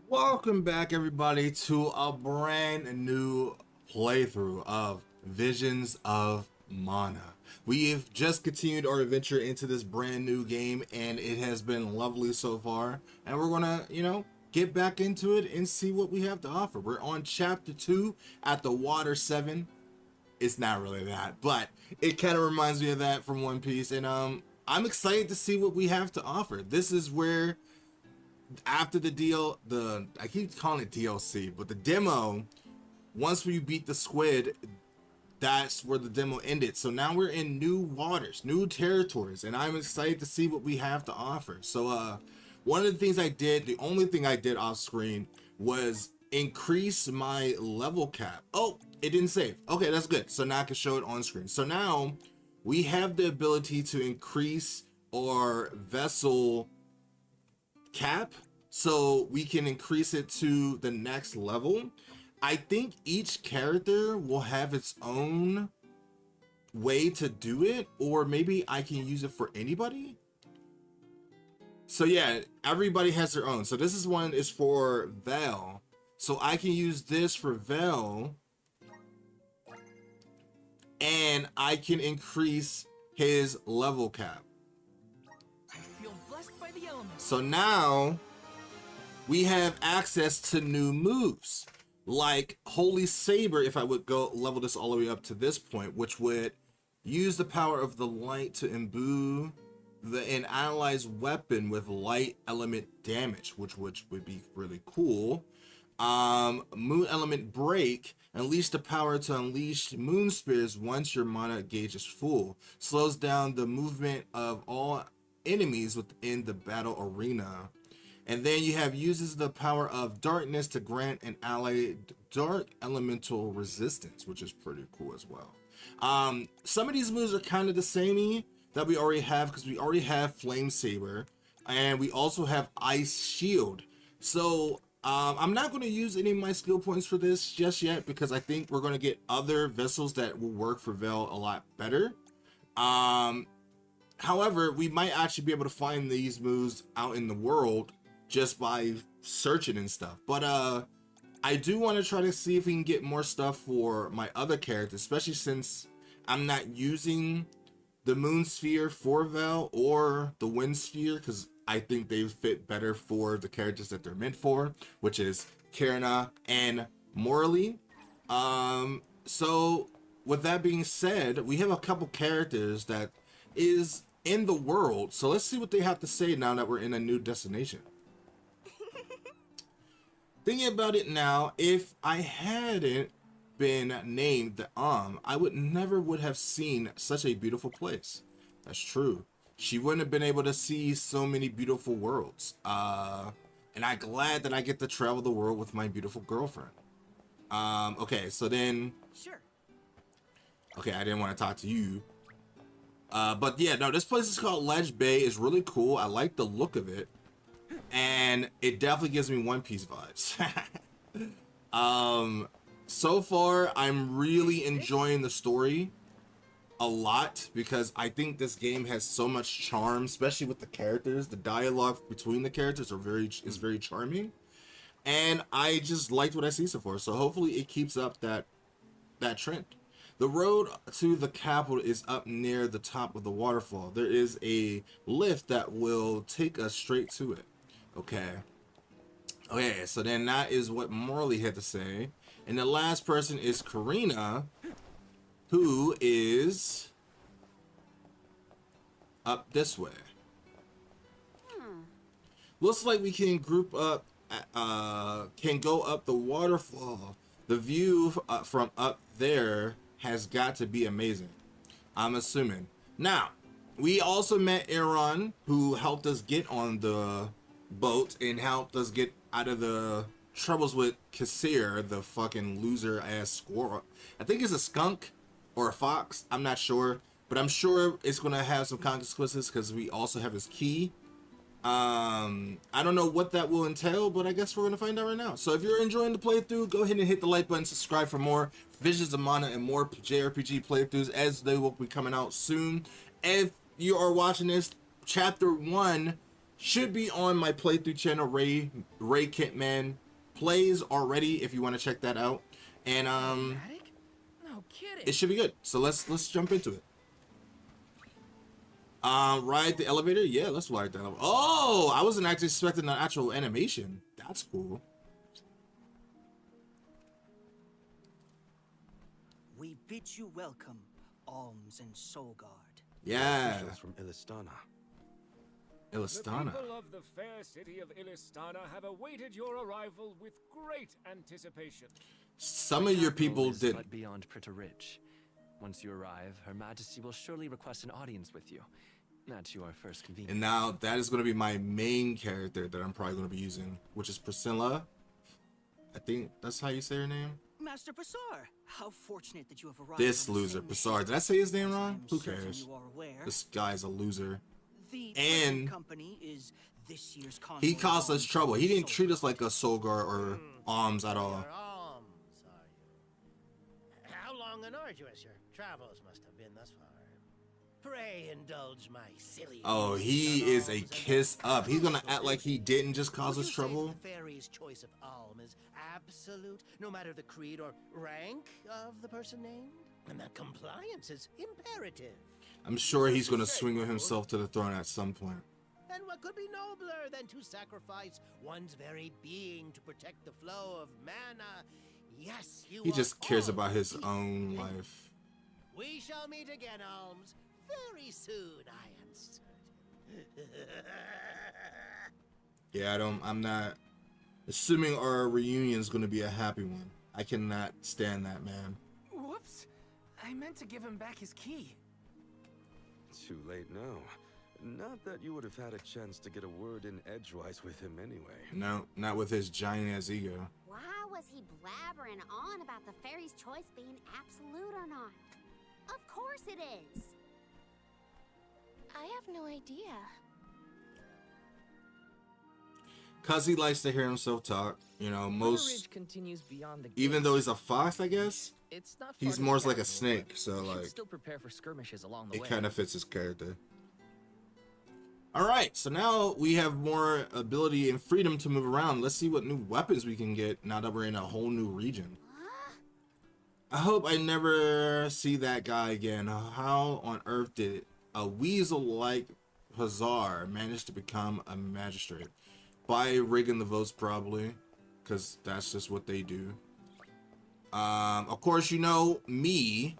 Welcome back, everybody, to a brand new playthrough of Visions of Mana. We've just continued our adventure into this brand new game, and it has been lovely so far. And we're gonna, get back into it and see what we have to offer. We're on chapter 2 at the Water 7. It's not really that, but it kind of reminds me of that from One Piece. And I'm excited to see what we have to offer. This is where, after I keep calling it DLC, but the demo, once we beat the squid, that's where the demo ended. So now we're in new waters, new territories, and I'm excited to see what we have to offer. So one of the things I did, the only thing I did off screen, was increase my level cap. Oh, it didn't save. Okay, that's good. So now I can show it on screen. So now we have the ability to increase our vessel cap, so we can increase it to the next level. I think each character will have its own way to do it, or maybe I can use it for anybody. So yeah, everybody has their own. So this is for Vel, so I can use this for Vel, and I can increase his level cap. So now we have access to new moves like Holy Saber. If I would go level this all the way up to this point, which would use the power of the light to imbue an ally's weapon with light element damage, which would be really cool. Moon element break, unleash the power to unleash moon spears once your mana gauge is full, slows down the movement of all enemies within the battle arena. And then you have uses the power of darkness to grant an ally dark elemental resistance, which is pretty cool as well. Some of these moves are kind of the samey that we already have, because we already have Flame Saber, and we also have Ice Shield. So I'm not going to use any of my skill points for this just yet, because I think we're going to get other vessels that will work for Vel a lot better. However, we might actually be able to find these moves out in the world just by searching and stuff. But I do want to try to see if we can get more stuff for my other characters, especially since I'm not using the Moon Sphere for Vel or the Wind Sphere, because I think they fit better for the characters that they're meant for, which is Karina and Morley. So with that being said, we have a couple characters that is in the world, so let's see what they have to say now that we're in a new destination. Thinking about it now, if I hadn't been named I would have seen such a beautiful place. That's true. She wouldn't have been able to see so many beautiful worlds. And I'm glad that I get to travel the world with my beautiful girlfriend. Okay, so then Sure. Okay, I didn't want to talk to you. But yeah, no, this place is called Ledge Bay. It's really cool. I like the look of it, and it definitely gives me One Piece vibes. So far, I'm really enjoying the story a lot, because I think this game has so much charm, especially with the characters. The dialogue between the characters is very charming, and I just liked what I see so far. So hopefully it keeps up that trend. The road to the capital is up near the top of the waterfall. There is a lift that will take us straight to it. Okay, so then that is what Morley had to say. And the last person is Karina, who is up this way. Looks like we can group up, can go up the waterfall. The view from up there has got to be amazing, I'm assuming. Now, we also met Aaron, who helped us get on the boat and helped us get out of the troubles with Kassir, the fucking loser ass squirrel. I think it's a skunk or a fox, I'm not sure, but I'm sure it's gonna have some consequences because we also have his key. I don't know what that will entail, but I guess we're gonna find out right now. So if you're enjoying the playthrough, go ahead and hit the like button, subscribe for more Visions of Mana and more JRPG playthroughs, as they will be coming out soon. If you are watching this, chapter 1 should be on my playthrough channel, Ray Kitman Plays already, if you want to check that out. And No kidding. it should be good. So let's jump into it. Ride the elevator? Yeah, let's ride the elevator. Oh, I wasn't actually expecting an actual animation. That's cool. We bid you welcome, Alms and Solgard. Yeah. Officials from Illistana. Illistana. The people of the fair city of Illistana have awaited your arrival with great anticipation. Some of your people is did. but beyond Prita Ridge. Once you arrive, Her Majesty will surely request an audience with you. At your first convenience. And now that is going to be my main character that I'm probably going to be using, which is Priscilla. I think that's how you say her name. Master Passar, how fortunate that you have arrived. This on the loser, same Passar. ship. Did I say his name As I wrong? am Who certain cares? you are aware, This guy's a loser. the and present company is this year's He convoy caused us Alms trouble. He and didn't treat us Solgard. like a Solgar or Alms at all. Your alms, are you? How long and arduous your travels must have been thus far. Pray indulge my silly. Oh, he on is a alms and kiss up. He's gonna also act like he didn't just cause Would us you say that trouble. The fairy's choice of alm is absolute, no matter the creed or rank of the person named, and that compliance is imperative. I'm sure he's gonna swing with himself to the throne at some point. And what could be nobler than to sacrifice one's very being to protect the flow of mana? Yes, you. He just of cares all about his people. own life. We shall meet again, Alms. Very soon, I am certain. Yeah, I'm not assuming our reunion is gonna be a happy one. I cannot stand that man. Whoops. I meant to give him back his key. Too late now. Not that you would have had a chance to get a word in edgewise with him anyway. No, not with his giant ass ego. Why was he blabbering on about the fairy's choice being absolute or not? Of course it is. I have no idea. Cause he likes to hear himself talk. You know, Prita most Ridge continues beyond the even gates. though he's a fox, I guess It's not far he's to more the like a capital, snake. but So we should like still prepare for skirmishes along the it way. kind of fits his character. All right, so now we have more ability and freedom to move around. Let's see what new weapons we can get now that we're in a whole new region. I hope I never see that guy again. How on earth did a weasel like Hazar manage to become a magistrate? By rigging the votes, probably, because that's just what they do. Of course, you know me.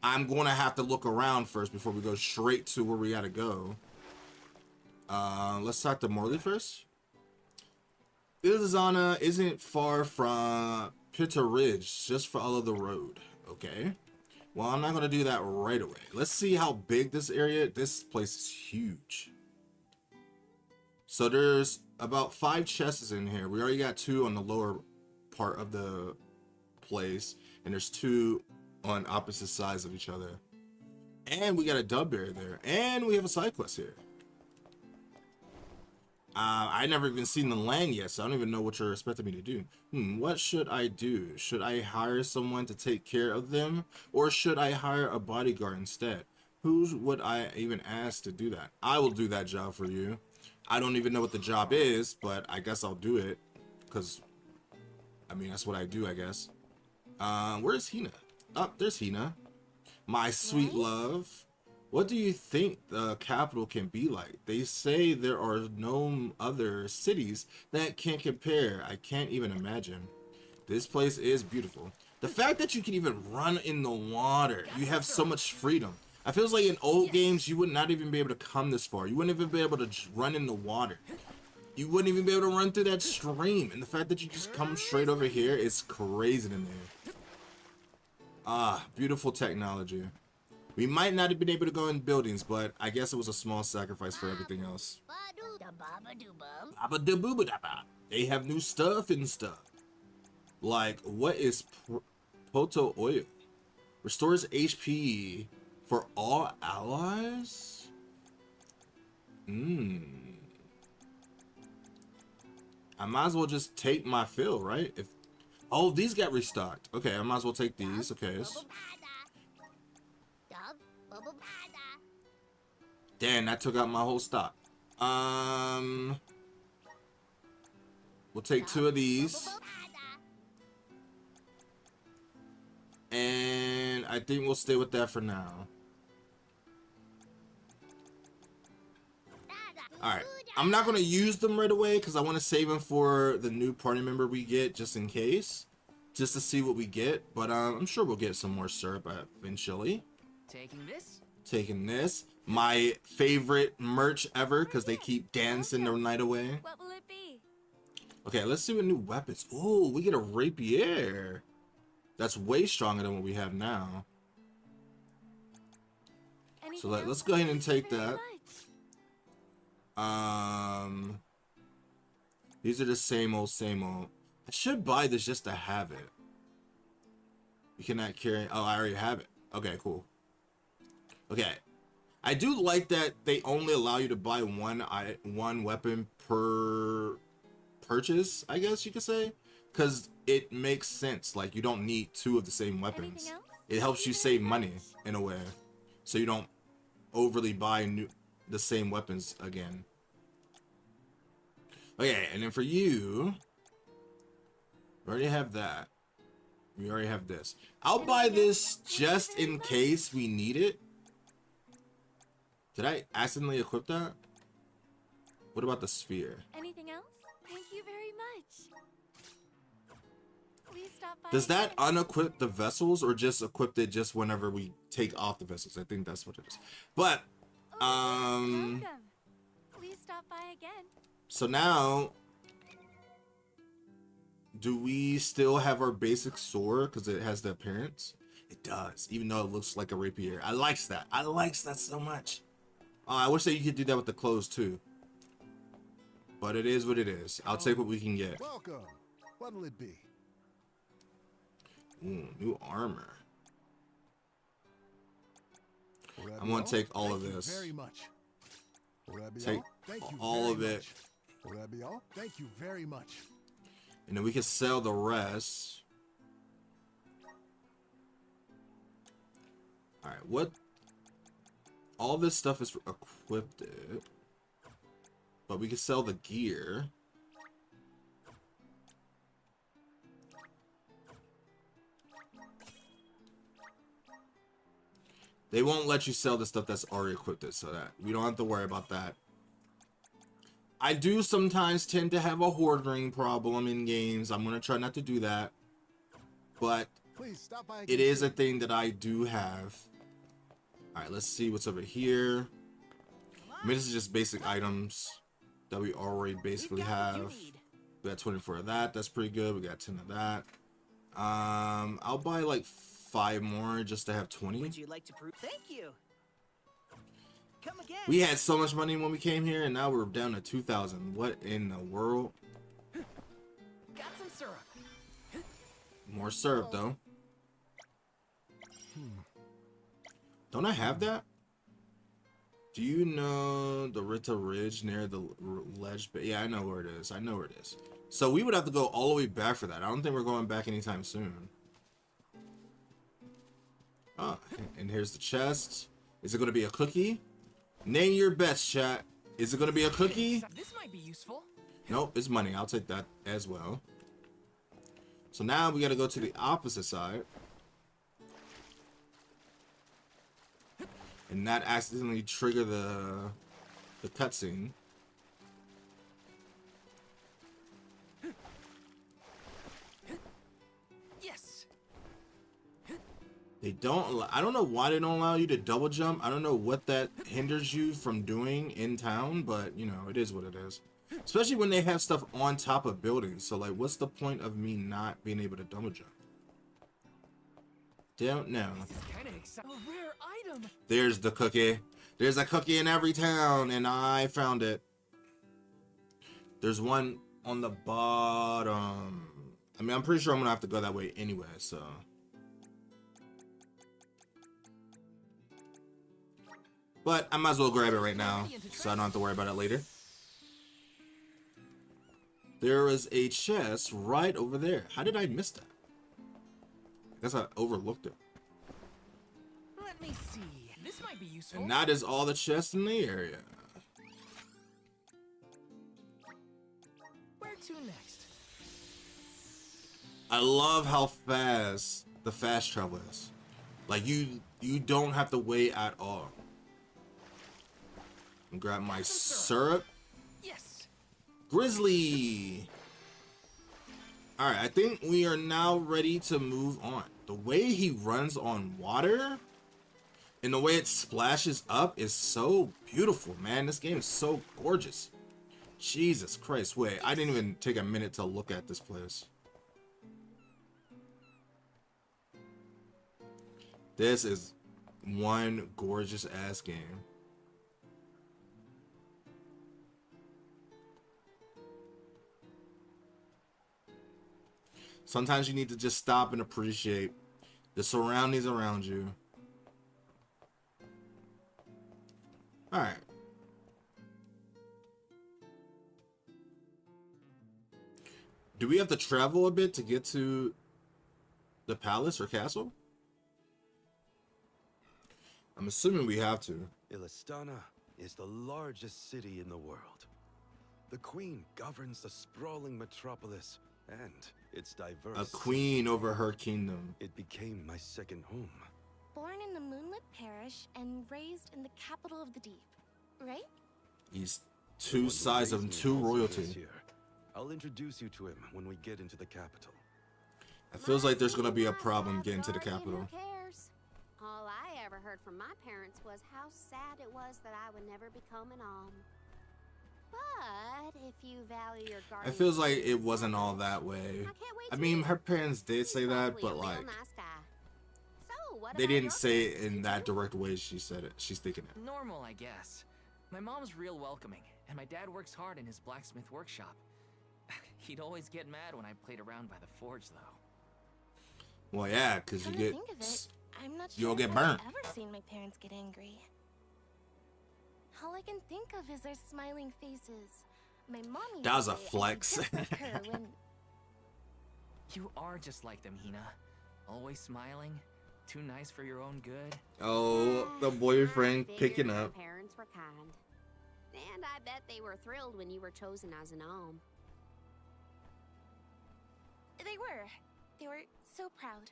I'm going to have to look around first before we go straight to where we gotta go. Let's talk to Morley first. Illistana isn't far from Prita Ridge, just follow the road. Okay. Well, I'm not gonna do that right away. Let's see how big this area. This place is huge. So there's about 5 chests in here. We already got 2 on the lower part of the place, and there's 2 on opposite sides of each other. And we got a dub bear there, and we have a side quest here. I never even seen the land yet, so I don't even know what you're expecting me to do. What should I do? Should I hire someone to take care of them, or should I hire a bodyguard instead? Who would I even ask to do that? I will do that job for you. I don't even know what the job is, but I guess I'll do it, because, I mean, that's what I do, I guess. Where's Hina? Oh, there's Hina. My sweet love. What do you think the capital can be like? They say there are no other cities that can compare. I can't even imagine. This place is beautiful. The fact that you can even run in the water, you have so much freedom. I feels like in old games, you would not even be able to come this far. You wouldn't even be able to run in the water. You wouldn't even be able to run through that stream. And the fact that you just come straight over here is crazy to me. Ah, beautiful technology. We might not have been able to go in buildings, but I guess it was a small sacrifice for everything else. They have new stuff and stuff. Like, what is Poto Oil? Restores HP for all allies? I might as well just take my fill, right? Oh, these got restocked. Okay, I might as well take these. Okay. Damn, that took out my whole stock. We'll take 2 of these. And I think we'll stay with that for now. Alright. I'm not going to use them right away because I want to save them for the new party member we get just in case. Just to see what we get. But I'm sure we'll get some more syrup eventually. Taking this? Taking this. My favorite merch ever because they keep dancing their night away. What will it be? Okay, let's see what new weapons. Oh, we get a rapier. That's way stronger than what we have now. So let's go ahead and take that. These are the same old, same old. I should buy this just to have it. You cannot carry. Oh, I already have it. Okay, cool. Okay. I do like that they only allow you to buy one weapon per purchase, I guess you could say. Because it makes sense. Like, you don't need 2 of the same weapons. It helps you save money in a way. So you don't overly buy the same weapons again. Okay, and then for you, we already have that. We already have this. I'll buy this just in case we need it. Did I accidentally equip that? What about the sphere? Anything else? Thank you very much. Please stop by. Does that unequip the vessels or just equip it just whenever we take off the vessels? I think that's what it is. But Welcome. Please stop by again. so now do we still have our basic sword because it has the appearance? It does, even though it looks like a rapier. I likes that. I likes that so much. I wish that you could do that with the clothes too. But it is what it is. I'll take what we can get. Welcome. What'll it be? Ooh, new armor. I'm gonna take all of this. Very much. Take all of it. Will that be all? Thank you very much. And then we can sell the rest. Alright, what? All this stuff is equipped. But we can sell the gear. They won't let you sell the stuff that's already equipped, so that we don't have to worry about that. I do sometimes tend to have a hoarding problem in games. I'm gonna try not to do that, but it is a thing that I do have. All right, let's see what's over here. I mean, this is just basic items that we already basically have. We got 24 of that. That's pretty good. We got 10 of that. I'll buy like 5 more just to have 20. Would you like to prove? Thank you. Come again. We had so much money when we came here, and now we're down to 2,000. What in the world? Got some syrup. More syrup, though. Don't I have that? Do you know the Rita Ridge near the ledge? Yeah, I know where it is. I know where it is. So we would have to go all the way back for that. I don't think we're going back anytime soon. Oh, and here's the chest. Is it going to be a cookie? Name your best, chat. Is it going to be a cookie? This might be useful. Nope, it's money. I'll take that as well. So now we got to go to the opposite side. And not accidentally trigger the cutscene. Yes. They don't. I don't know why they don't allow you to double jump. I don't know what that hinders you from doing in town, but you know, it is what it is. Especially when they have stuff on top of buildings. So like, what's the point of me not being able to double jump? Don't know. This is kind of exciting. A rare item. There's the cookie. There's a cookie in every town, and I found it. There's one on the bottom. I mean, I'm pretty sure I'm gonna have to go that way anyway, so. But I might as well grab it right now, so I don't have to worry about it later. There is a chest right over there. How did I miss that? I guess I overlooked it. Let me see. This might be useful. And that is all the chests in the area. Where to next? I love how fast the fast travel is. Like you don't have to wait at all. And grab my syrup. Yes. Grizzly. All right, I think we are now ready to move on. The way he runs on water and the way it splashes up is so beautiful, man. This game is so gorgeous. Jesus Christ. Wait, I didn't even take a minute to look at this place. This is one gorgeous ass game. Sometimes you need to just stop and appreciate the surroundings around you. All right. Do we have to travel a bit to get to the palace or castle? I'm assuming we have to. Illistana is the largest city in the world. The queen governs the sprawling metropolis, and it's diverse. A queen over her kingdom. It became my second home. Born in the Moonlit Parish and raised in the capital of the deep, right? He's two sides of two royalty. I'll introduce you to him when we get into the capital. It feels like there's gonna be a problem getting to the Guardian, capital. Who cares? All I ever heard from my parents was how sad it was that I would never become an alm. But if you value your guardian, It feels like it wasn't all that way. I can't wait I to mean, meet her him. parents did say He's that, probably but a real like, nice guy. So, what they about didn't your say it parents? in Did that you? direct way she said it. She's thinking it. Normal, I guess. My mom's real welcoming, and my dad works hard in his blacksmith workshop. He'd always get mad when I played around by the forge, though. Well, yeah, because you Come to get, think of it, I'm not you'll sure get if burnt. I've ever seen my parents get angry. All I can think of is their smiling faces. My mom used That was to a say I'm flex. just like her when You are just like them, Hina. Always smiling. Too nice for your own good. oh, the I boyfriend figured picking your up. parents were kind. And I bet they were thrilled when you were chosen as an alm. they were. They were so proud.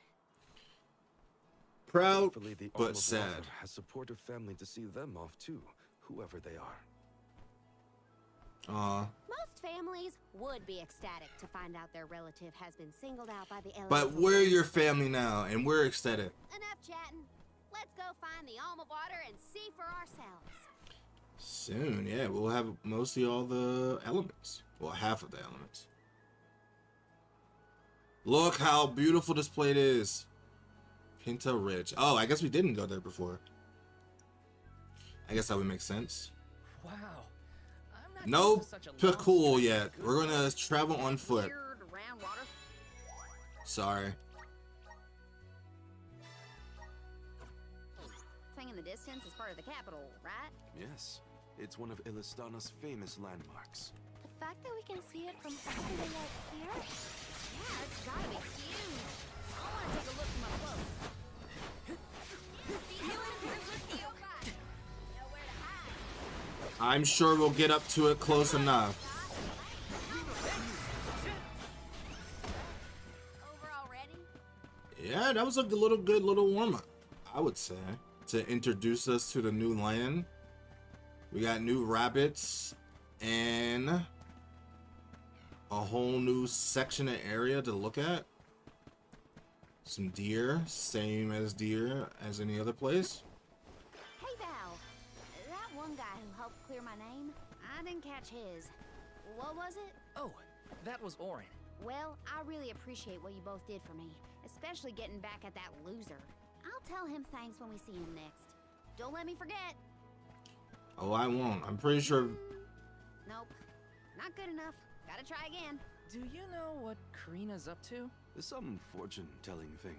Proud, Hopefully the but Arm of sad. Water has supportive family to see them off too, whoever they are. Most families would be ecstatic to find out their relative has been singled out by the But elemental. we're your family now, and we're ecstatic. Enough chatting. Let's go find the alm of water and see for ourselves. Soon, yeah, we'll have mostly all the elements. Well, half of the elements. Look how beautiful this plate is. Pinta Ridge. Oh, I guess we didn't go there before. I guess that would make sense. Wow. I'm not No used to such a long Pikul stretch yet. of We're good gonna travel on foot. Weird round water. Sorry. Thing in the distance is part of the capital, right? Yes, it's one of Illistana's famous landmarks. The fact that we can see it from all the way out here. Yeah, it's gotta be huge. I wanna take a look from up close. Nowhere to hide. I'm sure we'll get up to it close enough. Over already? Yeah, that was a good little warm-up, I would say, to introduce us to the new land. We got new rabbits and a whole new section of area to look at. Some deer, same as deer as any other place. Hey, Val. That one guy who helped clear my name, I didn't catch his. What was it? Oh, that was Orin. Well, I really appreciate what you both did for me, especially getting back at that loser. I'll tell him thanks when we see him next. Don't let me forget. Oh, I won't. I'm pretty sure. Nope. Not good enough. Gotta try again. Do you know what Karina's up to? Some fortune-telling thing.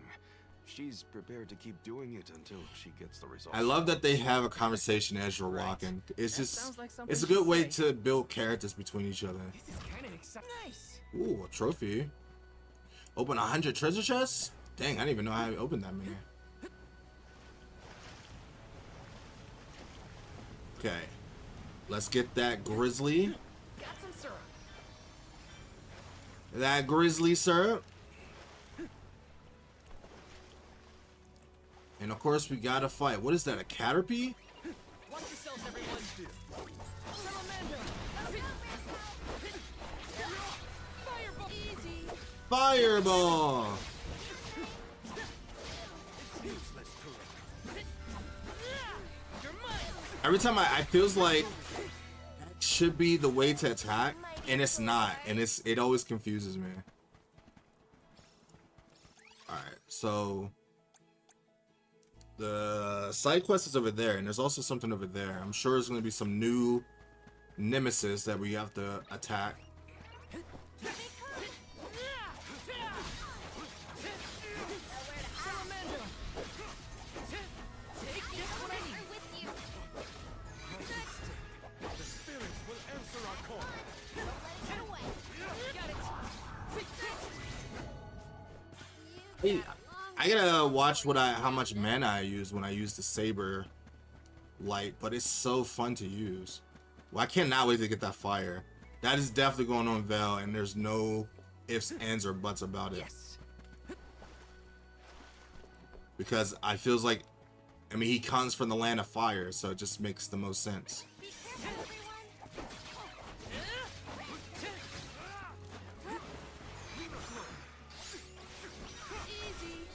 She's prepared to keep doing it until she gets the result. I love that they have a conversation as you're walking. It's That just, sounds like something it's a she'd good way say. to build characters between each other. This is kind of exciting. Nice. Ooh, a trophy. Open 100 treasure chests? Dang, I didn't even know how to open that many. Okay. Let's get that grizzly. Got some syrup. That grizzly syrup. And of course we gotta fight. What is that, a Caterpie? Watch yourselves, everyone. Salamandra. That's it. Fireball. Easy. Fireball! You're mine. Every time I feels like that should be the way to attack, and it's not, and it always confuses me. Alright, so the side quest is over there, and there's also something over there. I'm sure there's gonna be some new nemesis that we have to attack. Salamandra. Take just what I need. The spirits will answer our call. Got it. Hey, I gotta watch how much mana I use when I use the saber light, but it's so fun to use. Well, I cannot wait to get that fire. That is definitely going on Val, and there's no ifs, ands, or buts about it. Yes. Because I feels like, I mean, he comes from the land of fire, so it just makes the most sense. Be careful, Easy.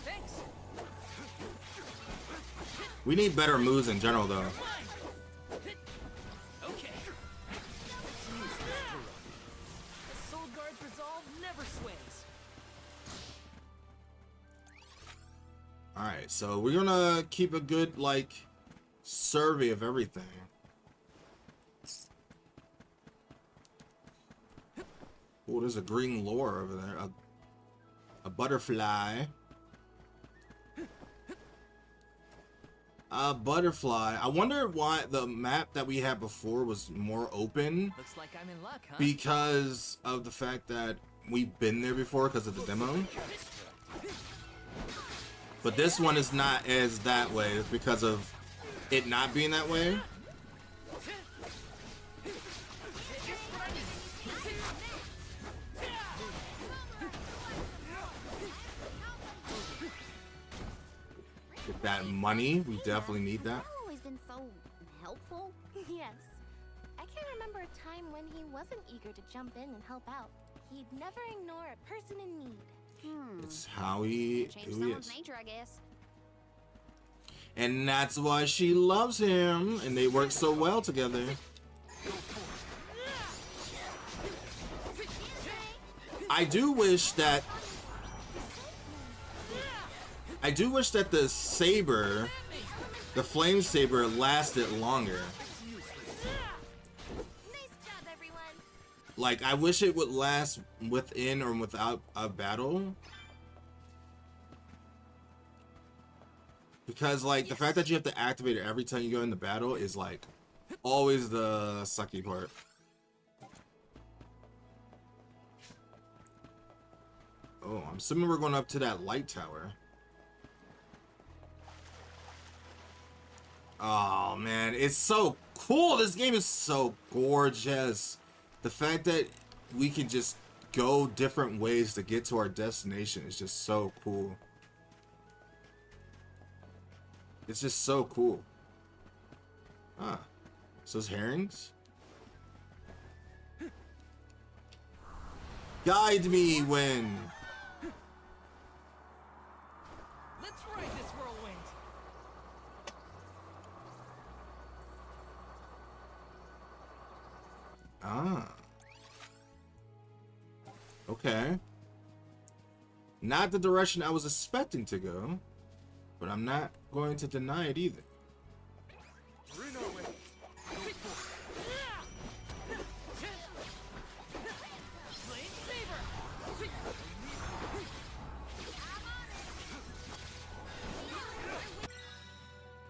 Thanks. We need better moves in general, though. Okay. The Soul Guard's resolve never sways. Alright, so we're gonna keep a good, like, survey of everything. Oh, there's a green lure over there. A butterfly. A butterfly. I wonder why the map that we had before was more open. Looks like I'm in luck, huh? Because of the fact that we've been there before because of the demo. But this one is not as that way because of it not being that way. Get that money. We definitely need that. You've always been so helpful. Yes. I can't remember a time when he wasn't eager to jump in and help out. He'd never ignore a person in need. It's how he Change who he someone's is. nature, I guess. And that's why she loves him. And they work so well together. I do wish that the saber, the flame saber, lasted longer. Nice job, everyone. Like, I wish it would last within or without a battle. Because, like, the fact that you have to activate it every time you go into battle is, like, always the sucky part. Oh, I'm assuming we're going up to that light tower. Oh, man, it's so cool. This game is so gorgeous. The fact that we can just go different ways to get to our destination is just so cool. It's just so cool. Ah, so those herrings? Guide me, wind. Let's ride this whirlwind. Ah. Okay. Not the direction I was expecting to go, but I'm not going to deny it either.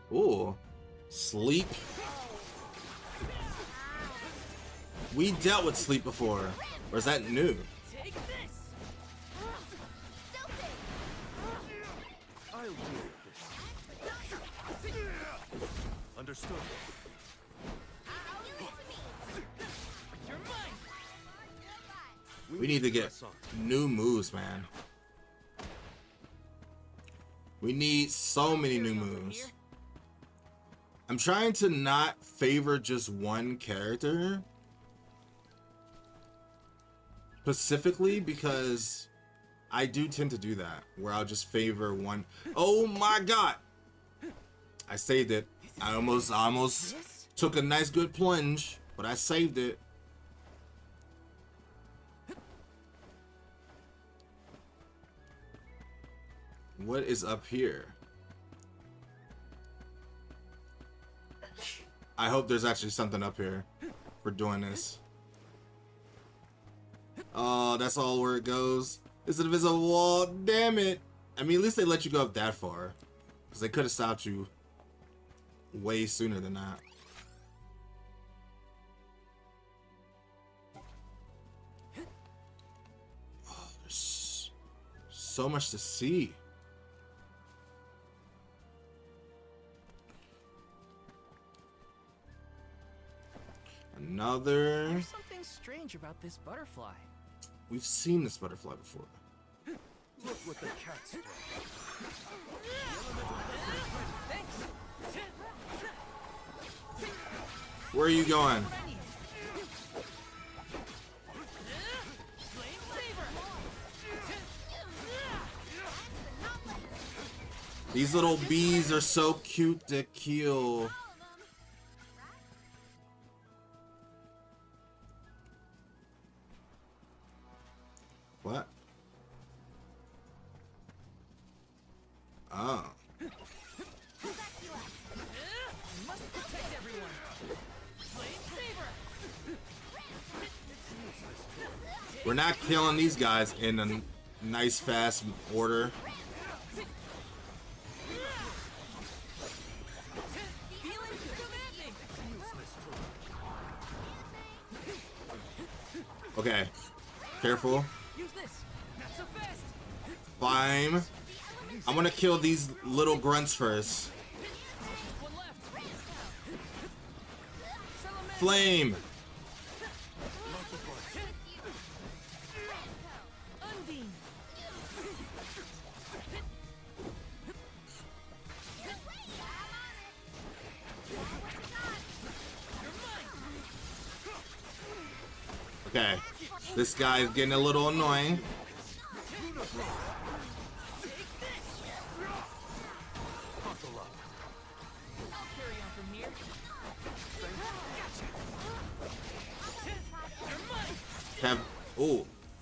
Ooh, sleep. We dealt with sleep before, or is that new? Take this. I'll deal with this. Understood. You're mine. We need to get new moves, man. We need so many new moves. I'm trying to not favor just one character specifically because I do tend to do that where I'll just favor one. Oh my god, I saved it. I almost took a nice good plunge, but I saved it. What is up here? I hope there's actually something up here for doing this. Oh, that's all where it goes. It's an invisible wall. Damn it. I mean, at least they let you go up that far. Because they could have stopped you way sooner than that. Oh, there's so much to see. Another. There's something strange about this butterfly. We've seen this butterfly before. Look what the cat's doing. Where are you going? These little bees are so cute to kill. What? Oh. Must protect everyone. Flame saber. We're not killing these guys in a nice fast order. Okay. Careful. Use this. Not so fast. Fine. I'm gonna kill these little grunts first. One left. Flame. Undine. Okay. This guy is getting a little annoying.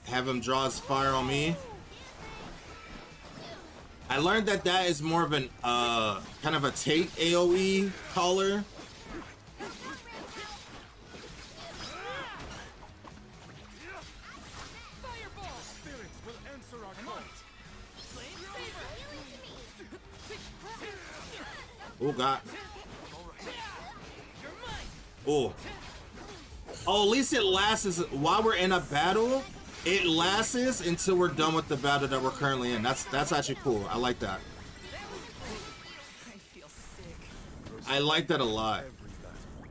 Have him draw his fire on me. I learned that that is more of an kind of a take AoE caller. Oh god. Oh. Oh, at least it lasts while we're in a battle. It lasts until we're done with the battle that we're currently in. That's actually cool. I like that. I feel sick. I like that a lot.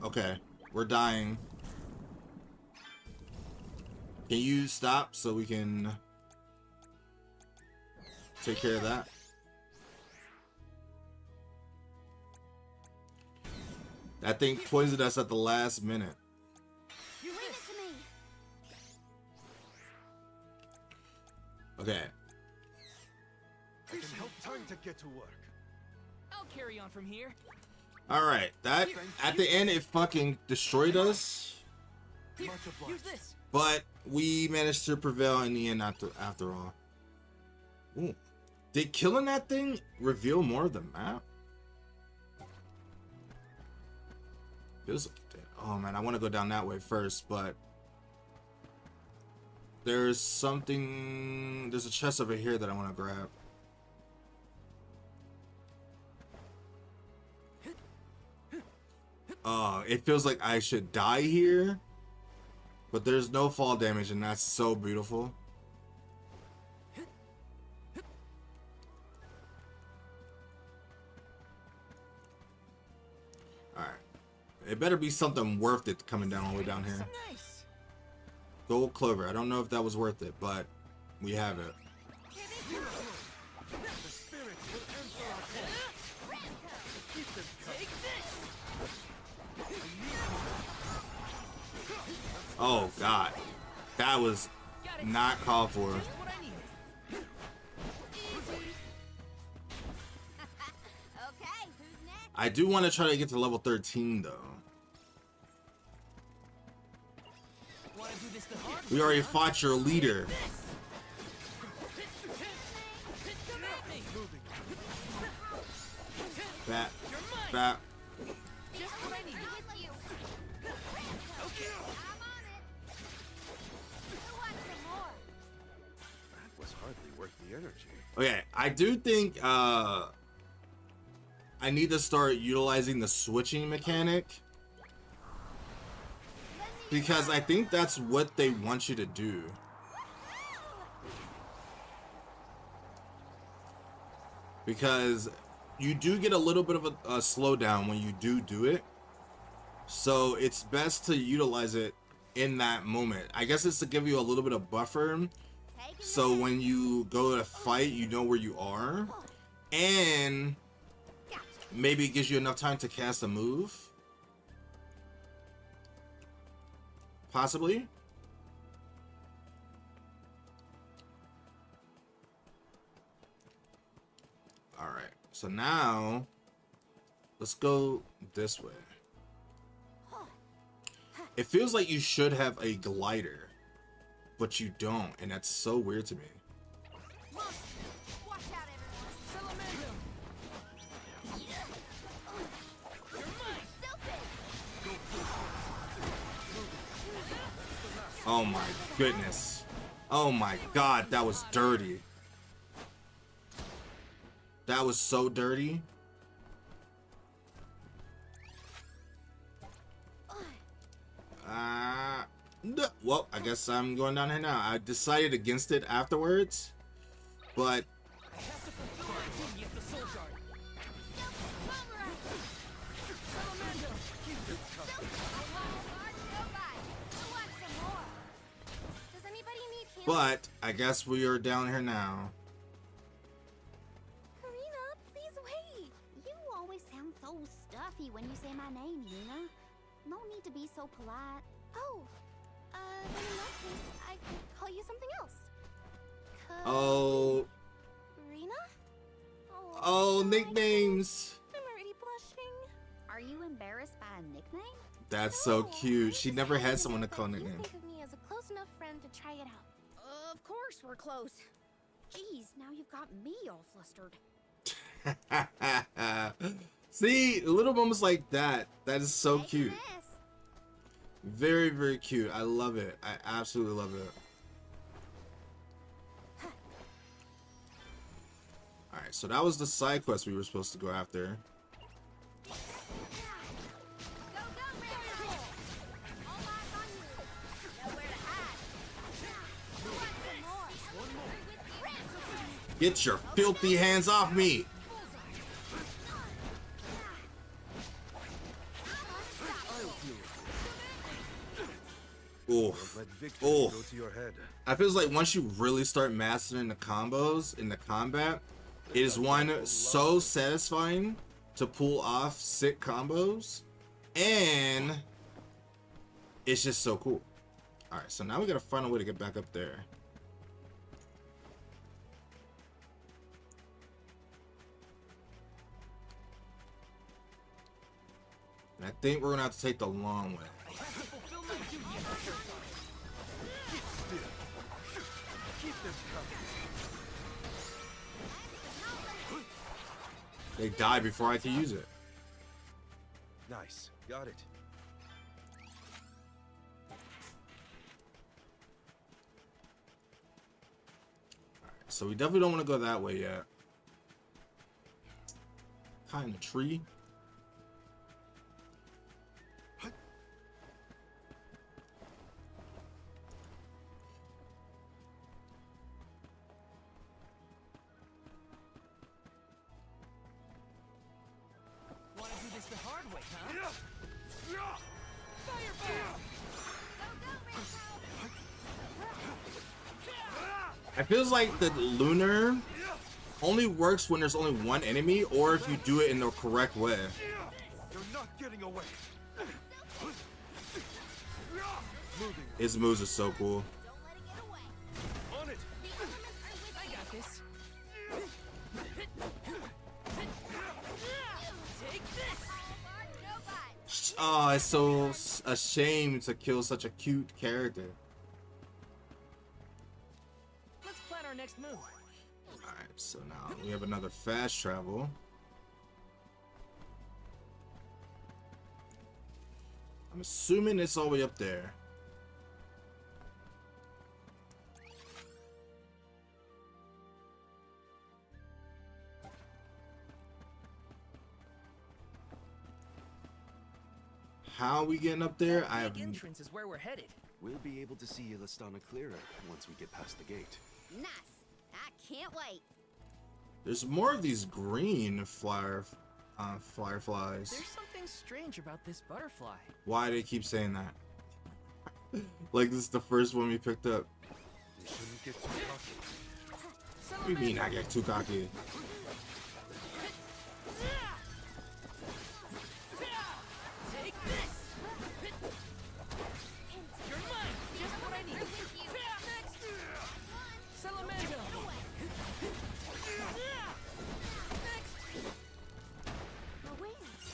Okay, we're dying. Can you stop so we can take care of that? That thing poisoned us at the last minute. Bring it to me. get to work. I'll carry on from here. All right, that at the end it fucking destroyed us, Here, Much obliged. use this. but we managed to prevail in the end after all. Ooh. Did killing that thing reveal more of the map? Feels like it did. Oh man, I want to go down that way first, but there's something. There's a chest over here that I want to grab. It feels like I should die here, but there's no fall damage, and that's so beautiful. Alright. It better be something worth it coming down all the way down here. Nice. Gold clover. I don't know if that was worth it, but we have it. The spirits will answer our call. Keep them Take this. Oh god. That was not called for. Just what I needed. Okay, who's next? I do want to try to get to level 13 though. Wanna do this the hard We way, already huh? fought your leader. Bat. Bat. Just what I needed. With you. I'm on it. Who wants some more? That was hardly worth the energy. Okay, I do think I need to start utilizing the switching mechanic, because I think that's what they want you to do. Because you do get a little bit of a slowdown when you do it. So it's best to utilize it in that moment. I guess it's to give you a little bit of buffer. So when you go to fight, you know where you are. And maybe it gives you enough time to cast a move. Possibly. Alright, so now let's go this way. It feels like you should have a glider, but you don't, and that's so weird to me. Watch out, everyone. Oh my goodness. Oh my god, that was dirty. That was so dirty. Well, I guess I'm going down here now. I decided against it afterwards, but I have to fulfill my duty at the Soul Guard. Does anybody need help? but I guess we are down here now. Karina, please wait. You always sound so stuffy when you say my name, Luna. No need to be so polite. Oh, then in that case, I could call you something else. Oh, Karina? oh, my nicknames. God, I'm already blushing. Are you embarrassed by a nickname? That's so No, cute. I'm She just never had hoping someone to that call you nicknames. think of me as a close enough friend to try it out. Of course we're close. Jeez, now you've got me all flustered. See, little moments like that. That is so Take a cute. mess. Very, very cute. I love it. I absolutely love it. Alright, so that was the side quest we were supposed to go after. Go, go, Marigold! All eyes on you. Nowhere to hide. Who wants some more? Get your filthy hands off me! Oof. Let victory Oof. go to your head. I feels like once you really start mastering the combos in the combat, it is one so satisfying to pull off sick combos, and it's just so cool. All right, so now we gotta find a way to get back up there. And I think we're gonna have to take the long way. I have to fulfill my duty as a Sir. Keep this coming. They die before I can use it. Nice. Got it. So we definitely don't want to go that way yet. Kind of tree. Want to do this the hard way, huh? Fireball! I feels like the lunar only works when there's only one enemy, or if you do it in the correct way. You're not getting away. His moves are so cool. On it. I got this. Take this! Oh, it's so a shame to kill such a cute character. Let's plan our next move. Alright, so now we have another fast travel. I'm assuming it's all the way up there. How are we getting up there? I have Big entrance is where we're headed. We'll be able to see Ilistana clearer once we get past the gate. Nice. I can't wait. There's more of these green fireflies. There's something strange about this butterfly. Why do they keep saying that? Like this is the first one we picked up. You shouldn't get too cocky. What do you mean I get too cocky? Take this! You're mine! Just what I need! Next! Salamando! My wings.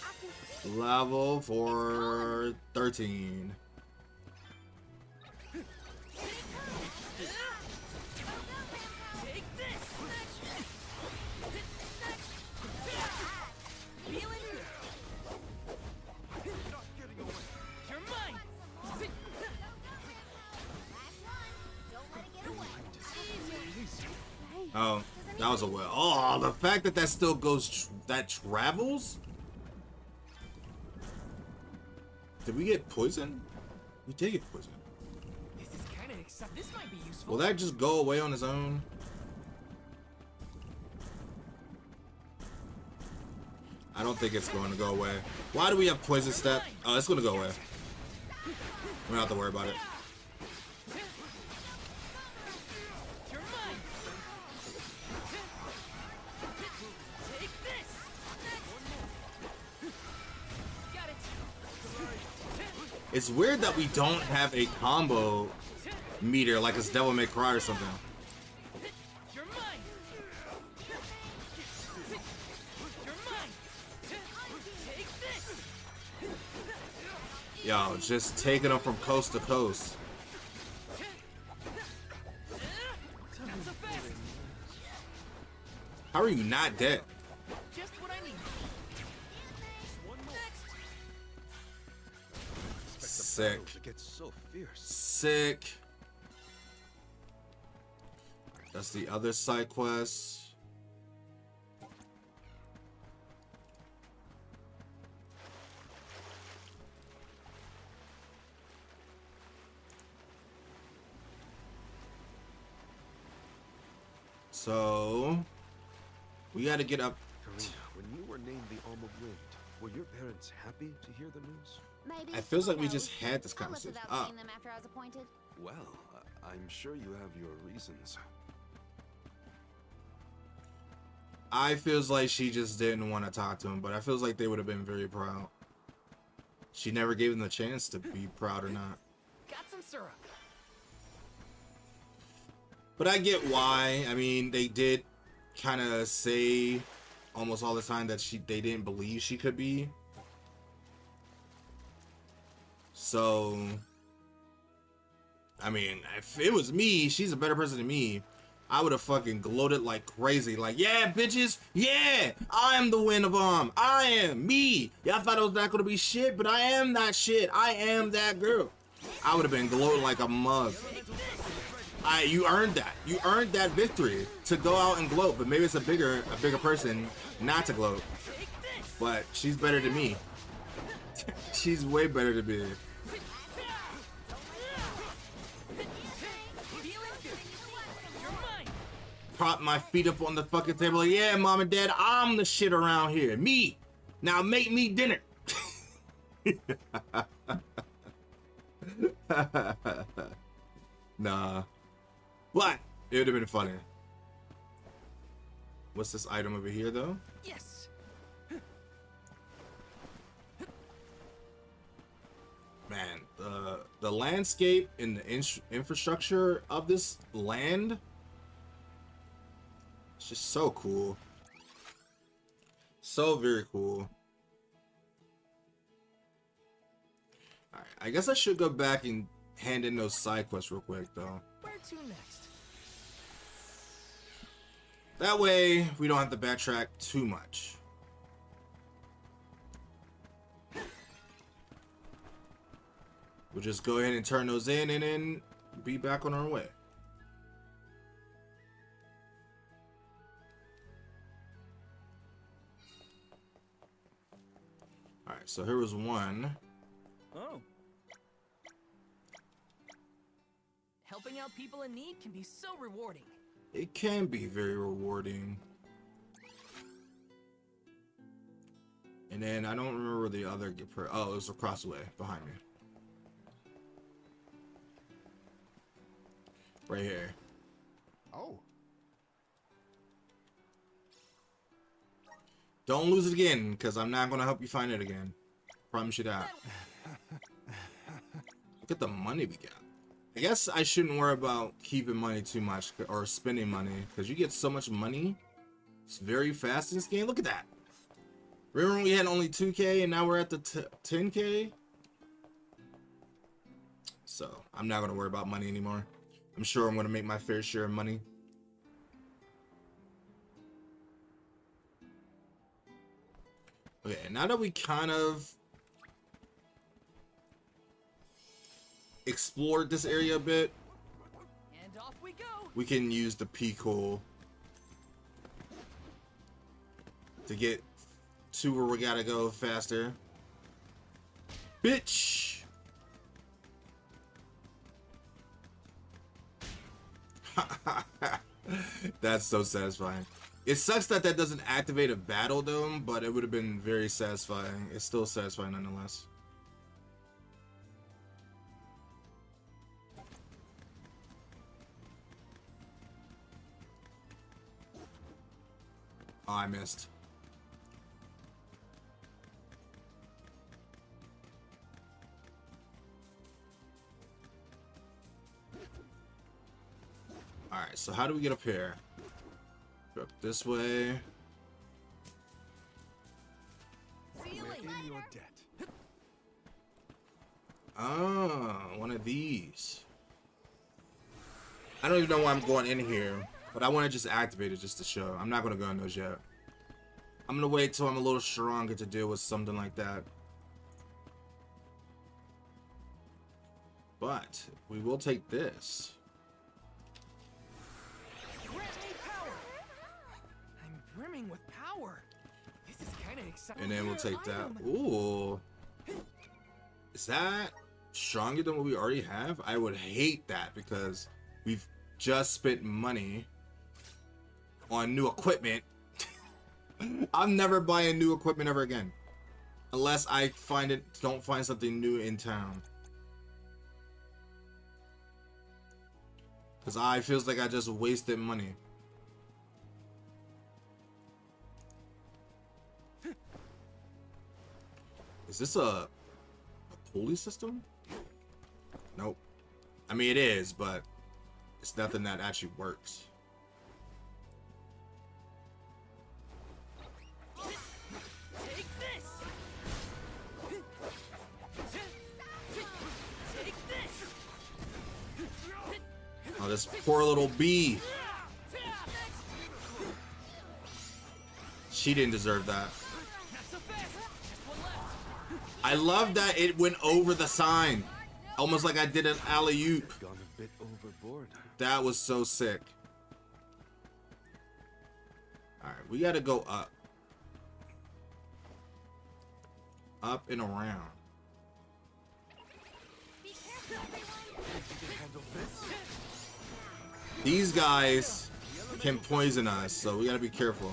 I can see. Level for 13. Take this! Feel it? Not getting away. You're mine! Last one. Don't let it get away. Oh, that was a well. Oh, the fact that that still goes, that travels? Did we get poison? We did get poison. This is kind of exciting. This might be useful. Will that just go away on its own? I don't think it's going to go away. Why do we have poison step? Oh, it's going to go away. We don't have to worry about it. You're mine! Take this! Got it! It's weird that we don't have a combo meter like it's Devil May Cry or something. You're mine! You're mine! Take this! Yo, just taking them from coast to coast. Not so fast! How are you not dead? Just what I need. Next! Sick. To get so fierce. Sick. That's the other side quest. So we got to get up. Karina, when you were named the Alm of Wind, were your parents happy to hear the news? Maybe. It feels like who we knows? just had this I left conversation. without Ah. seeing them after I was appointed. Well, I'm sure you have your reasons. I feels like she just didn't want to talk to him, but I feels like they would have been very proud. She never gave them the chance to be proud or not. Got some syrup. But I get why. I mean, they did kind of say almost all the time that they didn't believe she could be So, I mean, if it was me, she's a better person than me. I would have fucking gloated like crazy. Like, yeah, bitches. Yeah, I am the win of I am me. Y'all thought it was not going to be shit, but I am that shit. I am that girl. I would have been gloating like a mug. You earned that. You earned that victory to go out and gloat. But maybe it's a bigger person not to gloat. But she's better than me. She's way better than me. Prop my feet up on the fucking table. Like, yeah, mom and dad, I'm the shit around here. Me. Now make me dinner. Nah. But it would have been funny. What's this item over here, though? Yes. Man, the landscape and the infrastructure of this land, it's just so cool. So very cool. Alright, I guess I should go back and hand in those side quests real quick, though. Where to next? That way, we don't have to backtrack too much. We'll just go ahead and turn those in and then be back on our way. Alright, so here was one. Oh. Helping out people in need can be so rewarding. It can be very rewarding. And then I don't remember the other. Oh, it was across the way behind me. Right here. Oh. Don't lose it again, because I'm not going to help you find it again. Promise you that. Look at the money we got. I guess I shouldn't worry about keeping money too much or spending money, because you get so much money. It's very fast in this game. Look at that. Remember when we had only 2K and now we're at the 10K? So I'm not going to worry about money anymore. I'm sure I'm going to make my fair share of money. Okay, now that we kind of explored this area a bit, and off we go. We can use the P-Cool to get to where we gotta go faster. Bitch! That's so satisfying. It sucks that that doesn't activate a battle dome, but it would have been very satisfying. It's still satisfying nonetheless. Oh, I missed. Alright, so how do we get up here? Go up this way. We're in your debt. Oh, one of these. I don't even know why I'm going in here, but I want to just activate it just to show. I'm not going to go in those yet. I'm going to wait till I'm a little stronger to deal with something like that. But we will take this. I'm brimming with power. This is kind of exciting. And then we'll take that. Ooh. Is that stronger than what we already have? I would hate that because we've just spent money on new equipment. I'm never buying new equipment ever again. Unless I don't find something new in town. Because I feels like I just wasted money. Is this a pulley system? Nope. I mean, it is, but it's nothing that actually works. Take this. Oh, this poor little bee. She didn't deserve that. I love that it went over the sign. Almost like I did an alley-oop. Gone a bit overboard. That was so sick. Alright, we gotta go up. Up and around. These guys can poison us, so we gotta be careful.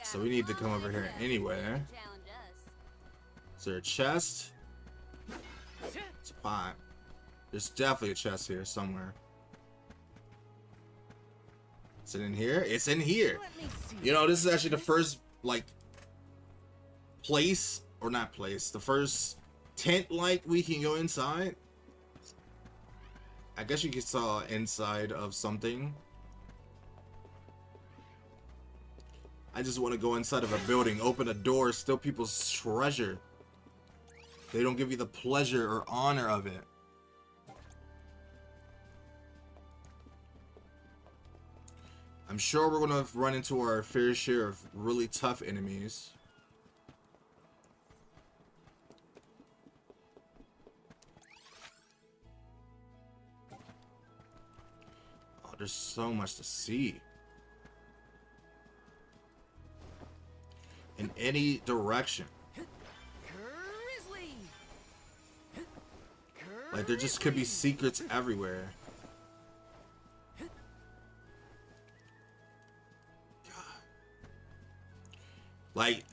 So we need to come over here anyway. Is there a chest? It's a pot. There's definitely a chest here somewhere. Is it in here? It's in here. You know, this is actually the first, like, place, or not place, the first tent like we can go inside. I guess you saw inside of something. I just want to go inside of a building, open a door, steal people's treasure. They don't give you the pleasure or honor of it. I'm sure we're going to run into our fair share of really tough enemies. Oh, there's so much to see. In any direction. Like, there just could be secrets everywhere. Like,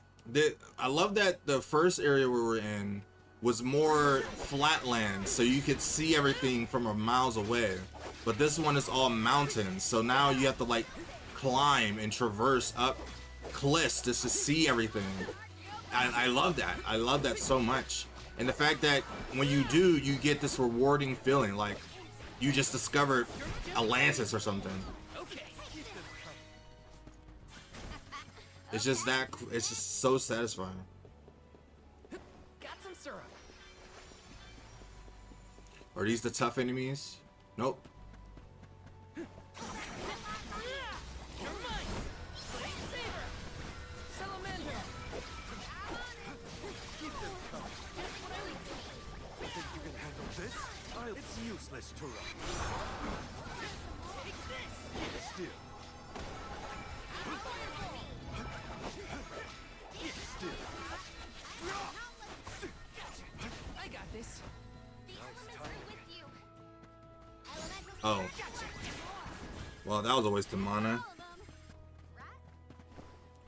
I love that the first area we were in was more flatland, so you could see everything from miles away. But this one is all mountains, so now you have to, like, climb and traverse up cliffs just to see everything. And I love that. I love that so much. And the fact that when you do, you get this rewarding feeling, like you just discovered Atlantis or something. It's just that, it's just so satisfying. Got some syrup. Are these the tough enemies? Nope. It's useless to run. Still. I got this. Oh. Well, that was a waste of mana.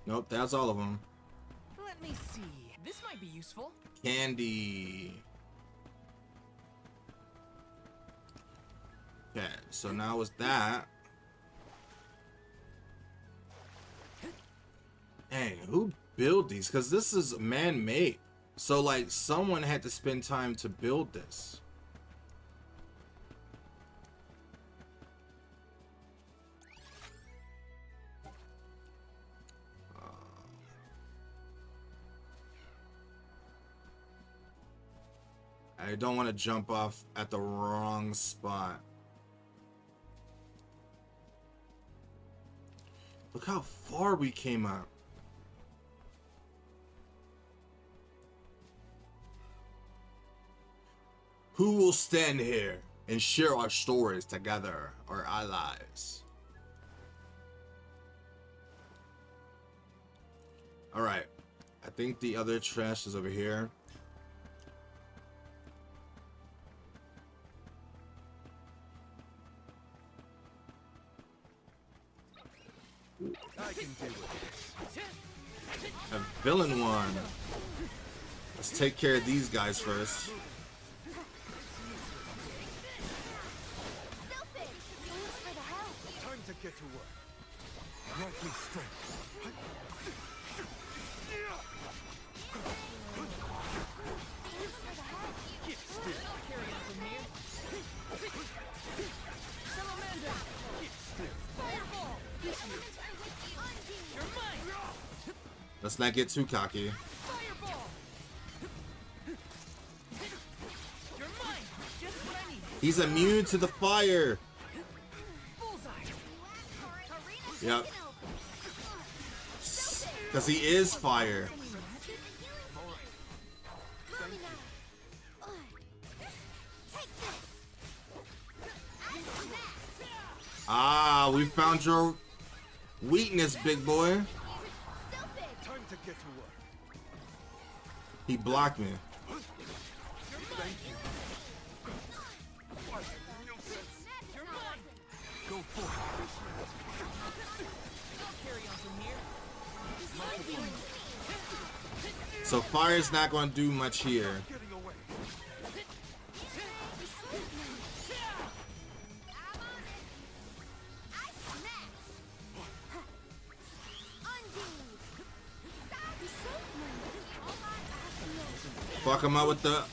Nope, that's all of them. Let me see. This might be useful. Candy. Okay, so now with that. Hey, who built these? Because this is man-made. So, like, someone had to spend time to build this. I don't want to jump off at the wrong spot. Look how far we came up. Who will stand here and share our stories together, our allies? Alright. I think the other trash is over here. I can deal with this. A villain one. Let's take care of these guys first. Time to get to work. Grant me strength. Get still. Carry on from here. Salamander. Get still. Let's not get too cocky. Fireball! You're mine! Just what I need. He's immune to the fire. Bullseye! Yep. Because he is fire. Ah, we found your weakness, big boy. Time to get to work. He blocked me. Go for it. I'll carry on from here. So fire's not going to do much here. Getting away. Fuck him up with the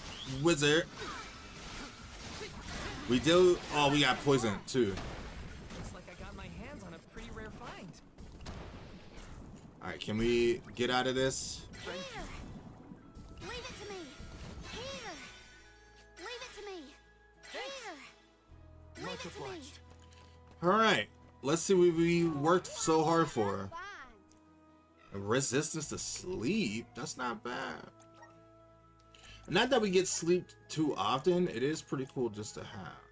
wizard. We do. Oh, we got poison too. Looks like I got my hands on a pretty rare find. All right, can we get out of this? Here. Leave it to me. Here. Leave it to me. Here. Leave Much it to me. obliged. All right, let's see what we worked so hard for. Fine. Resistance to sleep. That's not bad. Not that we get sleep too often. It is pretty cool just to have.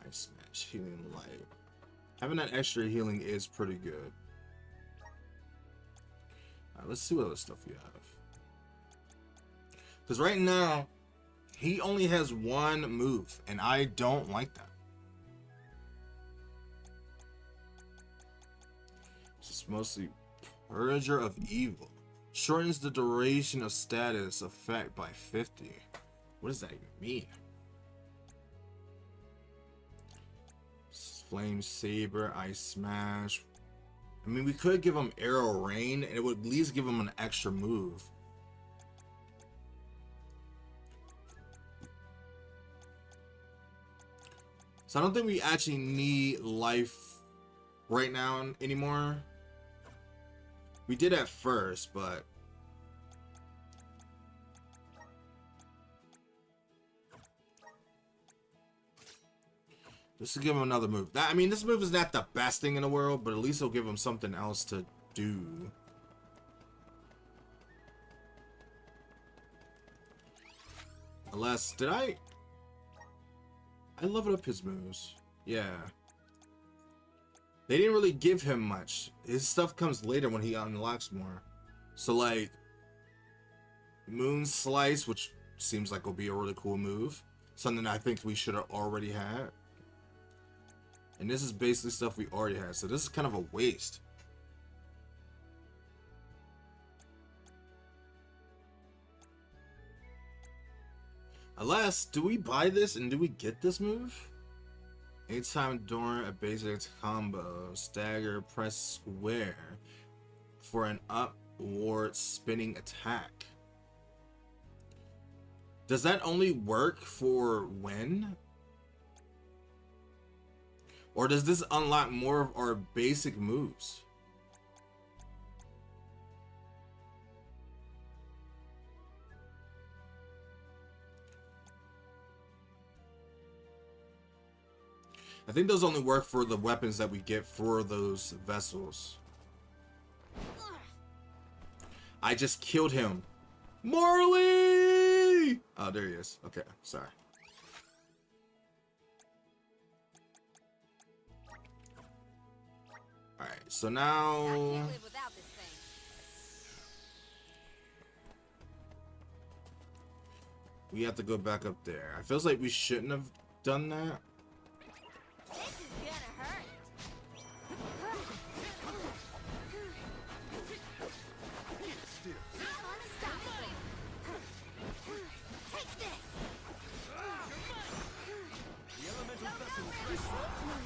Ice Smash, healing light. Having that extra healing is pretty good. Alright, let's see what other stuff we have. Because right now, he only has one move, and I don't like that. This is mostly Purger of Evil. Shortens the duration of status effect by 50. What does that even mean? Flame Saber, Ice Smash. I mean, we could give him Arrow Rain, and it would at least give him an extra move. So I don't think we actually need life right now anymore. We did at first, but just to give him another move. I mean, this move is not the best thing in the world, but at least it'll give him something else to do. Unless, did I leveled up his moves. Yeah. They didn't really give him much. His stuff comes later when he unlocks more. So like Moon Slice, which seems like will be a really cool move. Something I think we should have already had. And this is basically stuff we already had. So this is kind of a waste. Unless, do we buy this and do we get this move? Anytime during a basic combo, stagger, press square for an upward spinning attack. Does that only work for when? Or does this unlock more of our basic moves? I think those only work for the weapons that we get for those vessels. I just killed him. Marley! Oh, there he is. Okay, sorry. Alright, so now... Live without this thing. we have to go back up there. It feels like we shouldn't have done that. This is gonna hurt. Unstoppable. Take this. The elemental vessel is You saved me.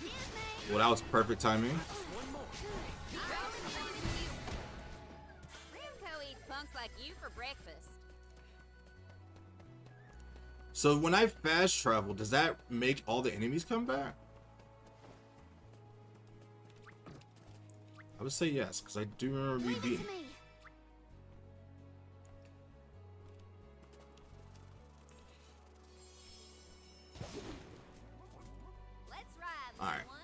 Excuse me. Well, that was perfect timing. Rimco eats punks like you for breakfast. So when I fast travel, does that make all the enemies come back? I would say yes, because I do remember Leave it being. to me. Let's ride, All right. little one.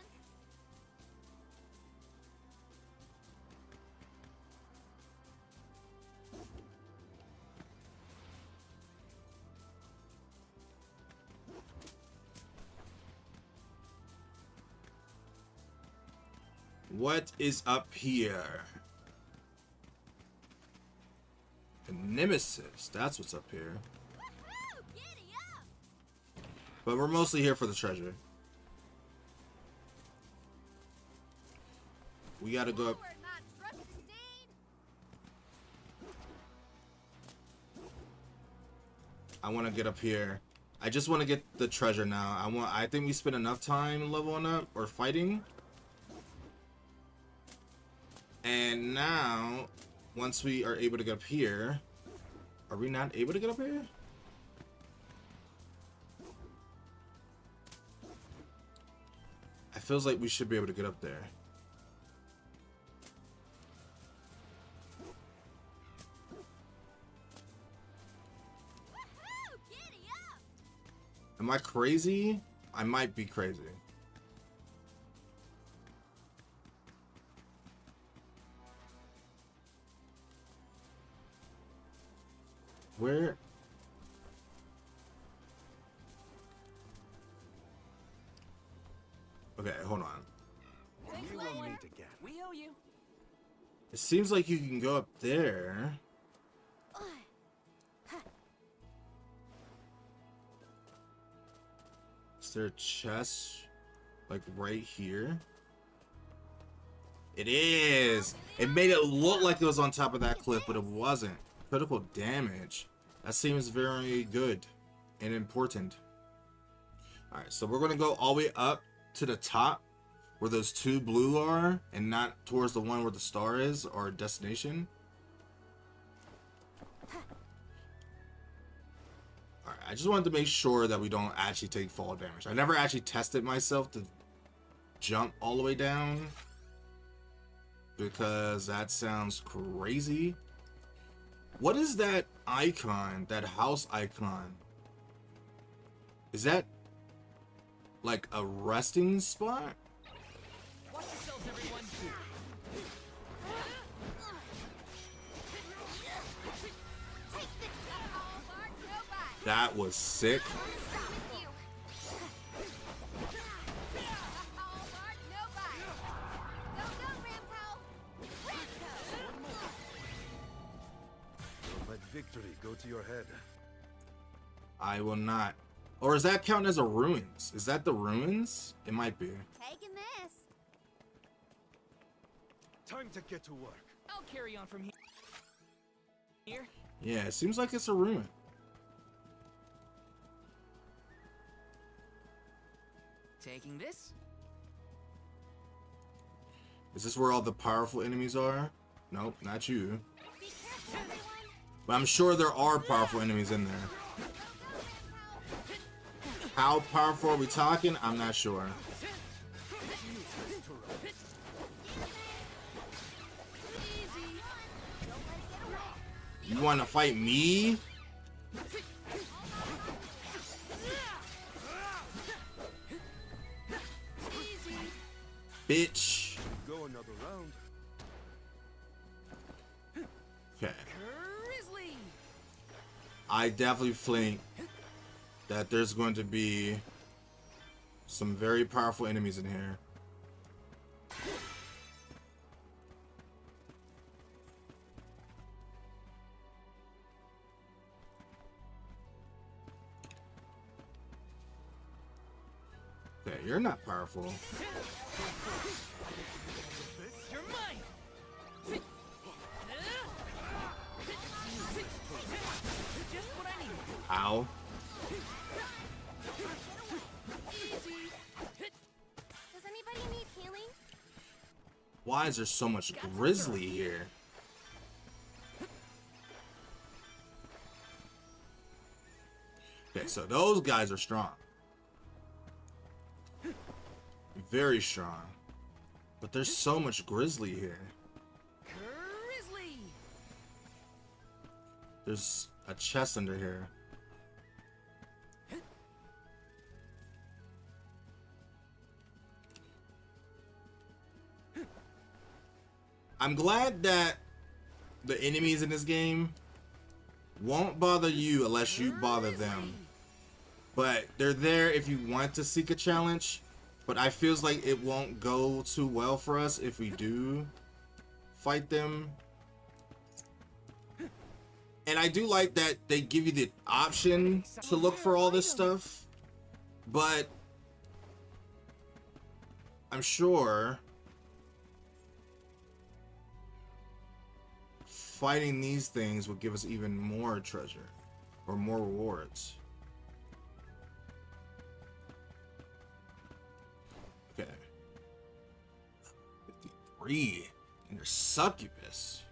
What is up here? The Nemesis. That's what's up here. Woo, giddy up. But we're mostly here for the treasure. We gotta go up. Forward, my trusted steed. I want to get up here. I just want to get the treasure now. I think we spent enough time leveling up or fighting. And now, once we are able to get up here, are we not able to get up here? It feels like we should be able to get up there. Woo, giddy up. Am I crazy? I might be crazy. Where? Okay, hold on. We will meet again. We owe you. It seems like you can go up there. Is there a chest like right here? It is. It made it look like it was on top of that cliff, but it wasn't. Critical damage. That seems very good and important. Alright, so we're gonna go all the way up to the top where those two blue are and not towards the one where the star is, our destination. Alright, I just wanted to make sure that we don't actually take fall damage. I never actually tested myself to jump all the way down because that sounds crazy. What is that icon, that house icon? Is that like a resting spot? Watch yourselves, everyone. Take this, all bark, no bite. That was sick. Stop with you. All bark, no bite. Go, go, Rampo. Rampo. Let victory go to your head. I will not. Or is that counting as a ruins? Is that the ruins? It might be. Taking this. Time to get to work. I'll carry on from here. Yeah, it seems like it's a ruin. Taking this. Is this where all the powerful enemies are? Nope, not you. Be careful, everyone. But I'm sure there are powerful enemies in there. Go, go, Rampo. How powerful are we talking? I'm not sure. You want to fight me? Bitch. Go another round. Okay. Grizzly. I definitely think that there's going to be some very powerful enemies in here. Okay, you're not powerful. You're mine. Just what I need. Ow. Does anybody need healing? Why is there so much grizzly here? Okay, so those guys are strong. Very strong. But there's so much grizzly here. There's a chest under here. I'm glad that the enemies in this game won't bother you unless you bother them. But they're there if you want to seek a challenge. But I feels like it won't go too well for us if we do fight them. And I do like that they give you the option to look for all this stuff. But I'm sure fighting these things will give us even more treasure or more rewards. Okay. 53 and there's succubus.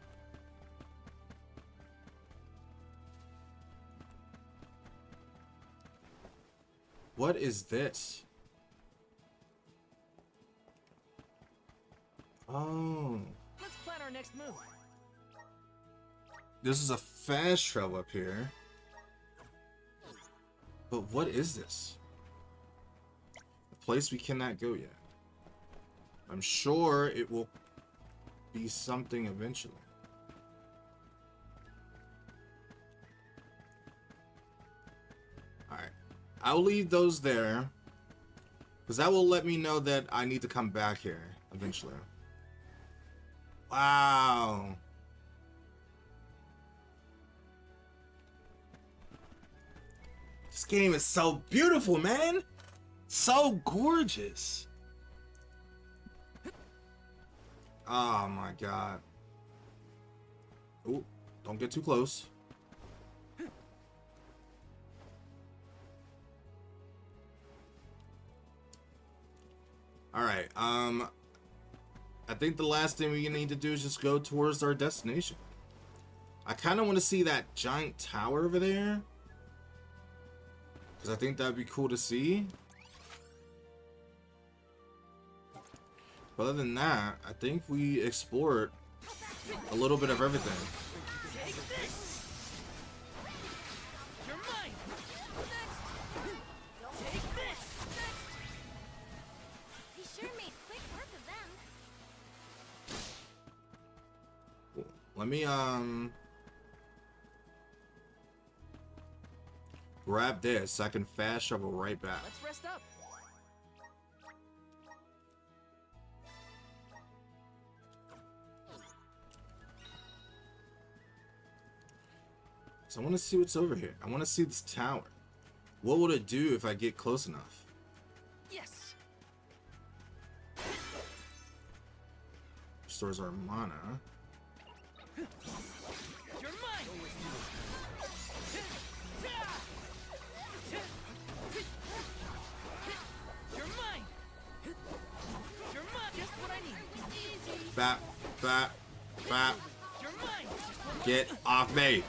What is this? Oh. Let's plan our next move. This is a fast travel up here. But what is this? A place we cannot go yet. I'm sure it will be something eventually. Alright. I'll leave those there. Because that will let me know that I need to come back here eventually. Wow. This game is so beautiful, man. So gorgeous. Oh my god. Ooh, don't get too close. Alright, I think the last thing we need to do is just go towards our destination. I kind of want to see that giant tower over there. Because I think that'd be cool to see. But other than that, I think we explored a little bit of everything. Take this. You're mine. Take this. He sure made quick work of them. Let me grab this so I can fast travel right back. Let's rest up. So I want to see what's over here. I want to see this tower. What would it do if I get close enough? Yes. Restores our mana. You're mine. You're mine. You're mine. Just what I need. Bap, bap, bap. You're mine. Get off me.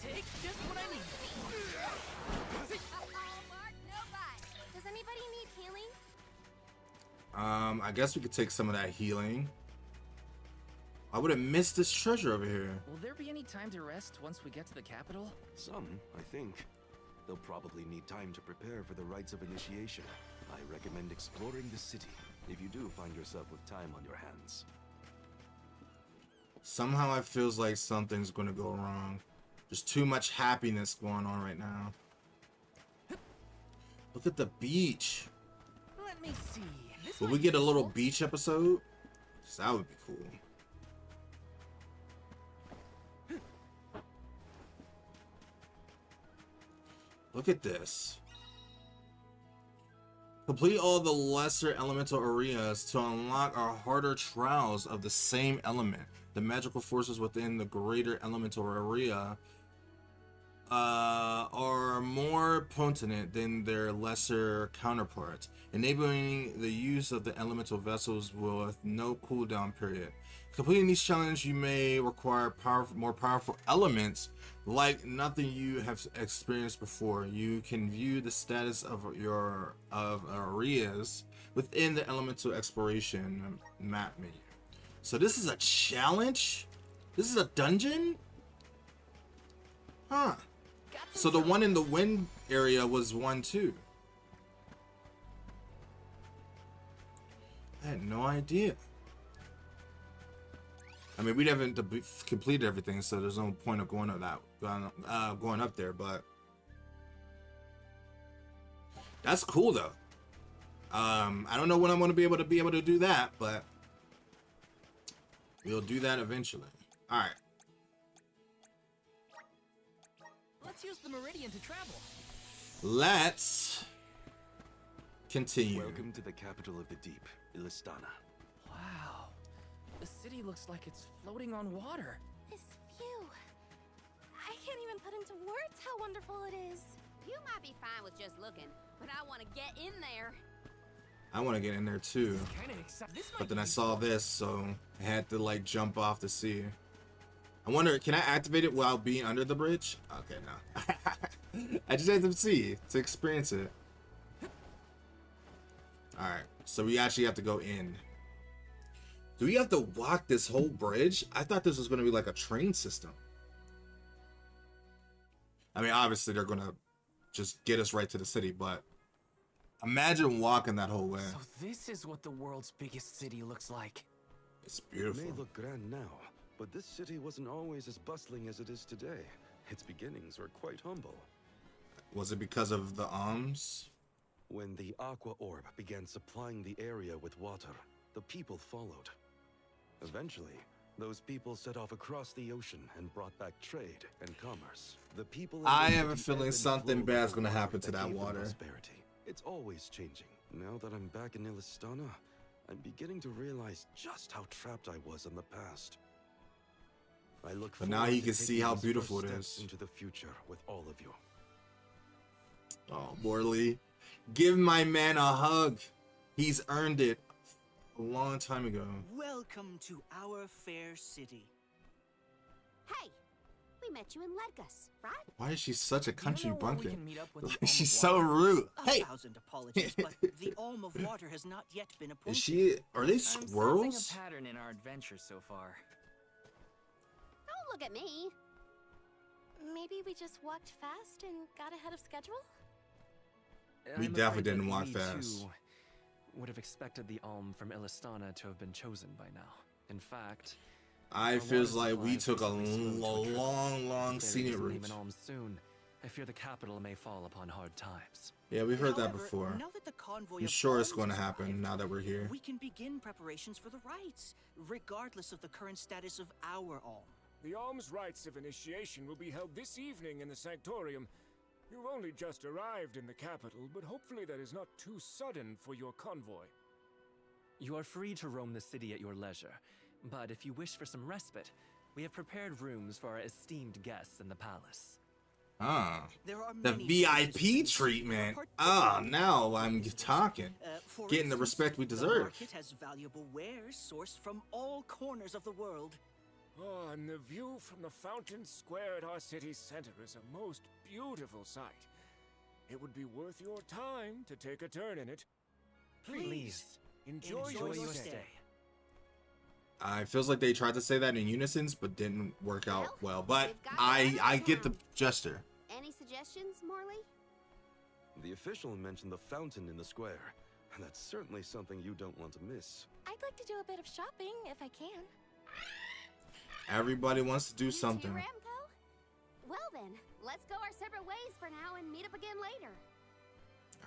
Take just what I need. Mark, no bite. Does anybody need healing? I guess we could take some of that healing. I would have missed this treasure over here. Will there be any time to rest once we get to the capital? Some, I think. They'll probably need time to prepare for the rites of initiation. I recommend exploring the city if you do find yourself with time on your hands. Somehow it feels like something's gonna go wrong. There's too much happiness going on right now. Look at the beach. Let me see. This Will might we be get a little useful. beach episode? 'Cause that would be cool. Look at this. Complete all the lesser elemental areas to unlock our harder trials of the same element. The magical forces within the greater elemental area are more potent than their lesser counterparts, enabling the use of the elemental vessels with no cooldown period. Completing these challenges, you may require more powerful elements like nothing you have experienced before. You can view the status of areas within the elemental exploration map menu. So this is a challenge This is a dungeon? Huh. Got some So the one in the wind area was one too. I had no idea. I mean, we haven't completed everything, so there's no point of going up there. But that's cool though. I don't know when I'm going to be able to do that, but we'll do that eventually. All right. Let's use the Meridian to travel. Let's continue. Welcome to the capital of the deep, Illistana. Wow. The city looks like it's floating on water. This view. I can't even put into words how wonderful it is. You might be fine with just looking, but I want to get in there. I want to get in there too. This is kind of exciting. But then I saw this, so I had to like jump off the sea. I wonder, can I activate it while being under the bridge? Okay, no. I just had to see, to experience it. Alright, so we actually have to go in. Do we have to walk this whole bridge? I thought this was going to be like a train system. I mean, obviously they're going to just get us right to the city, but imagine walking that whole way. So this is what the world's biggest city looks like. It's It beautiful. may look grand now, but this city wasn't always as bustling as it is today. Its beginnings were quite humble. Was it because of the alms? When the Aqua Orb began supplying the area with water, the people followed. Eventually, those people set off across the ocean and brought back trade and commerce. The people. I have a feeling something bad's gonna happen to that gave them water. prosperity. It's always changing. Now that I'm back in Illistana, I'm beginning to realize just how trapped I was in the past. I look But now forward he to can see taking how these beautiful first it steps is. into the future with all of you. Oh, Morley. Give my man a hug. He's earned it a long time ago. Welcome to our fair city. Hey, we met you in Ledgus, right? Why is she such a country You know where we bumpkin? can meet up with the Like, Alm she's of so Water? rude. A Hey, thousand apologies, but the Alm of Water has not yet been appointed. is she? Are they I'm sensing squirrels? a pattern in our adventure so far. Don't look at me. Maybe we just walked fast and got ahead of schedule? We I'm definitely afraid didn't that walk we, fast. too, would have expected the Alm from Illistana to have been chosen by now. In fact, I our feels water like we supply took a recently slowed to a trickle. long If there scenic isn't route. even Alm soon, I fear the capital may fall upon hard times. Yeah, we've heard that However, before. now that the convoy I'm of sure it's alms going to has happen arrived, now that we're here. we can begin preparations for the rites, regardless of the current status of our alm. The alms rites of initiation will be held this evening in the Sanctorium. You've only just arrived in the capital, but hopefully that is not too sudden for your convoy. You are free to roam the city at your leisure, but if you wish for some respite, we have prepared rooms for our esteemed guests in the palace. Ah, There are the many VIP places to treatment. visit, Ah, particularly now I'm talking. for Getting the instance, respect we The deserve. market has valuable wares sourced from all corners of the world. Oh, and the view from the fountain square at our city center is a most beautiful sight. It would be worth your time to take a turn in it. Please, Enjoy enjoy your your stay. stay. I feels like they tried to say that in unison, but didn't work out well. But we've got I that I get the down. gesture. Any suggestions, Morley? The official mentioned the fountain in the square, and that's certainly something you don't want to miss. I'd like to do a bit of shopping if I can. Everybody wants to do You too, something. Ramco? Well then, let's go our separate ways for now and meet up again later.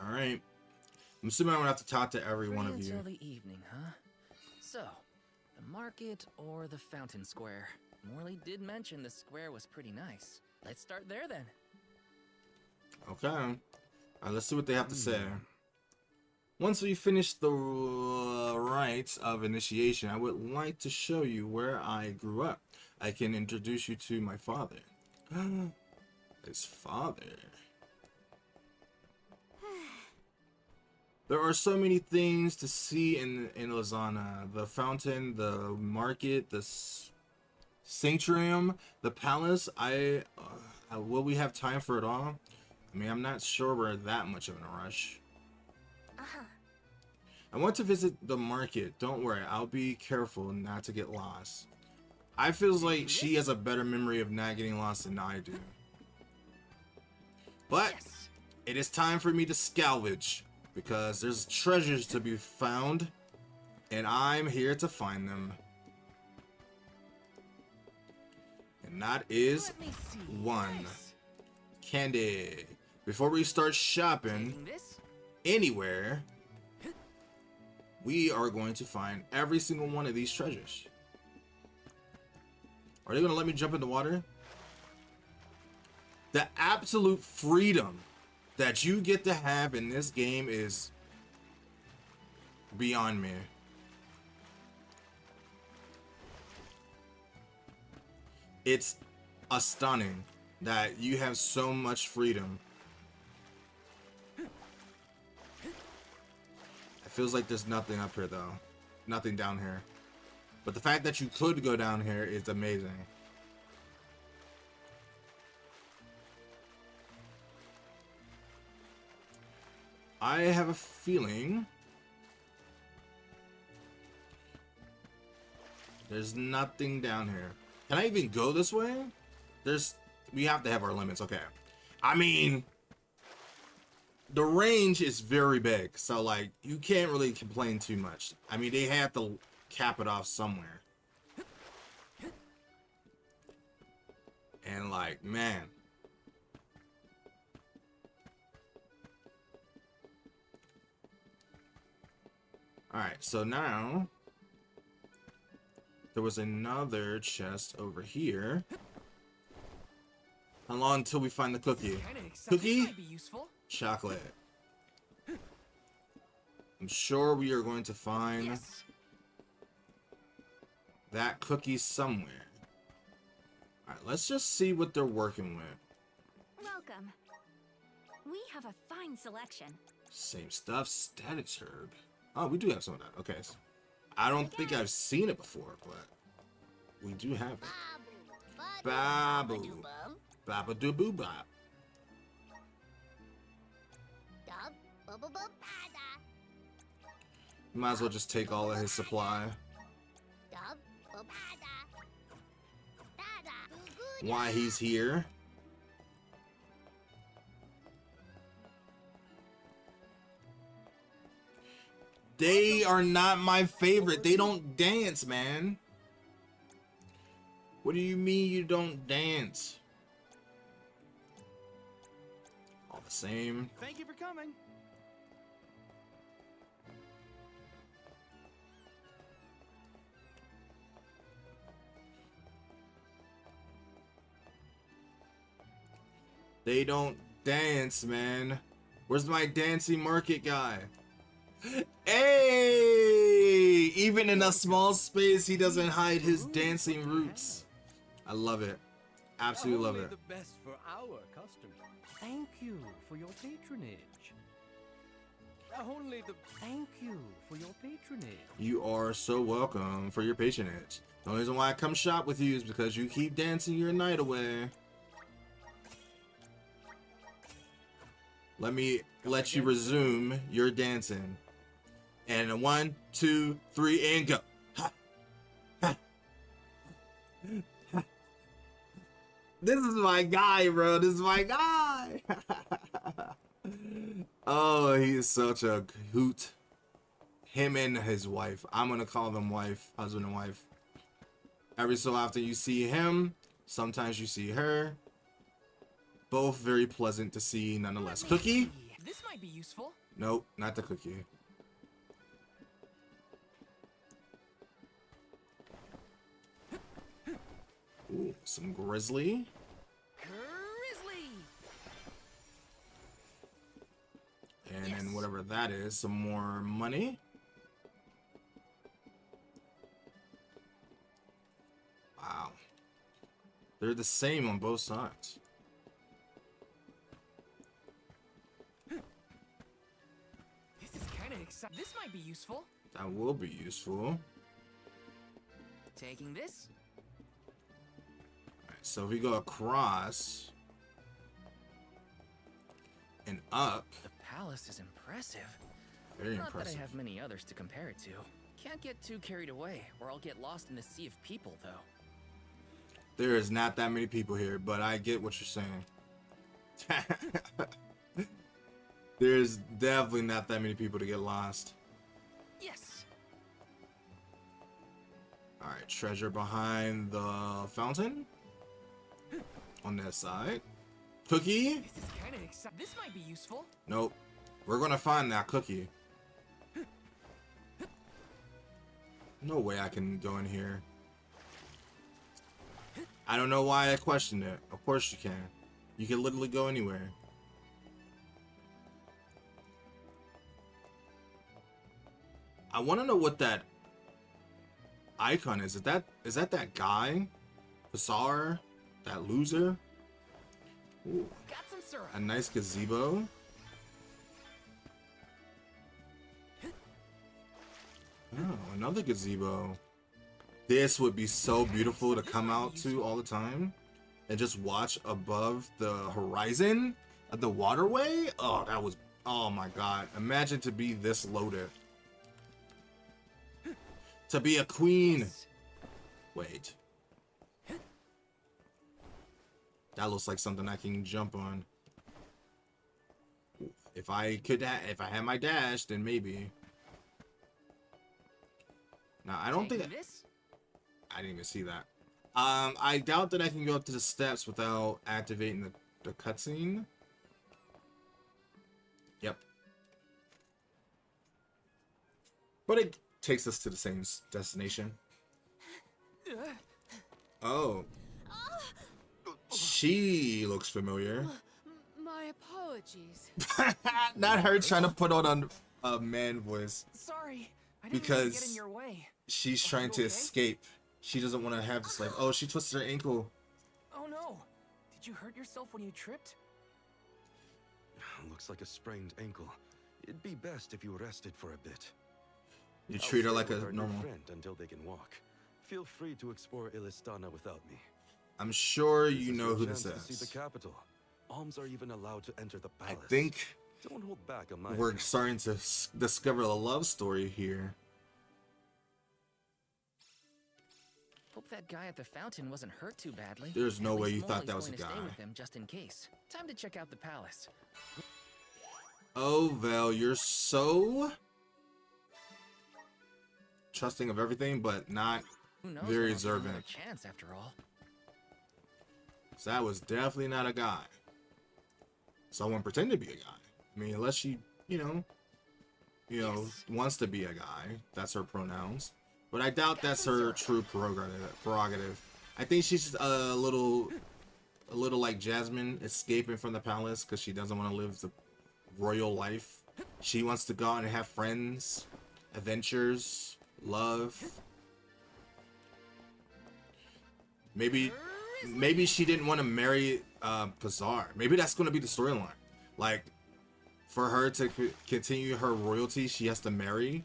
All right. I'm assuming I'm gonna have to talk to every one of Free you. until the evening, huh? So, the market or the fountain square? Morley did mention the square was pretty nice. Let's start there then. Okay. All right, let's see what they have to say. Once we finish the rites of initiation, I would like to show you where I grew up. I can introduce you to my father. His father. There are so many things to see in Lozana. The fountain, the market, the sanctuarium, the palace. Will we have time for it all? I mean, I'm not sure we're that much of in a rush. I want to visit the market. Don't worry, I'll be careful not to get lost. I feels like she has a better memory of not getting lost than I do. But it is time for me to salvage because there's treasures to be found and I'm here to find them. And that is one candy. Before we start shopping anywhere, we are going to find every single one of these treasures. Are they going to let me jump in the water? The absolute freedom that you get to have in this game is beyond me. It's astonishing that you have so much freedom. It feels like there's nothing up here though. Nothing down here. But the fact that you could go down here is amazing. I have a feeling there's nothing down here. Can I even go this way? We have to have our limits. Okay. I mean, the range is very big, so like you can't really complain too much. I mean, they have to cap it off somewhere. And like, man. Alright, so now there was another chest over here. How long until we find the cookie? Cookie? Chocolate. I'm sure we are going to find that cookie somewhere. Alright, let's just see what they're working with. Welcome. We have a fine selection. Same stuff, status herb. Oh, we do have some of that. Okay. So I don't think I've seen it before, but we do have it. Babu. Babadoo bop. Might as well just take all of his supply. Why he's here? They are not my favorite. They don't dance, man. What do you mean you don't dance? All the same. Thank you for coming. They don't dance, man. Where's my dancing market guy? Hey! Even in a small space, he doesn't hide his dancing roots. I love it. Absolutely love it. The best for our customers. Thank you for your patronage. Thank you for your patronage. You are so welcome for your patronage. The only reason why I come shop with you is because you keep dancing your night away. Let me let you resume your dancing. And 1, 2, 3, and go. Ha. Ha. Ha. This is my guy, bro. This is my guy. Oh, he is such a hoot. Him and his wife. I'm gonna call them wife, husband and wife. Every so often you see him. Sometimes you see her. Both very pleasant to see nonetheless. Cookie? This might be useful. Nope, not the cookie. Ooh, some grizzly. Grizzly. And then whatever that is, some more money. Wow. They're the same on both sides. This is kind of exciting. This might be useful. That will be useful. Taking this. Alright, so if we go across and up. The palace is impressive. Very Not impressive. that I have many others to compare it to. Can't get too carried away, or I'll get lost in the sea of people, though. There is not that many people here, but I get what you're saying. There's definitely not that many people to get lost. Yes. Alright, treasure behind the fountain. On that side. Cookie? This is kind of exciting. This might be useful. Nope. We're gonna find that cookie. No way I can go in here. I don't know why I questioned it. Of course you can. You can literally go anywhere. I want to know what that icon is. Is that guy? Bazaar? That loser? Ooh. Got some syrup. A nice gazebo. Oh, another gazebo. This would be so beautiful to come out to all the time and just watch above the horizon of the waterway. Oh, that was, oh my god. Imagine to be this loaded. To be a queen. Wait. That looks like something I can jump on. If I had my dash, then maybe. Now, I don't think I didn't even see that. I doubt that I can go up to the steps without activating the cutscene. Yep. But it takes us to the same destination. Oh. She looks familiar. My apologies. Not her trying to put on a man voice. Sorry, I didn't mean to get in your Because way. she's trying to escape. She doesn't want to have this, like, oh, she twisted her ankle. Oh no! Did you hurt yourself when you tripped? Looks like a sprained ankle. It'd be best if you rested for a bit. You treat her I'll like stay a with our new normal. friend until they can walk. Feel free to explore Illistana without me. I'm sure This you is know your who this chance to see is. the capital. Alms are even allowed to enter the I palace. think Don't hold back on my we're starting to discover a love story here. Hope that guy at the fountain wasn't hurt too badly. There's no At way least you thought Molly's that was going a to stay guy. with him just in case. Time to check out the palace. Oh, Vel, you're so trusting of everything, but not Who knows? very when I'll get another observant. chance after all. So that was definitely not a guy. Someone pretend to be a guy. I mean, unless she, you know, wants to be a guy. That's her pronouns. But I doubt that's her true prerogative. I think she's just a little like Jasmine, escaping from the palace because she doesn't want to live the royal life. She wants to go out and have friends, adventures, love. Maybe she didn't want to marry Bazaar. Maybe that's going to be the storyline. Like, for her to continue her royalty, she has to marry,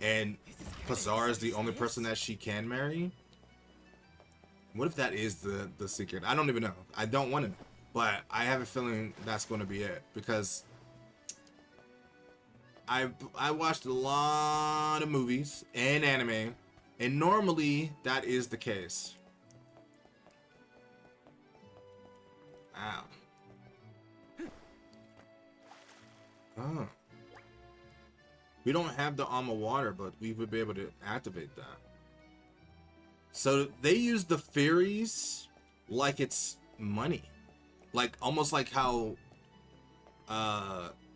and Bazaar is the only person that she can marry. What if that is the secret? I don't even know. I don't want to know, but I have a feeling that's going to be it, because I watched a lot of movies and anime, and normally that is the case. Ow. Oh. We don't have the Alma water, but we would be able to activate that. So they use the fairies like it's money. Like, almost like how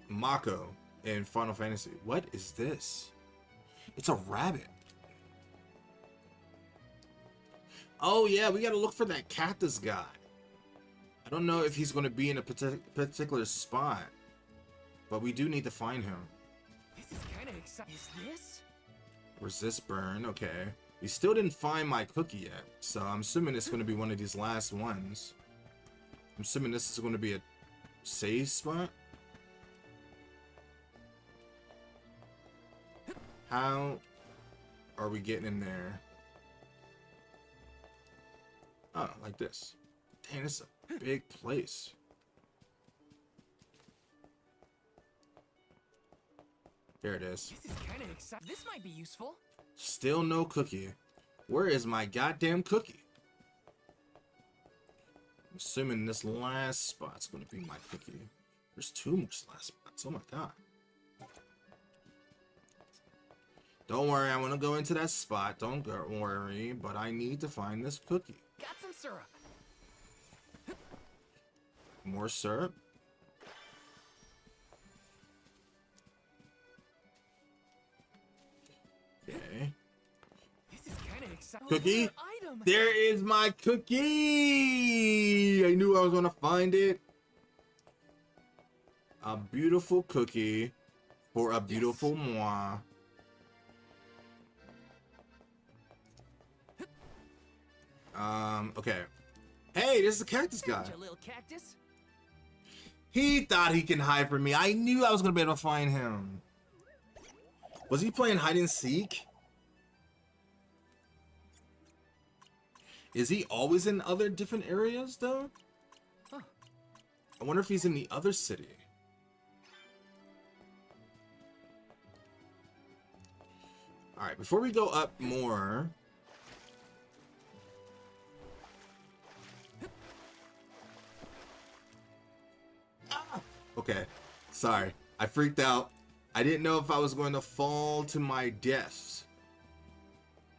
Mako in Final Fantasy. What is this? It's a rabbit. Oh yeah, we gotta look for that cactus guy. I don't know if he's going to be in a particular spot, but we do need to find him. This is kind of exciting. Is this? Resist burn, okay. We still didn't find my cookie yet, so I'm assuming it's going to be one of these last ones. I'm assuming this is going to be a save spot. How are we getting in there? Oh, like this. Dang, it's a big place. There it is. This is kind of exciting. This might be useful. Still no cookie. Where is my goddamn cookie? I'm assuming this last spot's gonna be my cookie. There's 2 more last spots. Oh my god. Don't worry, I'm gonna go into that spot. Don't worry, but I need to find this cookie. Got some syrup. More syrup. Okay. This is kind of exciting. Cookie. There is my cookie. I knew I was gonna find it. A beautiful cookie for a beautiful moi. Okay. Hey, this is the cactus guy. Your little cactus. He thought he can hide from me. I knew I was gonna be able to find him. Was he playing hide and seek? Is he always in other different areas though? Huh. I wonder if he's in the other city. All right, before we go up more. Okay, sorry. I freaked out. I didn't know if I was going to fall to my death.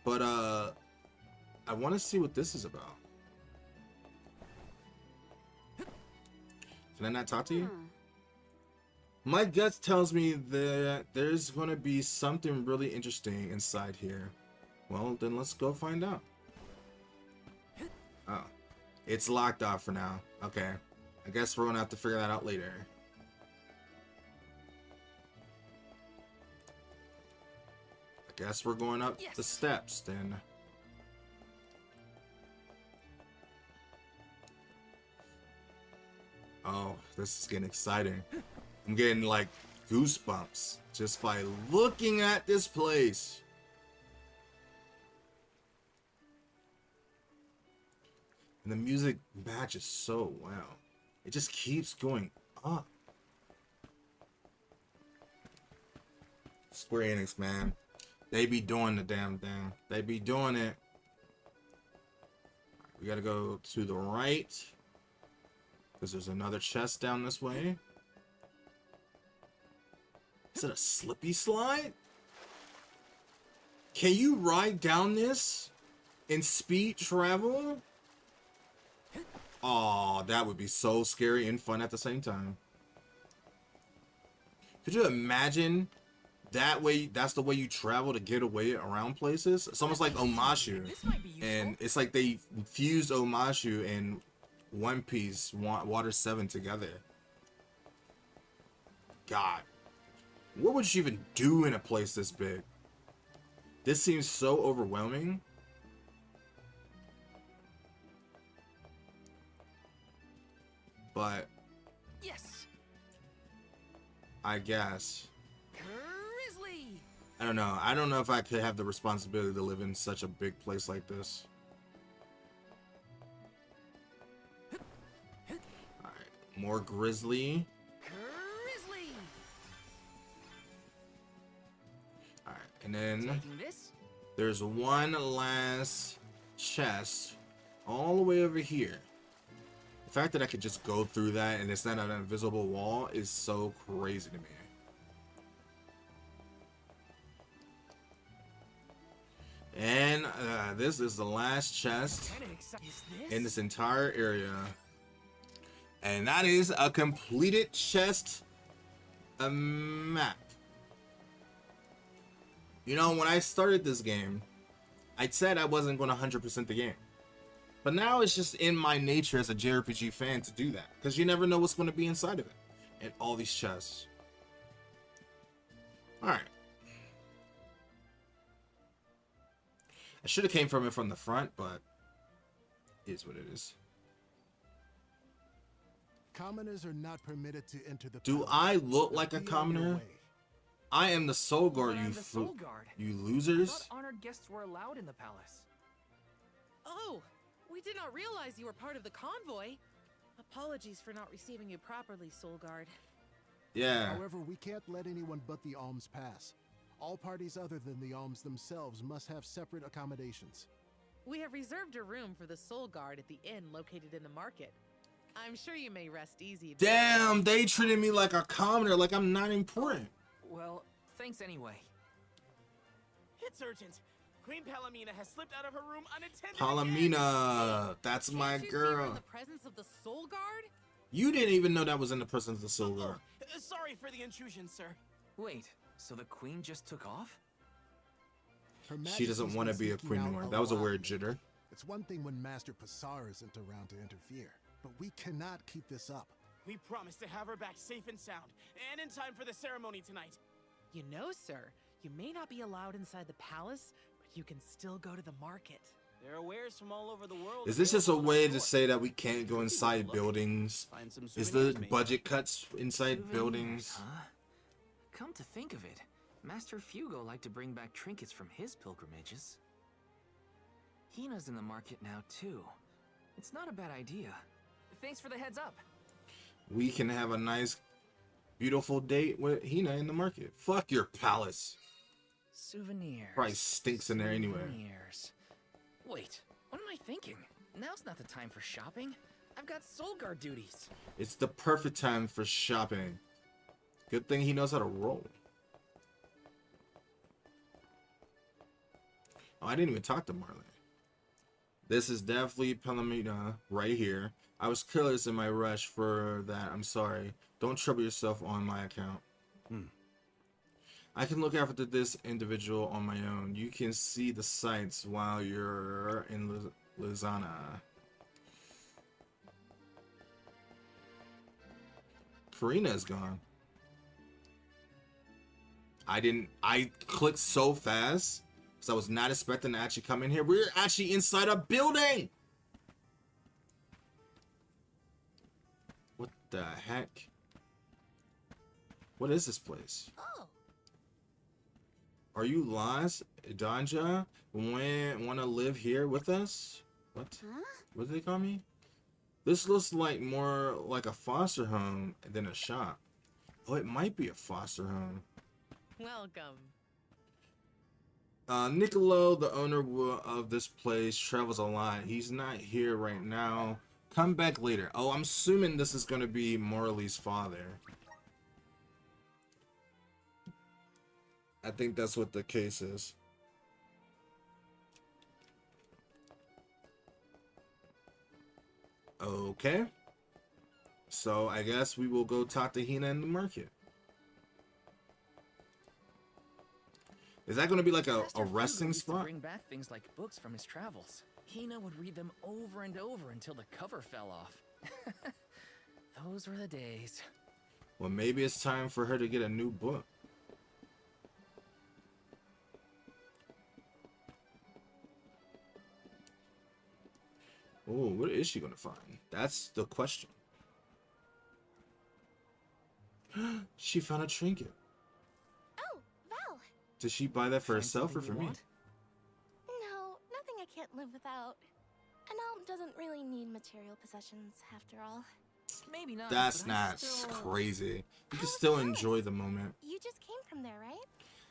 But, I want to see what this is about. Can I not talk to you? My gut tells me that there's going to be something really interesting inside here. Well, then let's go find out. Oh, it's locked off for now. Okay, I guess we're going to have to figure that out later. I guess we're going up the steps then. Oh, this is getting exciting. I'm getting like goosebumps just by looking at this place. And the music matches so well. It just keeps going up. Square Enix, man. They be doing the damn thing. They be doing it. We gotta go to the right. Because there's another chest down this way. Is it a slippy slide? Can you ride down this in speed travel? Oh, that would be so scary and fun at the same time. Could you imagine that way? That's the way you travel to get away around places. It's almost like Omashu, and it's like they fused Omashu and One Piece, Water 7 together. God, what would you even do in a place this big? This seems so overwhelming. But yes, I guess. Grizzly. I don't know. I don't know if I could have the responsibility to live in such a big place like this. Alright, more grizzly. Grizzly. Alright, and then Taking this. there's one last chest all the way over here. The fact that I could just go through that and it's not an invisible wall is so crazy to me. And this is the last chest in this entire area. And that is a completed chest map. You know, when I started this game, I said I wasn't going to 100% the game. But now it's just in my nature as a JRPG fan to do that. Because you never know what's going to be inside of it. And all these chests. Alright. I should have came from it from the front, but it is what it is. Commoners are not permitted to enter the Do palace. I look like a Be on your commoner? way. I am the Soul Guard, But I'm you the Soul Guard. you I losers. thought honored guests were allowed in the palace. Oh, we did not realize you were part of the convoy. Apologies for not receiving you properly, Soul Guard. Yeah. However, we can't let anyone but the alms pass. All parties other than the alms themselves must have separate accommodations. We have reserved a room for the Soul Guard at the inn located in the market. I'm sure you may rest easy. Damn, they treated me like a commoner, like I'm not important. Well, thanks anyway. It's urgent. Queen Palomina has slipped out of her room unattended. Palomina, that's my Can't you see her in girl. the presence of the Soul Guard? You didn't even know that was in the presence of the Soul Guard. Sorry for the intrusion, sir. Wait, so the queen just took off? Her She doesn't Majesty's want to been be a sneaking queen out anymore. That was a lot weird lately. jitter. It's one thing when Master Passar isn't around to interfere, but we cannot keep this up. We promise to have her back safe and sound, and in time for the ceremony tonight. You know, sir, you may not be allowed inside the palace, but you can still go to the market. There are wares from all over the world. Is this just a available way on to board. say that we can't go inside buildings? Find some Is souvenirs, the maybe. budget cuts inside buildings? Huh? Come to think of it, Master Fugo liked to bring back trinkets from his pilgrimages. Hina's in the market now, too. It's not a bad idea. Thanks for the heads up. We can have a nice, beautiful date with Hina in the market. Fuck your palace. Souvenirs. Probably stinks in there anyway. Souvenirs. Wait, what am I thinking? Now's not the time for shopping. I've got Soul Guard duties. It's the perfect time for shopping. Good thing he knows how to roll. Oh, I didn't even talk to Marley. This is definitely Palomina right here. I was careless in my rush for that. I'm sorry. Don't trouble yourself on my account. I can look after this individual on my own. You can see the sights while you're in Lizana. Karina is gone. I clicked so fast because I was not expecting to actually come in here. We're actually inside a building. What the heck? What is this place? Oh. Are you lost, Danja? Want to live here with us? What? Huh? What do they call me? This looks like more like a foster home than a shop. Oh, it might be a foster home. Welcome. Niccolo, the owner of this place, travels a lot. He's not here right now. Come back later. Oh, I'm assuming this is going to be Morley's father. I think that's what the case is. Okay. So I guess we will go talk to Hina in the market. Is that going to be like a Master Fugo resting used to spot? bring back things like books from his travels. Hina would read them over and over until the cover fell off. Those were the days. Well, maybe it's time for her to get a new book. Oh, what is she gonna find? That's the question. She found a trinket. Oh, Val. Did she buy that for Find herself or something for you me? want? No, nothing I can't live without. An elm doesn't really need material possessions, after all. Maybe not. That's but I not still... crazy. You can still enjoy the moment. You just came from there, right?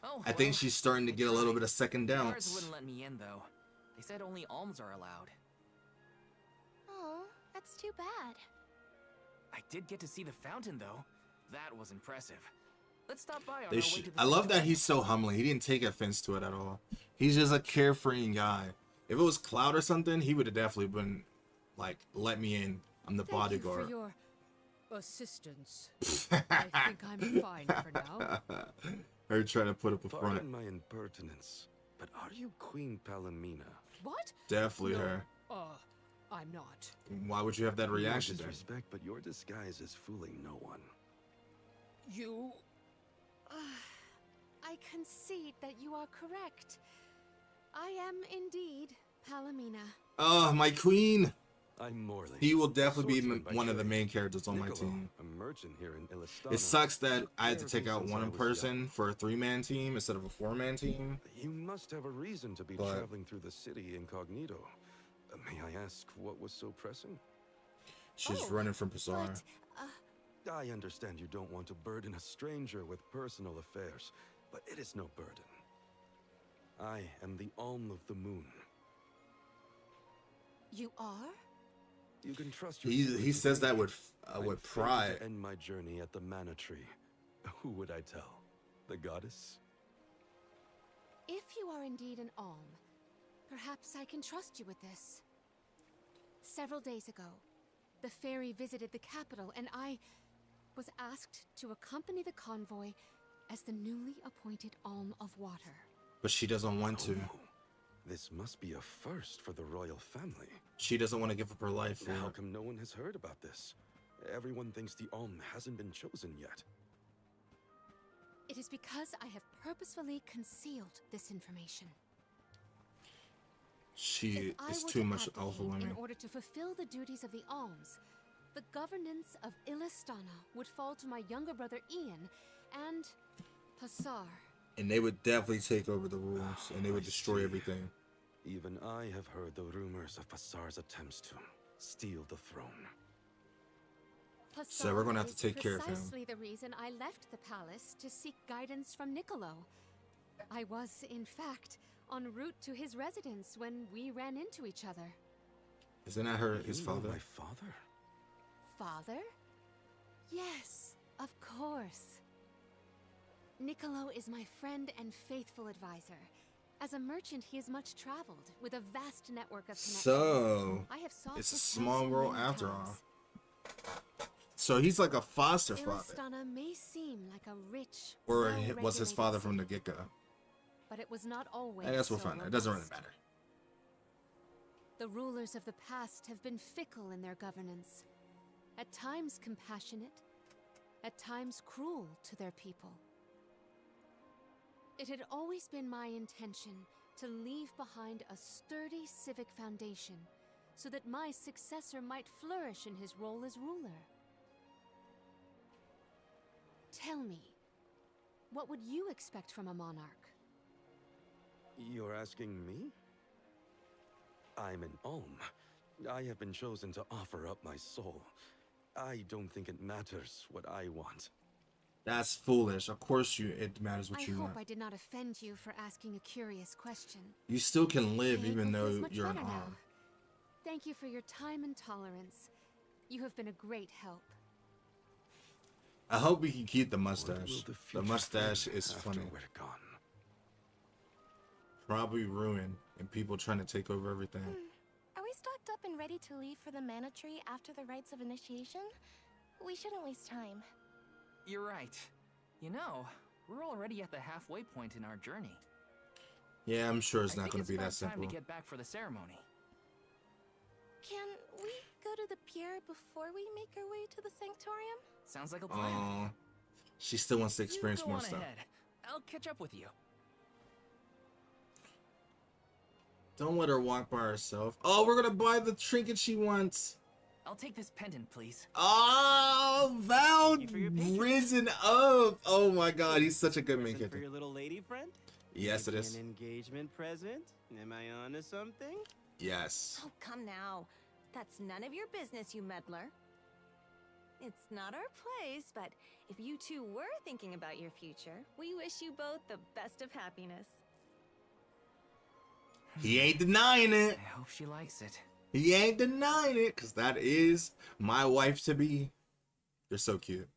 Oh, I think well, she's starting to get a little bit of second the guards doubts. wouldn't let me in though. They said only alms are allowed. Oh, that's too bad. I did get to see the fountain though. That was impressive. Let's stop by on They our way should. to the I love sanctuary. that he's so humbling. He didn't take offense to it at all. He's just a carefree guy. If it was Cloud or something, he would have definitely been like, "Let me in. I'm the bodyguard." Thank you for your assistance. I think I'm fine for now. Her trying to put up a front. Pardon my impertinence, but are you Queen Palomina? What? Definitely No, her. I'm not. Why would you have that reaction No then? disrespect, but your disguise is fooling no one. You... I concede that you are correct. I am indeed Palomina. Oh, my queen. I'm Morley. He will definitely be Swordsman by one of the trade. main characters on my Niccolo, team. a merchant here in Illistana. It sucks that took I had to care of take me out since I one was person young. for a 3-man team instead of a 4-man team. You must have a reason to be But- traveling through the city incognito. May I ask what was so pressing? She's Oh, running from Bazaar. I understand you don't want to burden a stranger with personal affairs, but it is no burden. I am the Alm of the Moon. You are? You can trust your He says that with pride. To end my journey at the Mana Tree. Who would I tell? The goddess? If you are indeed an Alm, perhaps I can trust you with this. Several days ago, the fairy visited the capital, and I was asked to accompany the convoy as the newly appointed Alm of Water. But she doesn't want to. Oh, this must be a first for the royal family. She doesn't want to give up her life for How it. come no one has heard about this? Everyone thinks the Alm hasn't been chosen yet. It is because I have purposefully concealed this information. She If I is were too to much abdicate overwhelming. in order to fulfill the duties of the alms, the governance of Illistana would fall to my younger brother Ian and Passar. And they would definitely take over the rules, and they would destroy everything. Even I have heard the rumors of Passar's attempts to steal the throne. So we're gonna have to take care of him. Precisely the reason I left the palace to seek guidance from Niccolo. I was, in fact, en route to his residence when we ran into each other. Isn't that his You know father? my father? Father? Yes, of course. Niccolo is my friend and faithful advisor. As a merchant, he is much traveled, with a vast network of connections. So, I have sought it's a his small counsel world many after times. all. So he's like a foster father. Illistana may seem like a rich, Or it was his well-regulated father from the city, get-go. but it was not always I guess we'll so find out. It doesn't really robust. matter. The rulers of the past have been fickle in their governance, at times compassionate, at times cruel to their people. It had always been my intention to leave behind a sturdy civic foundation so that my successor might flourish in his role as ruler. Tell me, what would you expect from a monarch? You're asking me? I'm an Alm. I have been chosen to offer up my soul. I don't think it matters what I want. That's foolish. Of course it matters what I you hope want. I did not offend you for asking a curious question. You still can live My even ankle feels though much you're an better now. arm. Thank you for your time and tolerance. You have been a great help. I hope we can keep the mustache. What will The future mustache bring is after funny. we're gone? Probably ruin and people trying to take over everything. Are we stocked up and ready to leave for the Mana Tree after the rites of initiation? We shouldn't waste time. You're right. You know, we're already at the halfway point in our journey. Yeah, I'm sure it's I not think going to be that about time simple. to get back for the ceremony. Can we go to the pier before we make our way to the Sanctorium? Sounds like a plan. Oh, she still wants to experience you go more on stuff. ahead. I'll catch up with you. Don't let her walk by herself. Oh, we're gonna buy the trinket she wants. I'll take this pendant, please. Oh, Val risen up. Oh my God, he's such a good main Present for character. your little lady friend? Yes, it Maybe is. An engagement present? Am I onto something? Yes. Oh, come now. That's none of your business, you meddler. It's not our place, but if you two were thinking about your future, we wish you both the best of happiness. He ain't denying it. I hope she likes it. He ain't denying it, because that is my wife to be. They're so cute.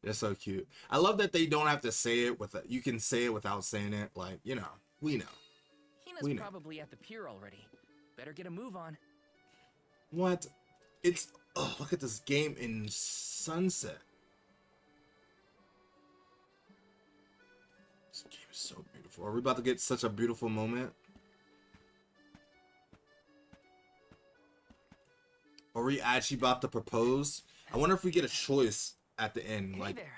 They're so cute. I love that they don't have to say it with you can say it without saying it. Like, you know, we know. Hina's We know. probably at the pier already. Better get a move on. What? It's oh, look at this game in sunset. This game is so beautiful. Are we about to get such a beautiful moment? Are we actually about to propose? I wonder if we get a choice at the end, Hey like there.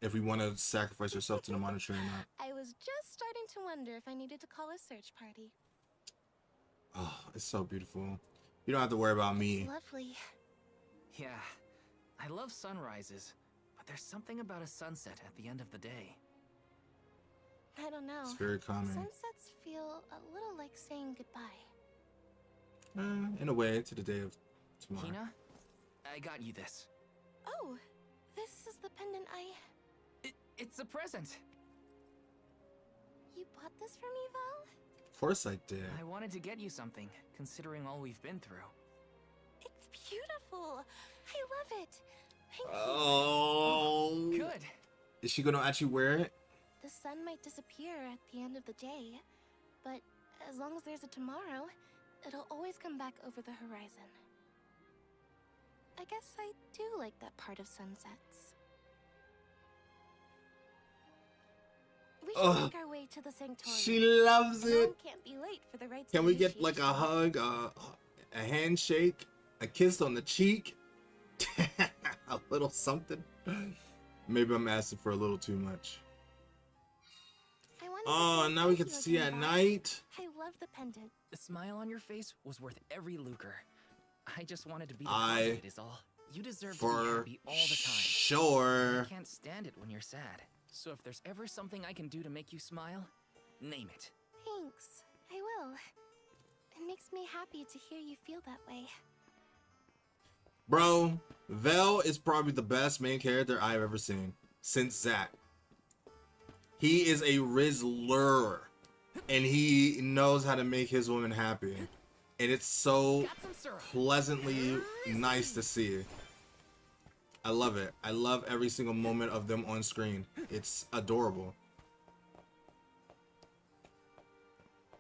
if we want to sacrifice ourselves to the monitoring or not. I was just starting to wonder if I needed to call a search party. Oh, it's so beautiful. You don't have to worry about me. Lovely. Yeah, I love sunrises, but there's something about a sunset at the end of the day. I don't know. It's very calming. Sunsets feel a little like saying goodbye. In a way, to the day of tomorrow. Hina, I got you this. Oh, this is the pendant It's a present. You bought this for me, Val? Of course I did. I wanted to get you something, considering all we've been through. beautiful. I love it. Thank you. Oh. Good. Is she gonna actually wear it? The sun might disappear at the end of the day, but as long as there's a tomorrow, it'll always come back over the horizon. I guess I do like that part of sunsets. We should make our way to the sanctuary. She loves it. Mom can't be late for the rites Can of we get like a initiation. hug, a handshake, a kiss on the cheek, a little something? Maybe I'm asking for a little too much. I wanted to Oh, say now we thank get to you see again, at Bob. night. I love the pendant. The smile on your face was worth every lucre. I just wanted to be the I- cause of it is all. You deserve to be For happy all the time. sure. I can't stand it when you're sad. So if there's ever something I can do to make you smile, name it. Thanks. I will. It makes me happy to hear you feel that way. Bro, Vel is probably the best main character I've ever seen since Zack. He is a Rizzler, and he knows how to make his woman happy. And it's so pleasantly nice to see. I love it. I love every single moment of them on screen. It's adorable.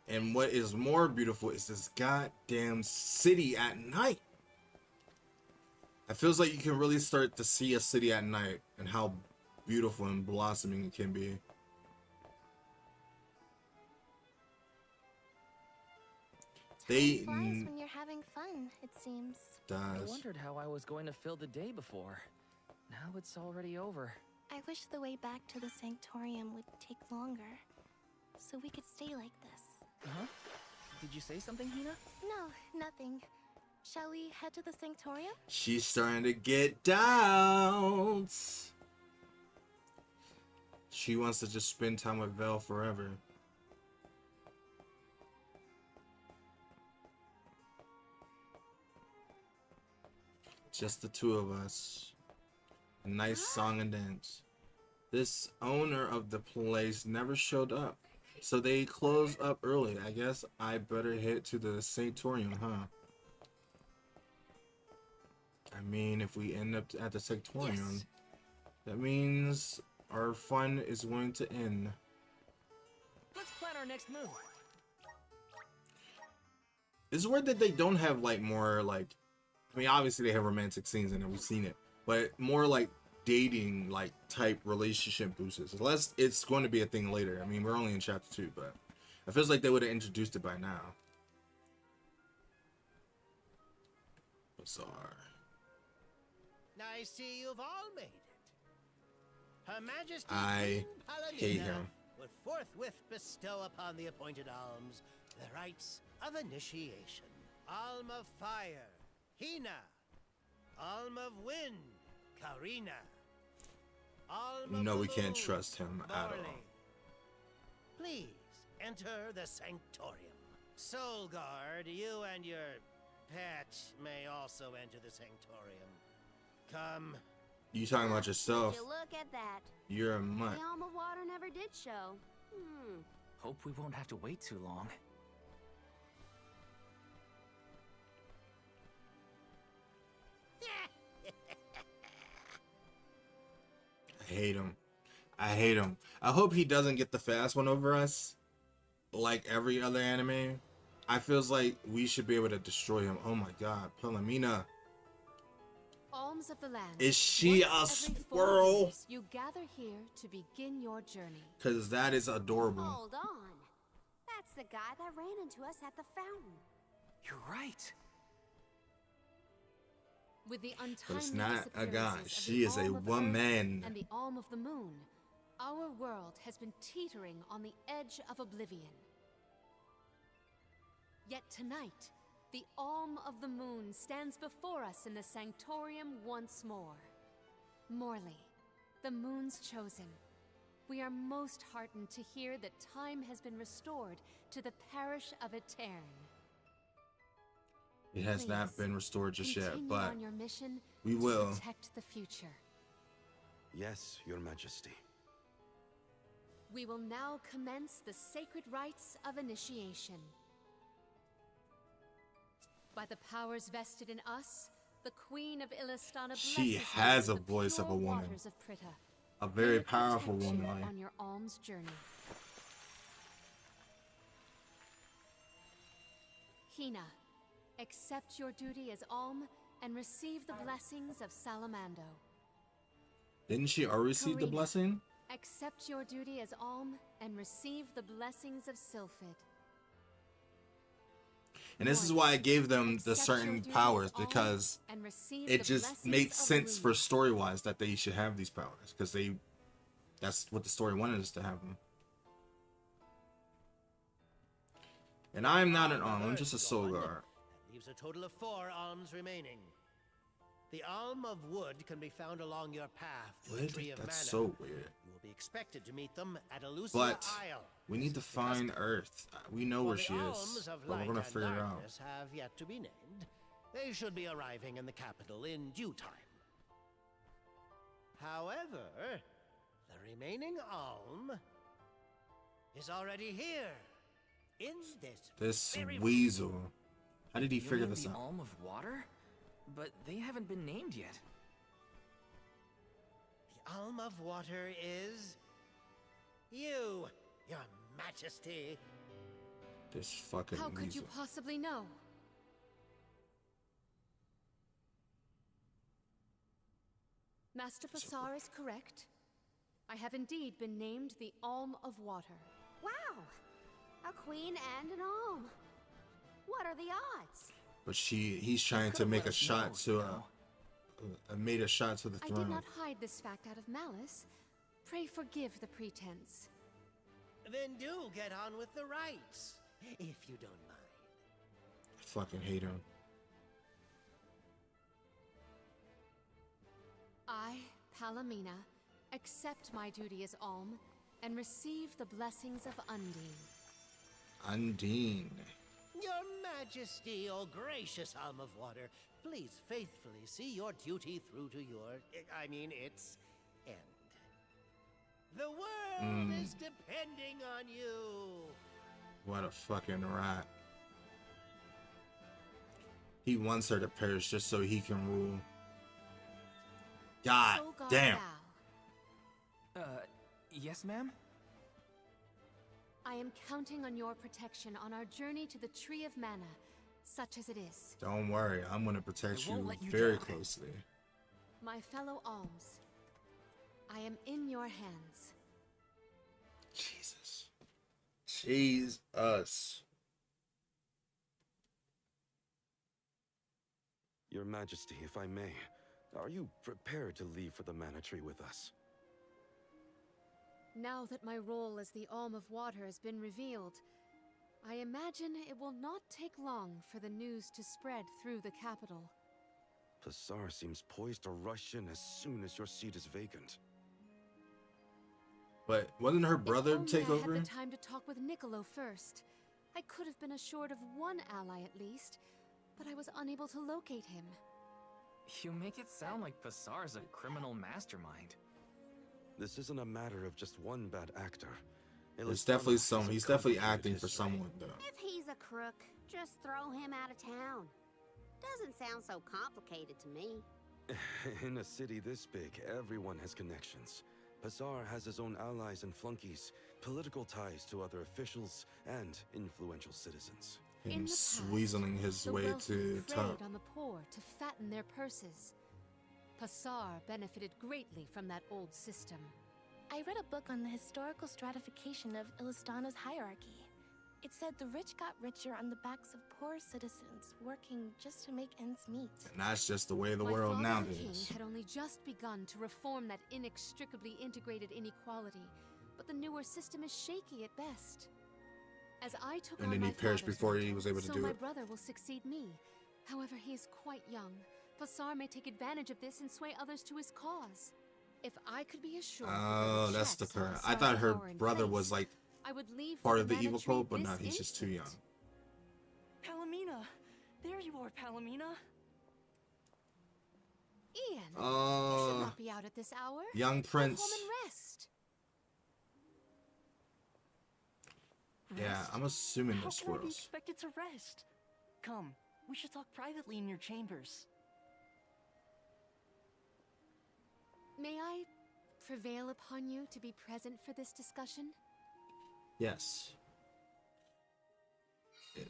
And what is more beautiful is this goddamn city at night. It feels like you can really start to see a city at night and how beautiful and blossoming it can be. They Flies when you're having fun, it seems. I does. wondered how I was going to fill the day before. Now it's already over. I wish the way back to the Sanctorium would take longer, so we could stay like this. Huh? Did you say something, Hina? No, nothing. Shall we head to the Sanctorium? She's starting to get doubts. She wants to just spend time with Vel forever. Just the two of us. A nice song and dance. This owner of the place never showed up, so they closed up early. I guess I better head to the Sanctorium, huh? I mean, if we end up at the Sanctorium, that means our fun is going to end. Let's plan our next move. It's weird that they don't have like more like, I mean, obviously they have romantic scenes in it, we've seen it, but more like dating like type relationship boosters. Unless it's going to be a thing later. I mean, we're only in chapter 2, but it feels like they would have introduced it by now. Bizarre. I see you've all made it. Her Majesty I Queen hate Palamina him. will forthwith bestow upon the appointed alms the rites of initiation. Alm of fire, Hina. Alm of wind, Karina. Alm of No, the we can't moon, trust him at all. Morley. Please enter the Sanctorium. Soul Guard, you and your pet may also enter the Sanctorium. Come. You talking about yourself? Would you look at that? You're a mutt. The Alm of Water never did show. Hope we won't have to wait too long. I hate him. I hate him. I hope he doesn't get the fast one over us, like every other anime. I feels like we should be able to destroy him. Oh my god, Palamina. Alms of the land. Is she Once a every 4 squirrel? years, you gather here to begin your journey. Cause that is adorable. Hold on. That's the guy that ran into us at the fountain. You're right. With the untimely But it's not a guy. disappearances of She the is a Alm of woman. Earth and the Alm of the Moon, our world has been teetering on the edge of oblivion. Yet tonight, the Alm of the Moon stands before us in the Sanctorium once more. Morley, the Moon's chosen. We are most heartened to hear that time has been restored to the parish of Etern. It has not been restored just yet, Continue but on your mission we to will. protect the future. Yes, Your Majesty. We will now commence the sacred rites of initiation. By the powers vested in us, The Queen of Illistana She blesses has you a with the voice of a pure woman. waters of Pritta. A very May it powerful protect you woman. on your alms journey. Hina, accept your duty as Alm and receive the blessings of Salamando. Didn't she already receive the Karina, blessing? accept your duty as Alm and receive the blessings of Sylphid. And this is why I gave them the certain powers, because it just made sense for story wise that they should have these powers, because that's what the story wanted us to have them. And I'm not an Alm, I'm just a soul guard. That leaves a total of 4 alms remaining. The Alm of Wood can be found along your path to the Wood? Tree of Mana. That's so weird. You will be expected to meet them at Elusia But Isle. we need to find Earth. We know where she is, but we're gonna figure it out. Have yet to be named. They should be arriving in the capital in due time. However, the remaining Alm is already here. In This weasel. How did he figure mean this the out? Alm of Water? But they haven't been named yet. The Alm of Water is you, Your Majesty. This fucking How could you weasel. possibly know? Master Passar is correct. I have indeed been named the Alm of Water. Wow! A queen and an alm. What are the odds? But he's trying to make a shot to made a shot to the I did throne. not hide this fact out of malice. Pray forgive the pretense. Then do get on with the rites, if you don't mind. I fucking hate him. I, Palamina, accept my duty as Alm and receive the blessings of Undine. Undine. Your Majesty, O gracious Alm of Water, please faithfully see your duty through to its end. The world is depending on you. What a fucking rat. He wants her to perish just so he can rule. God Solgar damn. Thou, Yes, ma'am? I am counting on your protection on our journey to the Tree of Mana, such as it is. Don't worry, I'm gonna protect I won't you let you very down. closely. My fellow Alms, I am in your hands. Jesus. Jesus. Your Majesty, if I may, are you prepared to leave for the Mana Tree with us? Now that my role as the Alm of Water has been revealed, I imagine it will not take long for the news to spread through the capital. Passar seems poised to rush in as soon as your seat is vacant. But wasn't her brother If only take I over? had the time to talk with Niccolo first. I could have been assured of one ally at least, but I was unable to locate him. You make it sound like Passar's a criminal mastermind. This isn't a matter of just one bad actor. There's definitely Illistana has a he's definitely complicated acting for history. someone though. If he's a crook, just throw him out of town. Doesn't sound so complicated to me. In a city this big, everyone has connections. Passar has his own allies and flunkies, political ties to other officials, and influential citizens. Him sweezeling his The way wealthy to the top. preyed on the poor to fatten their purses. Passar benefited greatly from that old system. I read a book on the historical stratification of Illistana's hierarchy. It said the rich got richer on the backs of poor citizens, working just to make ends meet. And that's just the way of the My world father, the nowadays. king, had only just begun to reform that inextricably integrated inequality, but the newer system is shaky at best. As I took And on then my he perished father's before he mantle, was able to so do my it. brother will succeed me. However, he is quite young. Passar may take advantage of this and sway others to his cause. If I could be assured that Oh, the that's the checks on current. I Passar's thought her power in brother place, was like I would leave part for of the Mana evil Tree cult, but this no, he's just too young. instant. Palamina! There you are, Palamina! Ian, you should Uh, not be out at this hour. young Go prince. home and rest. Yeah, I'm assuming How the can I be squirrels. expected to rest? Come, we should talk privately in your chambers. May I prevail upon you to be present for this discussion? Yes.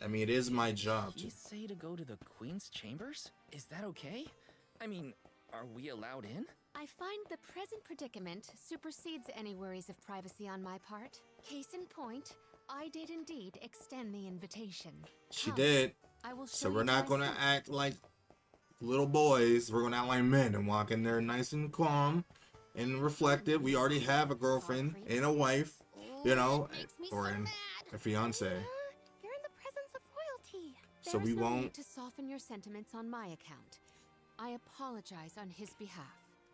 I mean, it is my job to. You say to go to the Queen's chambers? Is that okay? I mean, are we allowed in? I find the present predicament supersedes any worries of privacy on my part. Case in point, I did indeed extend the invitation. She Come, did. I will So show we're you not my gonna suit. act like little boys. We're gonna act like men and walk in there nice and calm and reflective. We already have a girlfriend and a wife, you know, or a fiance. You're in the presence of royalty. So There we is no need won't. to soften your sentiments on my account. I apologize on his behalf.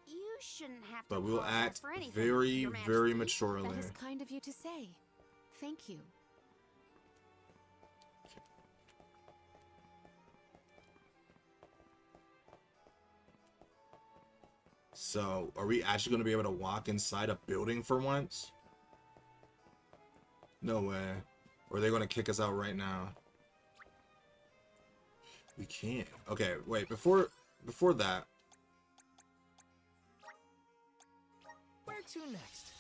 You shouldn't have to But we'll apologize act for anything, very, Your very Majesty. maturely. That is kind of you to say. Thank you. So, are we actually going to be able to walk inside a building for once? No way. Or are they going to kick us out right now? We can't. Okay, wait. Before that, Where to next?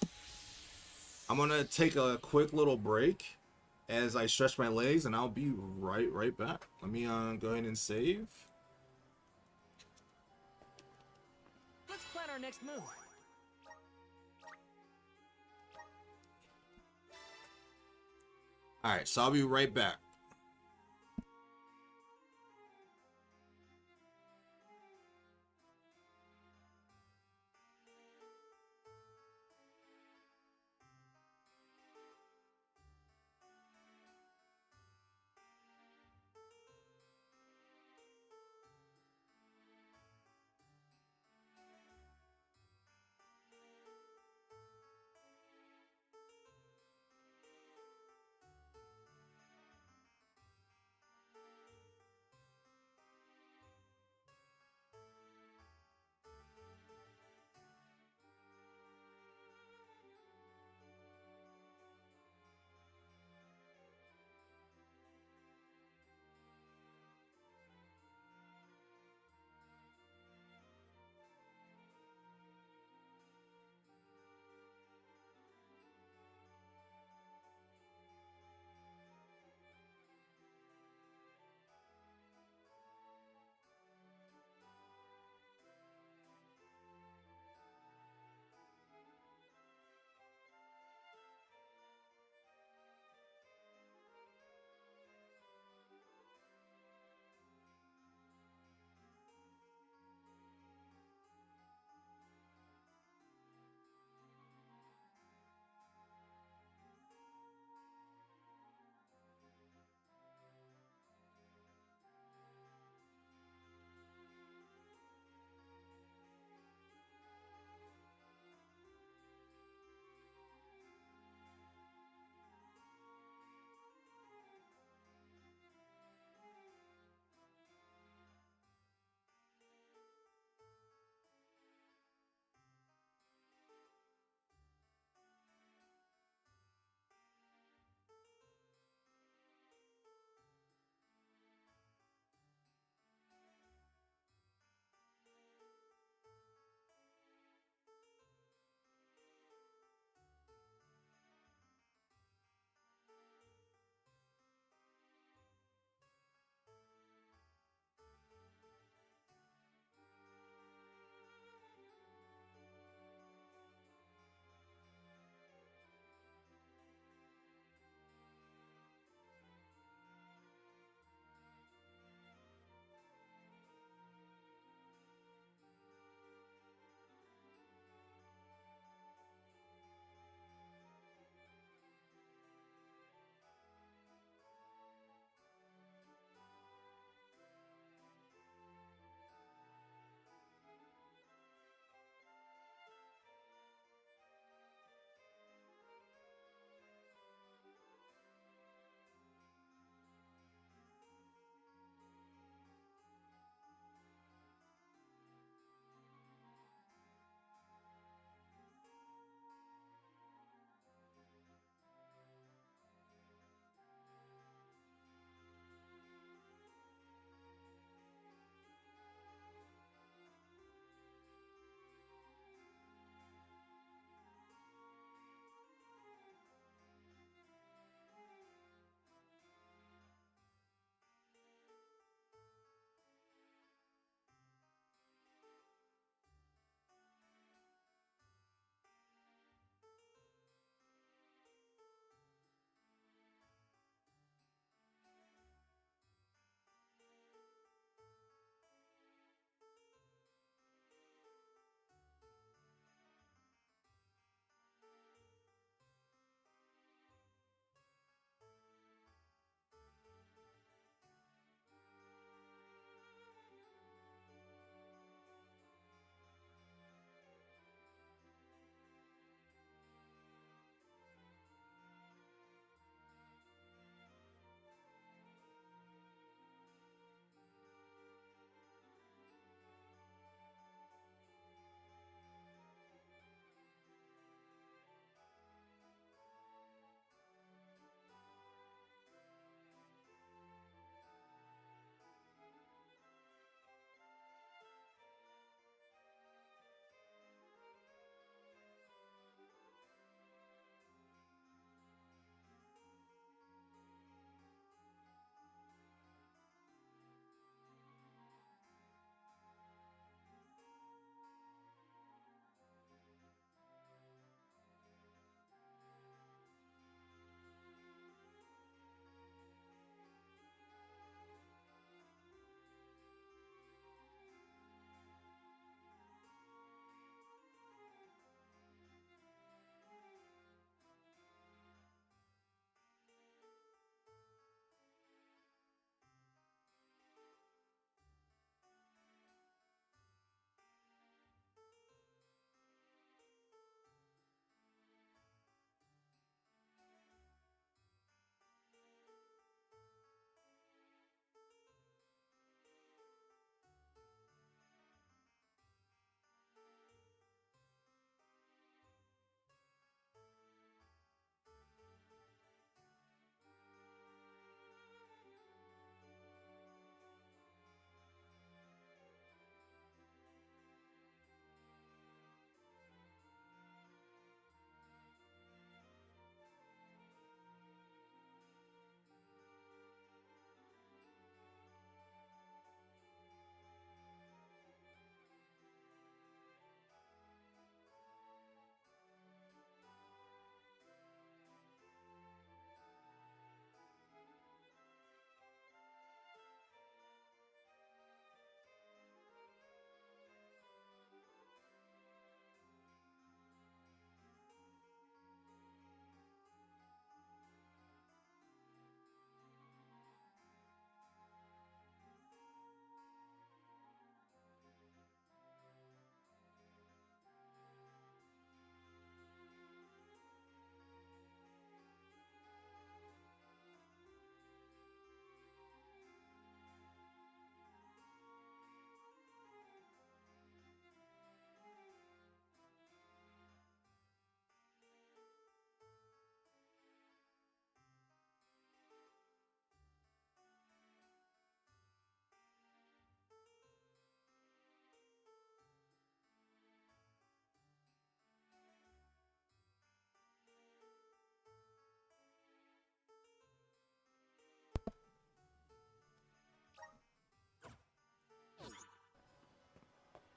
I'm going to take a quick little break as I stretch my legs, and I'll be right back. Let me go ahead and save. Let's plan our next move. All right, so I'll be right back.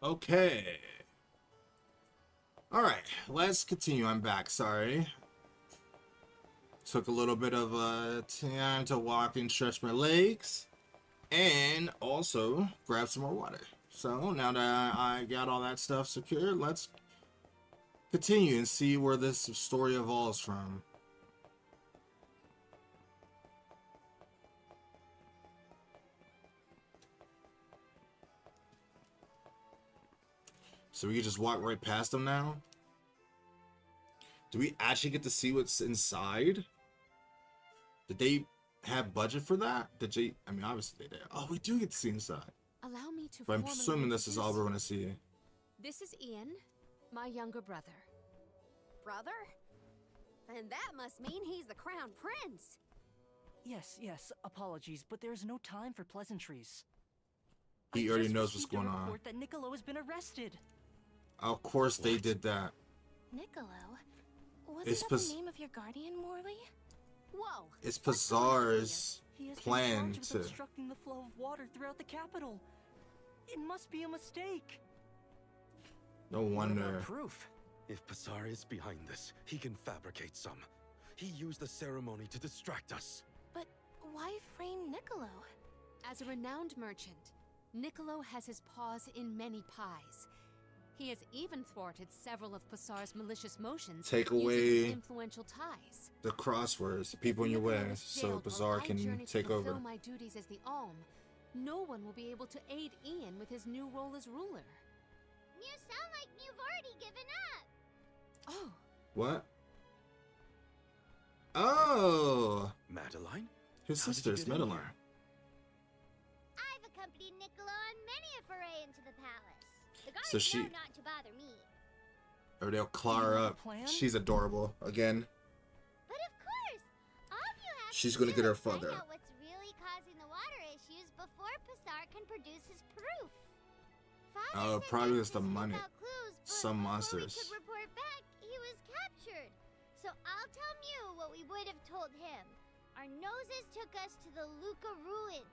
Okay. All right, let's continue. I'm back. Sorry. Took a little bit of time to walk and stretch my legs, and also grab some more water. So now that I got all that stuff secured, let's continue and see where this story evolves from. So we can just walk right past them now? Do we actually get to see what's inside? Did they have budget for that? Did they? I mean, obviously they did. Oh, we do get to see inside. Allow me to But I'm formally assuming this is all introduce- we're going to see. This is Ian, my younger brother. Brother? Then that must mean he's the crown prince. Yes, apologies, but there's no time for pleasantries. He I already just knows what's received a going on. report that Niccolo has been arrested. Of course they did that. Niccolo? Wasn't It's that pos- the name of your guardian, Morley? Whoa. It's Pazar's He has been plan charged to... with obstructing the flow of water throughout the capital. It must be a mistake. No wonder. Proof. If Pazar is behind this, he can fabricate some. He used the ceremony to distract us. But why frame Niccolo? As a renowned merchant, Niccolo has his paws in many pies. He has even thwarted several of Pazar's malicious motions Take using his away influential ties. the crosswords, the people in your way, Niccolo is so jailed Pazar while I can journey to take over. fulfill my duties as the Alm. No one will be able to aid Ian with his new role as ruler. You sound like you've already given up. Oh. What? Oh! Madeline? His How did you sister's get in Madeline. here? I've accompanied Niccolo on many a foray into the palace. The guards So she- know not to bother me. Or they'll claw her up. She's adorable. Again, But of course, all you have she's to gonna do get her is find father. out what's really causing the water issues before Pazar can produce his proof. Oh, probably it's the money. Without clues, but Some before monsters. we could report back, he was captured. So I'll tell Mew what we would have told him. Our noses took us to the Luca ruins.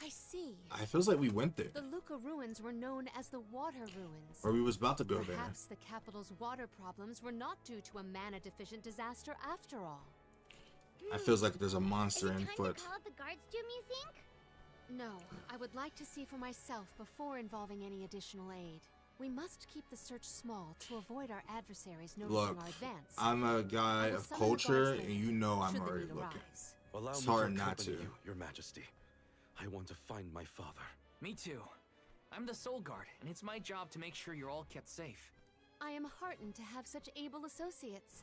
I see. I feels like we went there. The Luca ruins were known as the Water Ruins. Or we was about to go there. Perhaps the capital's water problems were not due to a mana-deficient disaster after all. I feels like there's a monster in Time foot. to call up the guards, Doom, you think? No, I would like to see for myself before involving any additional aid. We must keep the search small to avoid our adversaries noticing Look, our advance. I'm a guy I will of summon the culture, guards and later, you know I'm should the already need looking. arise. Allow It's me hard to not accompany to. you, Your Majesty. I want to find my father. Me too. I'm the Soul Guard, and it's my job to make sure you're all kept safe. I am heartened to have such able associates.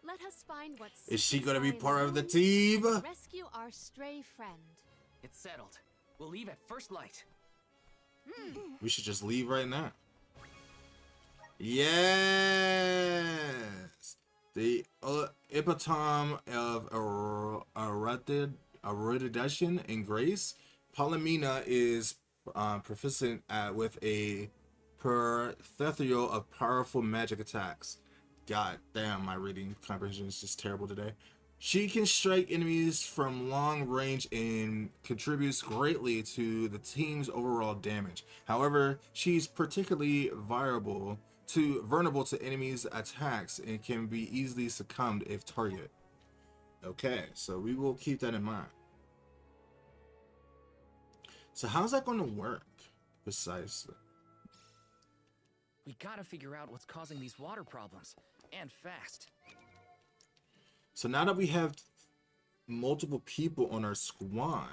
Let us find what's Is she gonna be part of the team? rescue our stray friend. It's settled. We'll leave at first light. We should just leave right now. Yes! The epitome of erudition and grace. Palomina is proficient with a plethora of powerful magic attacks. God damn, my reading comprehension is just terrible today. She can strike enemies from long range and contributes greatly to the team's overall damage. However, she's particularly vulnerable to enemies' attacks and can be easily succumbed if targeted. Okay, so we will keep that in mind. So how's that going to work precisely? We gotta figure out what's causing these water problems, and fast. So now that we have multiple people on our squad,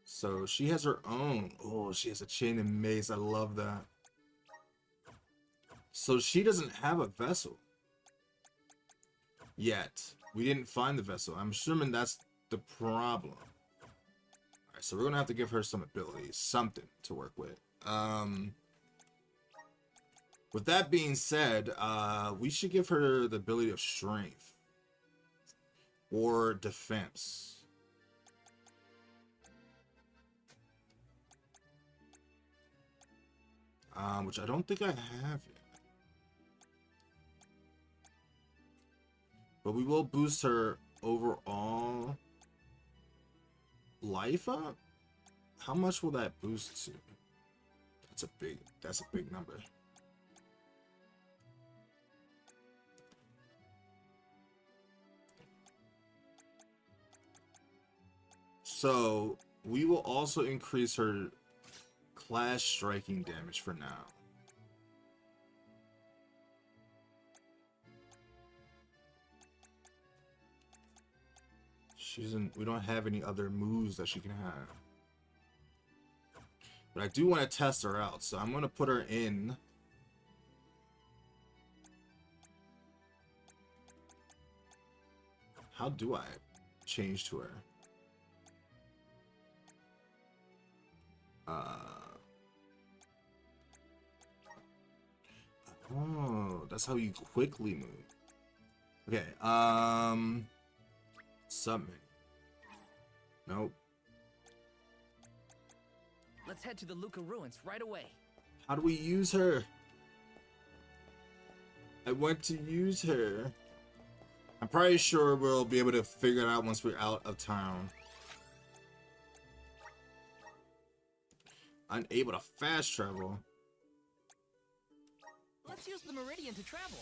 so she has her own. Oh, she has a chain and mace. I love that. So she doesn't have a vessel yet. We didn't find the vessel. I'm assuming that's the problem. All right, so we're gonna have to give her some abilities, something to work with. With that being said, we should give her the ability of strength or defense. Which I don't think I have yet. But we will boost her overall life up. How much will that boost to? That's a big number. So we will also increase her clash striking damage for now. We don't have any other moves that she can have. But I do want to test her out, so I'm going to put her in. How do I change to her? Oh, that's how you quickly move. Okay, summon. Nope. Let's head to the Luca ruins right away. How do we use her? I want to use her. I'm probably sure we'll be able to figure it out once we're out of town. Unable to fast travel. Let's use the Meridian to travel.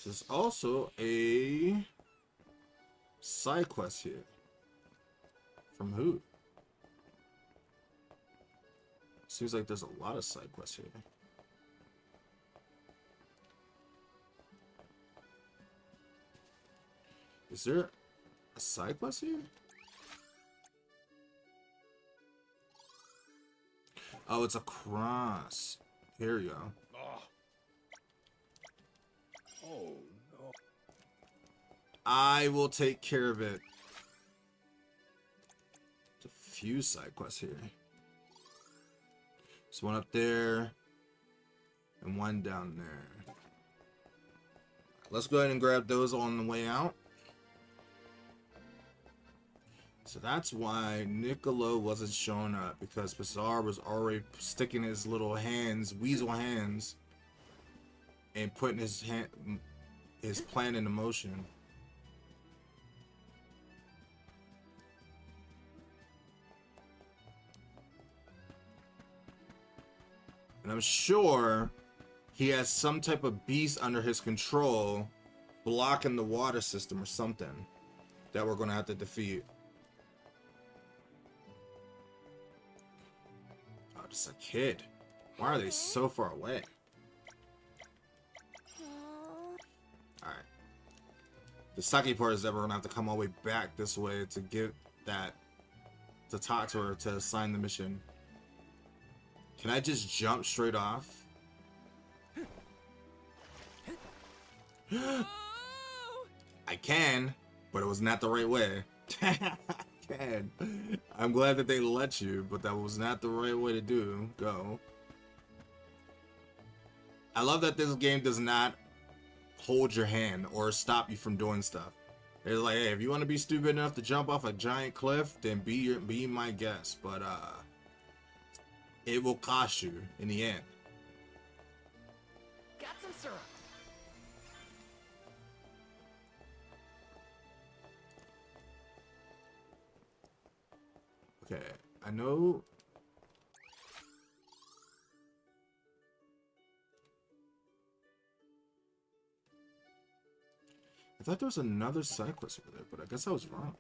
There's also a side quest here. From who? Seems like there's a lot of side quests here. Is there a side quest here? Oh, it's a cross. Here you go. Oh, no. I will take care of it. There's a few side quests here. There's one up there and one down there. Let's go ahead and grab those on the way out. So that's why Niccolo wasn't showing up, because Pizarro was already sticking his little hands, weasel hands, and putting his plan into motion. And I'm sure he has some type of beast under his control blocking the water system or something that we're going to have to defeat. Oh, just a kid. Why are they so far away? Alright. The sucky part is that we're going to have to come all the way back this way to get that, to talk to her, to assign the mission. Can I just jump straight off? I can, but it was not the right way. I can. I'm glad that they let you, but that was not the right way to do. Go. I love that this game does not hold your hand or stop you from doing stuff. It's like, hey, if you want to be stupid enough to jump off a giant cliff, then be my guest. But it will cost you in the end. Got some syrup. Okay, I know. I thought there was another side quest over there, but I guess I was wrong.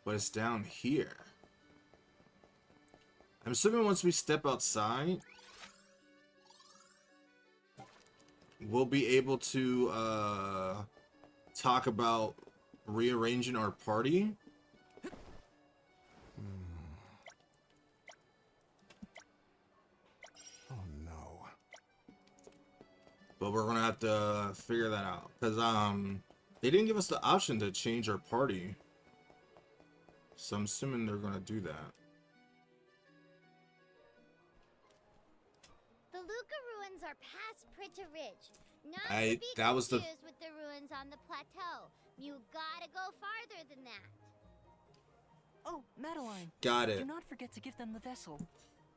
But it's down here. I'm assuming once we step outside, we'll be able to talk about rearranging our party. Oh no. But we're gonna have to figure that out, because they didn't give us the option to change our party. So I'm assuming they're gonna do that. The Luca ruins are past Prita Ridge. Not to be that was the confused with the ruins on the plateau. You gotta go farther than that. Oh, Madeline. Got it. Do not forget to give them the vessel.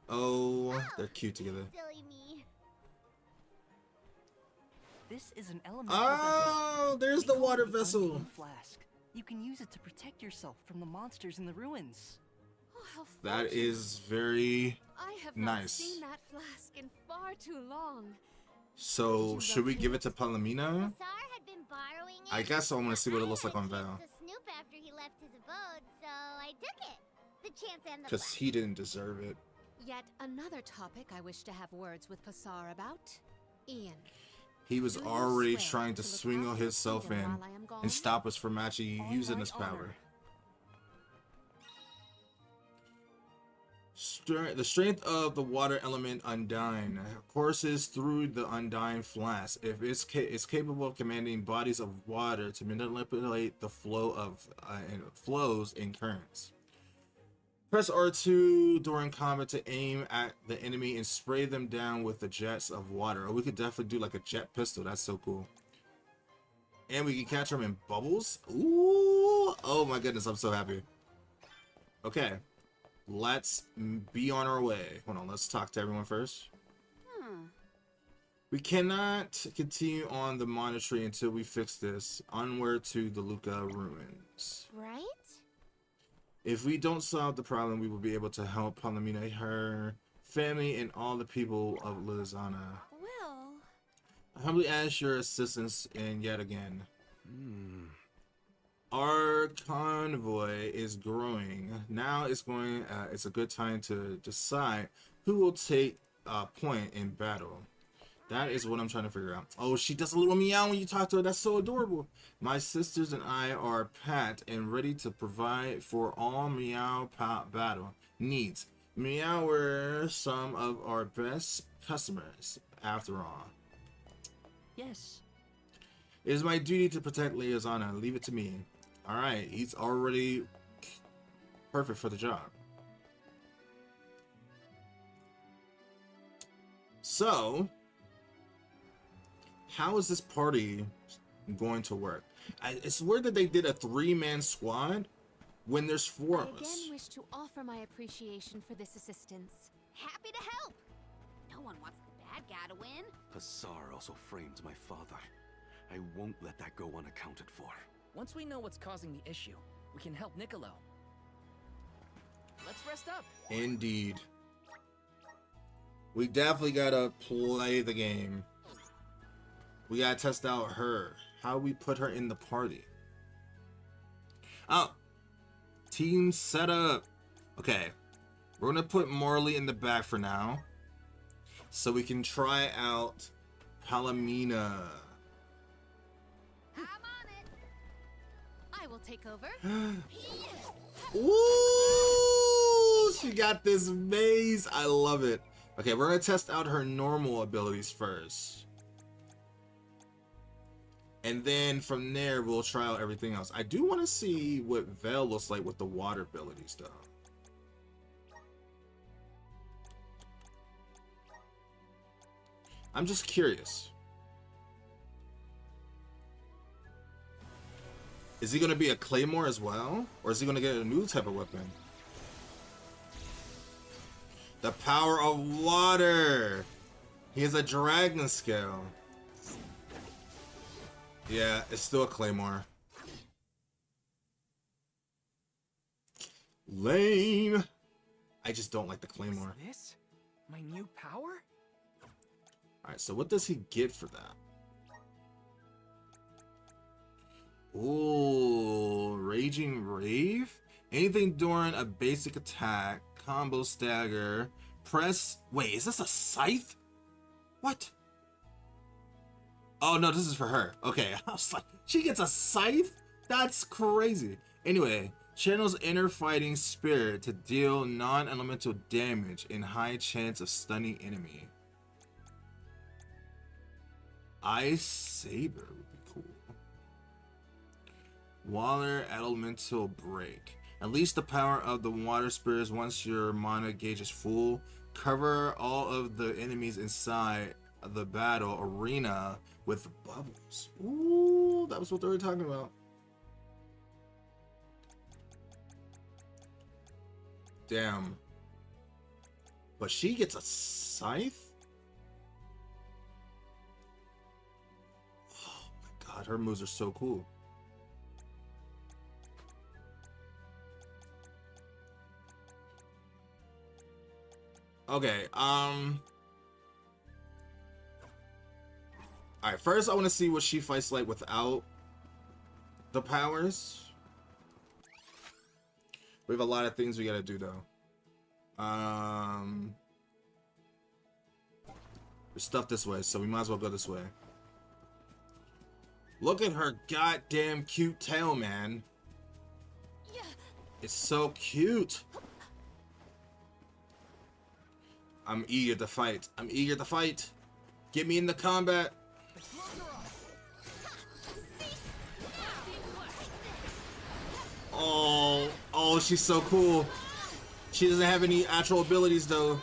Oh, they're cute together. Silly me. This is an elemental Oh, vessel. there's We the call water it the vessel. Unknown Flask. You can use it to protect yourself from the monsters in the ruins. Oh, how That fortunate. is very I have not nice. seen that flask in far too long. So, should we give it to Palomino? Bassar had been borrowing it. I guess I want to see what it looks like on Val. To snoop after he left his abode, so I took it. The chance and the Because flash. he didn't deserve it. Yet another topic I wish to have words with Passar about. Ian. He was Do you already swear trying to to look swingle after the himself in kingdom while I am gone? and stop us from actually using his power. The strength of the water element Undyne courses through the Undyne flask. If it's capable of commanding bodies of water to manipulate the flow of and flows and currents. Press R2 during combat to aim at the enemy and spray them down with the jets of water. Or we could definitely do like a jet pistol. That's so cool. And we can catch them in bubbles. Ooh! Oh my goodness, I'm so happy. Okay. Let's be on our way. Hold on, let's talk to everyone first. We cannot continue on the monitoring until we fix this. Onward to the Luca ruins. Right? If we don't solve the problem, we will be able to help Palomina, her family, and all the people of Lizana. Well, I humbly ask your assistance, and yet again. Our convoy is growing. Now it's going. It's a good time to decide who will take point in battle. That is what I'm trying to figure out. Oh, she does a little meow when you talk to her. That's so adorable. My sisters and I are pat and ready to provide for all Meow battle needs. Meow were some of our best customers, after all. Yes. It is my duty to protect Lizana. Leave it to me. Alright, he's already perfect for the job. So, how is this party going to work? It's weird that they did a 3-man squad when there's 4 I of us. again wish to offer my appreciation for this assistance. happy to help. No one wants the bad guy to win. Passar also framed my father. I won't let that go unaccounted for. Once we know what's causing the issue, we can help Niccolo. Let's rest up. Indeed. We definitely gotta play the game. We gotta test out her. How we put her in the party. Oh. Team setup. Okay. We're gonna put Marley in the back for now. So we can try out Palomina. I will take over. Ooh, she got this maze. I love it. Okay, we're gonna test out her normal abilities first. And then from there, we'll try out everything else. I do want to see what Vel looks like with the water abilities, though. I'm just curious. Is he going to be a Claymore as well? Or is he going to get a new type of weapon? The power of water! He has a dragon scale. Yeah, it's still a Claymore. Lame! I just don't like the Claymore. Is this my new power? Alright, so what does he get for that? Ooh, Raging Rave? Anything during a basic attack, combo stagger, press... Wait, is this a scythe? What? Oh, no, this is for her. Okay, I was like, she gets a scythe? That's crazy. Anyway, channels inner fighting spirit to deal non-elemental damage and high chance of stunning enemy. Ice Saber would be cool. Water Elemental Break. Unleash the power of the water spirits once your mana gauge is full. Cover all of the enemies inside the battle arena with bubbles. Ooh, that was what they were talking about. Damn. But she gets a scythe? Oh my god, her moves are so cool. Okay, alright, first I want to see what she fights like without the powers. We have a lot of things we gotta do though. There's stuff this way, so we might as well go this way. Look at her goddamn cute tail, man. It's so cute. I'm eager to fight. I'm eager to fight. Get me in the combat. Oh, oh, she's so cool. She doesn't have any actual abilities though.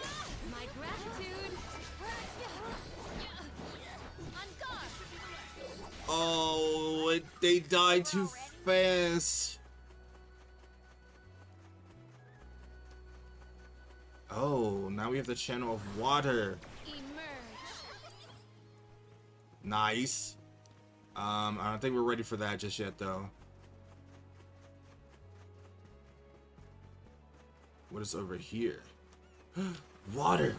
Oh, they died too fast. Oh, now we have the channel of water. Nice. I don't think we're ready for that just yet though. What is over here? Water.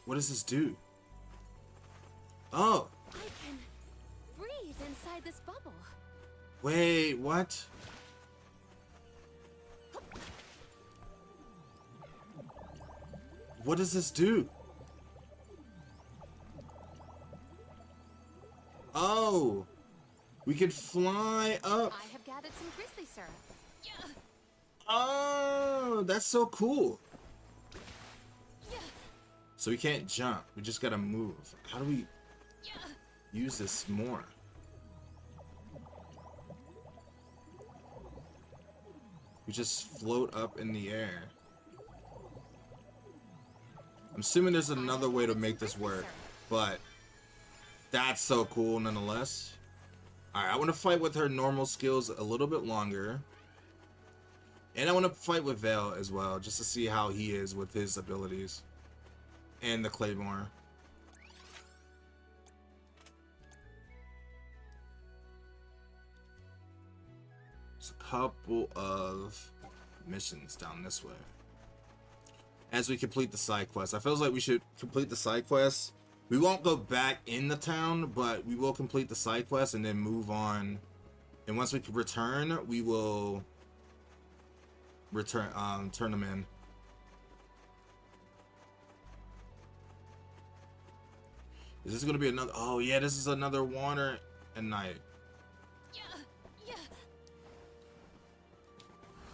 What does this do? Oh. I can breathe inside this bubble. Wait, what? What does this do? Oh, we can fly up. I have gathered some grizzly syrup. Oh, that's so cool. So we can't jump. We just gotta move. How do we use this more? We just float up in the air. I'm assuming there's another way to make this work, but that's so cool nonetheless. Alright, I want to fight with her normal skills a little bit longer. And I want to fight with Vale as well, just to see how he is with his abilities. And the Claymore. There's a couple of missions down this way. As we complete the side quest. I feel like we should complete the side quest. We won't go back in the town, but we will complete the side quest and then move on. And once we return, we will turn them in. Is this gonna be another? Oh yeah, this is another water at night.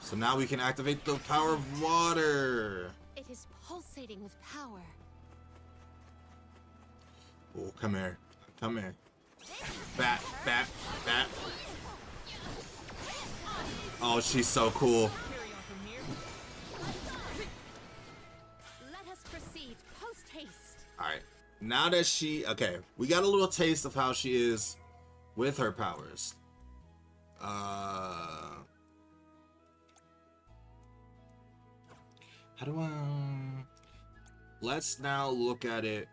So now we can activate the power of water. It is pulsating with power. Oh, come here. Come here. Bat, bat, bat. Oh, she's so cool. Let us proceed post haste. Alright. Now that she... Okay, we got a little taste of how she is with her powers. How do I... Let's now look at it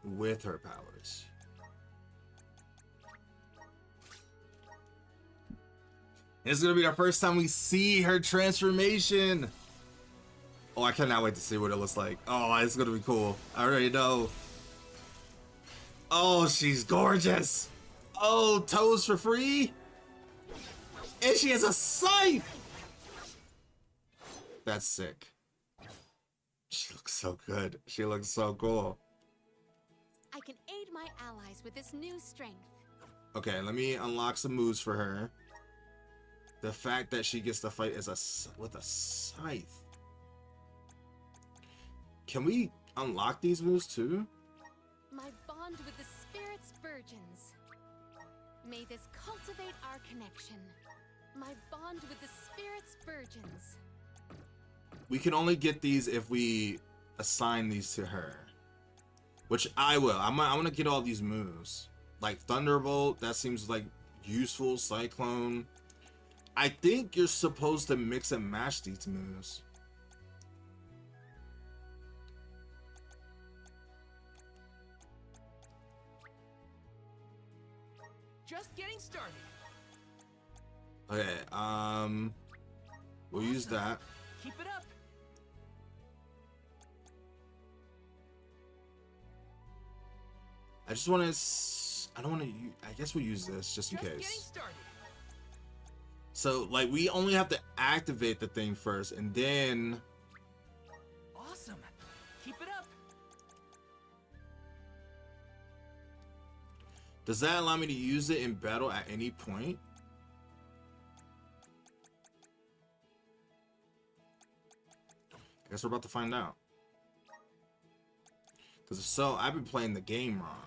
with her powers. It's gonna be the first time we see her transformation. Oh, I cannot wait to see what it looks like. Oh, it's gonna be cool. I already know. Oh, she's gorgeous. Oh, toes for free. And she has a scythe. That's sick. She looks so good. She looks so cool. I can aid my allies with this new strength. Okay, let me unlock some moves for her. The fact that she gets to fight as with a scythe. Can we unlock these moves too? My bond with the spirit's virgins. May this cultivate our connection. My bond with the spirit's virgins. We can only get these if we assign these to her. Which I will. I'm gonna get all these moves. Like Thunderbolt, that seems like useful. Cyclone. I think you're supposed to mix and match these moves. Just getting started. Okay, we'll use that. Keep it up. I just want to. I don't want to. I guess we'll use this just in case. So like we only have to activate the thing first, and then. Awesome. Keep it up. Does that allow me to use it in battle at any point? I guess we're about to find out. Because if so, I've been playing the game wrong.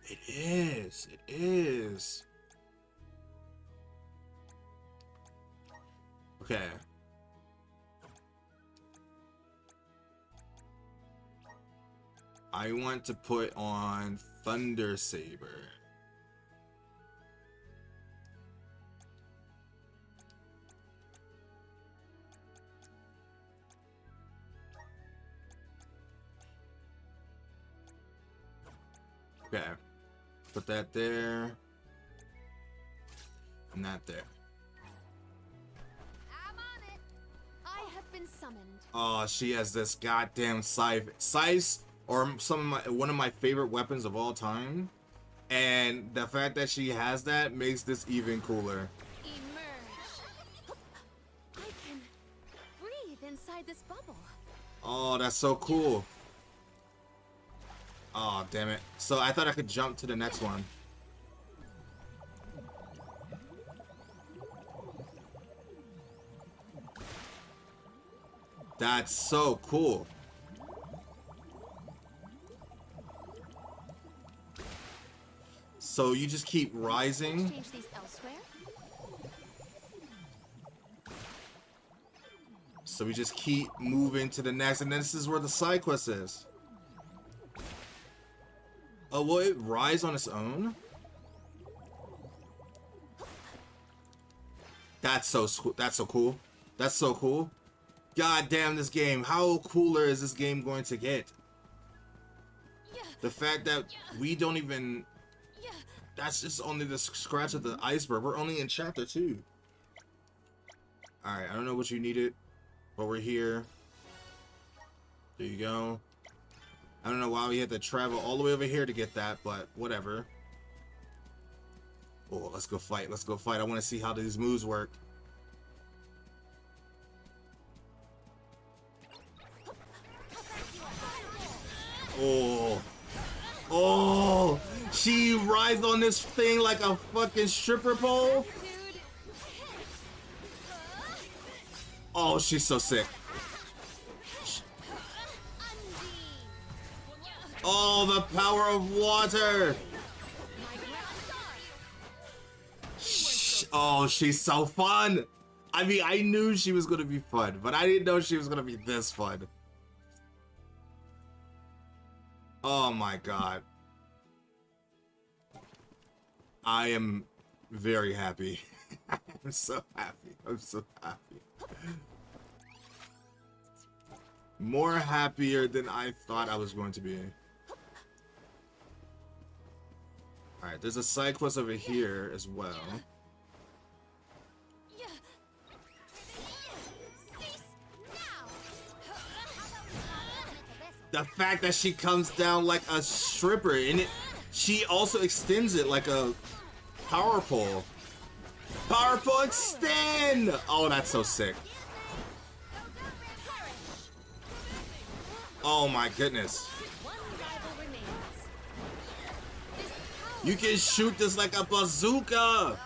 It is. It is. Okay. I want to put on Thunder Saber. Okay. Put that there. And that there. I'm on it. I have been summoned. Oh, she has this goddamn scythe. Scythe or one of my favorite weapons of all time. And the fact that she has that makes this even cooler. Emerge. I can breathe inside this bubble. Oh, that's so cool. Oh, damn it. So I thought I could jump to the next one. That's so cool. So you just keep rising. Change these elsewhere. So we just keep moving to the next, and then this is where the side quest is. Oh, will it rise on its own? That's so cool. That's so cool. That's so cool. God damn, this game. How cooler is this game going to get? The fact that we don't even... That's just only the scratch of the iceberg. We're only in chapter 2. Alright, I don't know what you needed, but we're here. There you go. I don't know why we had to travel all the way over here to get that, but whatever. Oh, let's go fight. Let's go fight. I want to see how these moves work. Oh. Oh. She rides on this thing like a fucking stripper pole. Oh, she's so sick. Oh, the power of water. Oh, she's so fun. I mean, I knew she was going to be fun, but I didn't know she was going to be this fun. Oh my god. I am very happy. I'm so happy. I'm so happy. More happier than I thought I was going to be. Alright, there's a side quest over here as well. The fact that she comes down like a stripper, and she also extends it like a power pole. Power pole extend! Oh, that's so sick. Oh my goodness. You can shoot this like a bazooka!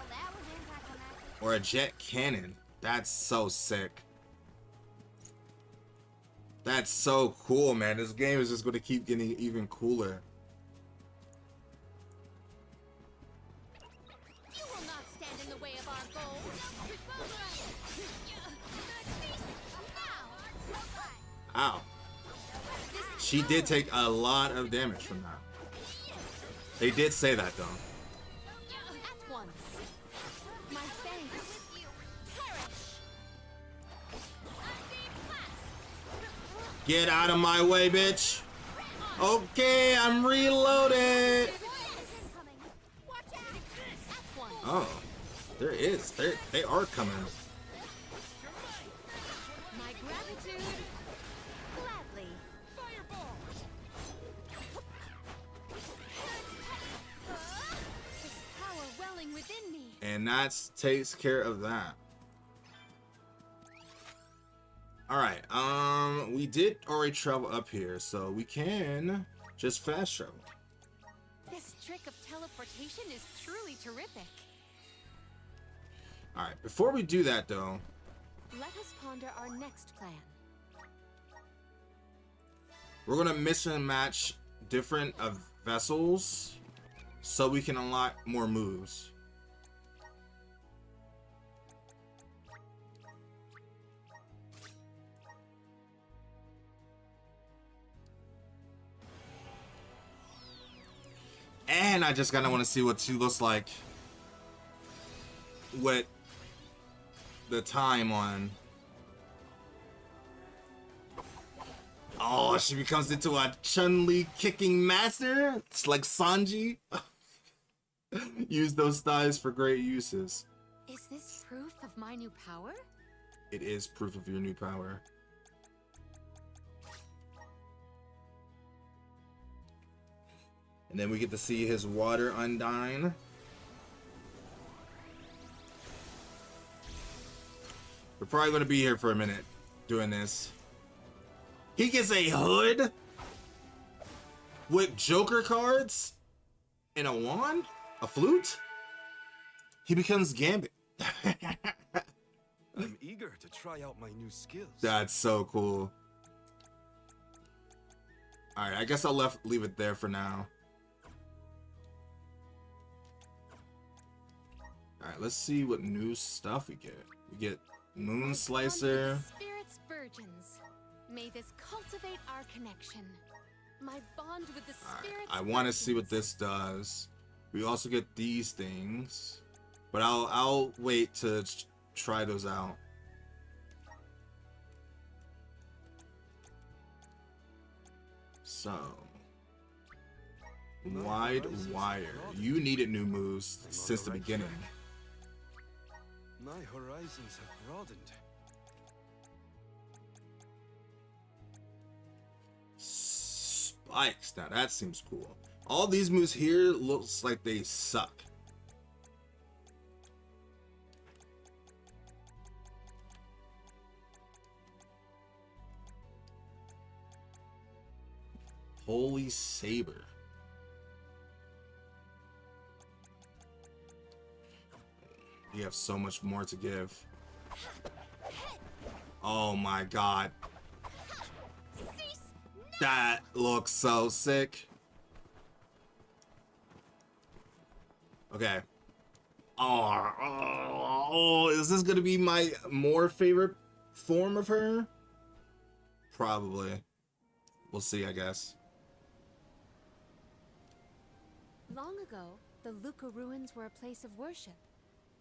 Or a jet cannon. That's so sick. That's so cool, man. This game is just going to keep getting even cooler. You will not stand in the way of our goal. Ow. She did take a lot of damage from that. They did say that though. At once. My thanks. Get out of my way, bitch. Okay, I'm reloaded. Oh, there is. They are coming. My gratitude. Gladly. And that takes care of that. Alright, we did already travel up here, so we can just fast travel. This trick of teleportation is truly terrific. Alright, before we do that though, Let us ponder our next plan. we're gonna mission match different vessels so we can unlock more moves. And I just kinda wanna see what she looks like with the time on. Oh, she becomes into a Chun-Li kicking master. It's like Sanji. Use those thighs for great uses. Is this proof of my new power? It is proof of your new power. And then we get to see his water undying. We're probably going to be here for a minute doing this. He gets a hood with Joker cards and a wand, a flute. He becomes Gambit. I'm eager to try out my new skills. That's so cool. All right, I guess I'll leave it there for now. All right, let's see what new stuff we get. We get Moon Slicer. Spirits virgins. May this cultivate our connection. My bond with the spirits. I want to see what this does. We also get these things, but I'll wait to try those out. So, wide wire. You needed new moves since the beginning. My horizons have broadened. Spikes. Now that seems cool. All these moves here looks like they suck. Holy Saber. You have so much more to give. Oh my god. That looks so sick. Okay. Oh, is this gonna be my more favorite form of her? Probably. We'll see, I guess. Long ago, the Luca ruins were a place of worship.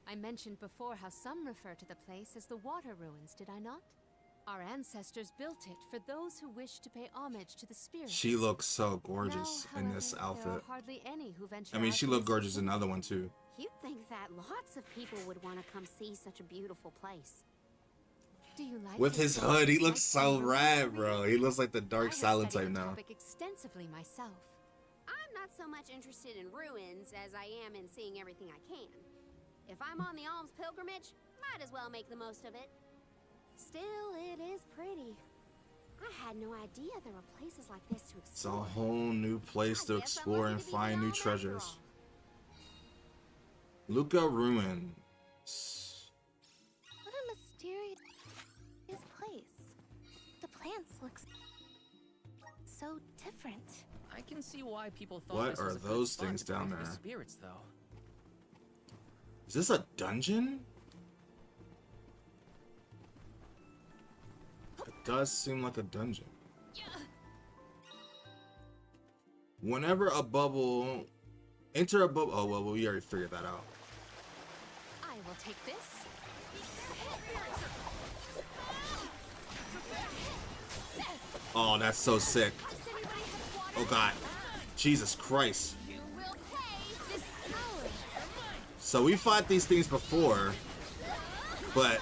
I mentioned before how some refer to the place as the Water Ruins, did I not? Our ancestors built it for those who wish to pay homage to the spirits. She looks so gorgeous Now, in this however, outfit. There are hardly any who venture I mean, out she to looked this gorgeous in the other one too. You'd think that lots of people would want to come see such a beautiful place. Do you like With this his place? hood, he looks Like so the rad, ruins? bro. He looks like the I Dark have Silent studied type the now. topic extensively myself. I'm not so much interested in ruins as I am in seeing everything I can. If I'm on the alms pilgrimage, might as well make the most of it. Still, it is pretty. I had no idea there were places like this to It's a explore. whole new place to explore and find new treasures. Luca Ruins. What a mysterious place. The plants look so different. I can see why people thought What this are was a good those spot things to pray down for the there? Spirits, though. Is this a dungeon? It does seem like a dungeon. Whenever a bubble... Enter a bubble... Oh, well, we already figured that out. I will take this. Oh, that's so sick. Oh, God. Jesus Christ. So we fought these things before, but...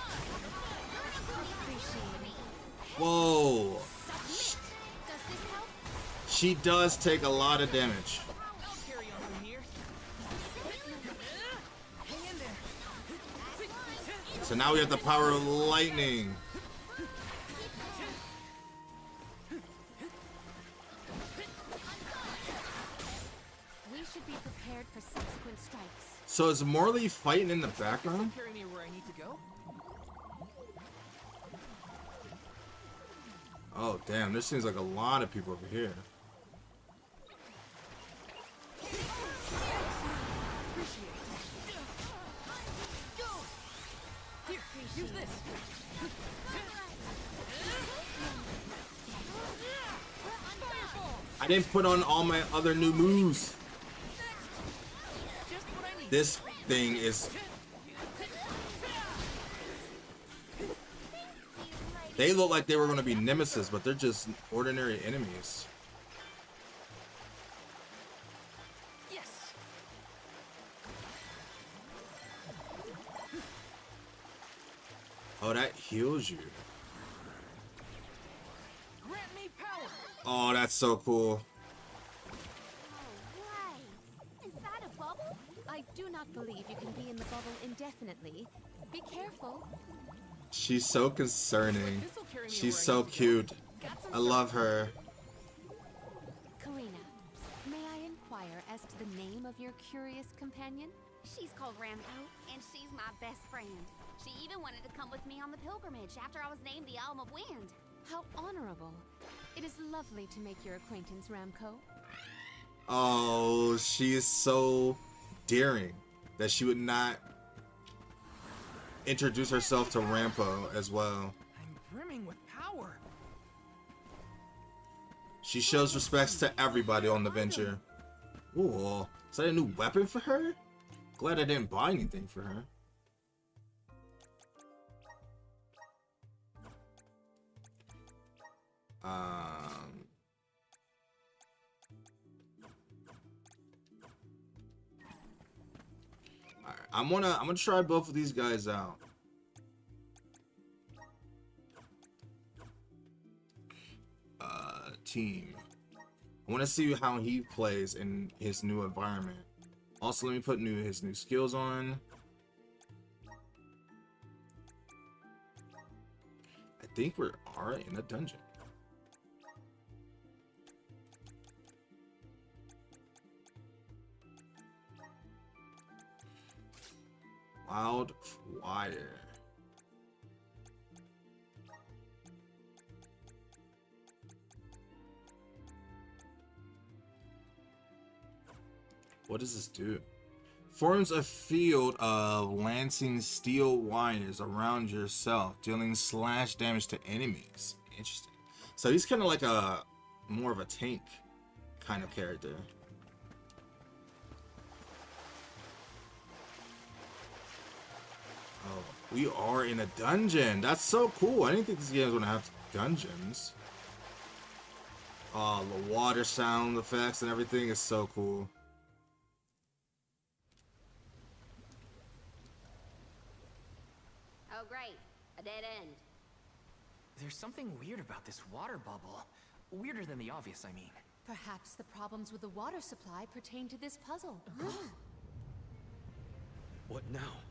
Whoa. She does take a lot of damage. So now we have the power of lightning. We should be prepared for subsequent strikes. So is Morley fighting in the background? Carry me where I need to go? Oh damn, there seems like a lot of people over here. Here, use this. I didn't put on all my other new moves. This thing is... They look like they were going to be nemesis, but they're just ordinary enemies. Yes. Oh, that heals you. Grant me power. Oh, that's so cool. Is that a bubble? I do not believe you can be in the bubble indefinitely. Be careful. She's so concerning. She's so cute. I love her. Karina, may I inquire as to the name of your curious companion? She's called Rambo, and she's my best friend. She even wanted to come with me on the pilgrimage after I was named the Elm of Wind. How honorable. It is lovely to make your acquaintance, Ramco. Oh, she is so daring that she would not introduce herself to Rampo as well. I'm brimming with power. She shows respects to everybody on the venture. Ooh, is that a new weapon for her? Glad I didn't buy anything for her. Alright, I'm gonna try both of these guys out. Team. I want to see how he plays in his new environment. Also, let me put his new skills on. I think we are in a dungeon. Wildfire. What does this do? Forms a field of lancing steel wires around yourself, dealing slash damage to enemies. Interesting. So he's kind of like a more of a tank kind of character. Oh, we are in a dungeon. That's so cool. I didn't think this game was gonna have dungeons. Oh, the water sound effects and everything is so cool. Oh, great. A dead end. There's something weird about this water bubble. Weirder than the obvious, I mean. Perhaps the problems with the water supply pertain to this puzzle. What now?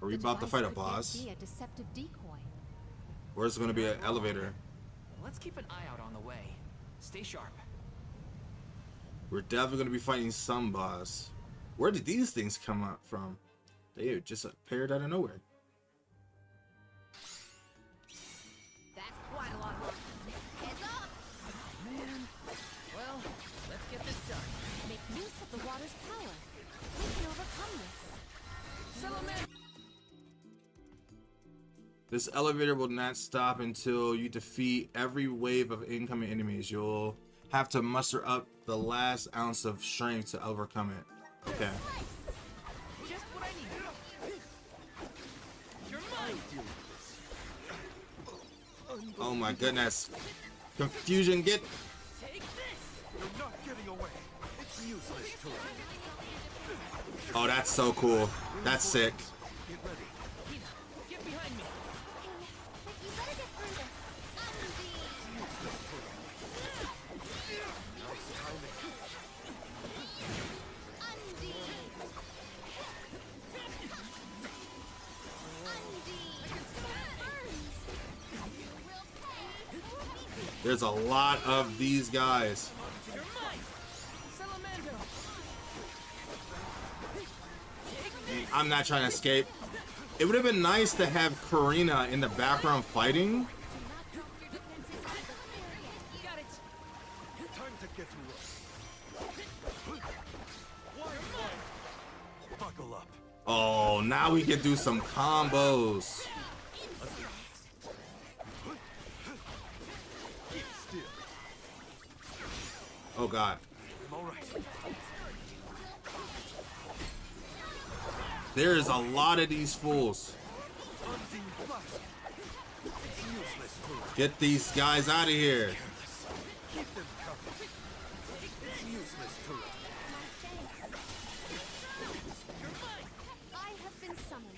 Are we about to fight a boss? Be a deceptive decoy. Where's going to be an elevator? Let's keep an eye out on the way. Stay sharp. We're definitely going to be fighting some boss. Where did these things come up from? They just appeared out of nowhere. That's quite a lot of work. Heads up! Man. Well, let's get this done. Make use of the water's power. We can overcome this. Settlement! This elevator will not stop until you defeat every wave of incoming enemies. You'll have to muster up the last ounce of strength to overcome it. Okay. Just what I need. You're mine. Oh my goodness. Confusion, get... Take this. You're not getting away. It's useless to it. Oh, that's so cool. That's sick. Get ready. Get behind me. But you better get through this. There's a lot of these guys. I'm not trying to escape. It would have been nice to have Karina in the background fighting. Time to get to work. Buckle up. Oh, now we can do some combos. Keep still. Oh God. I'm all right. There is a lot of these fools. Get these guys out of here. Keep them covered. It's useless to run. I have been summoned.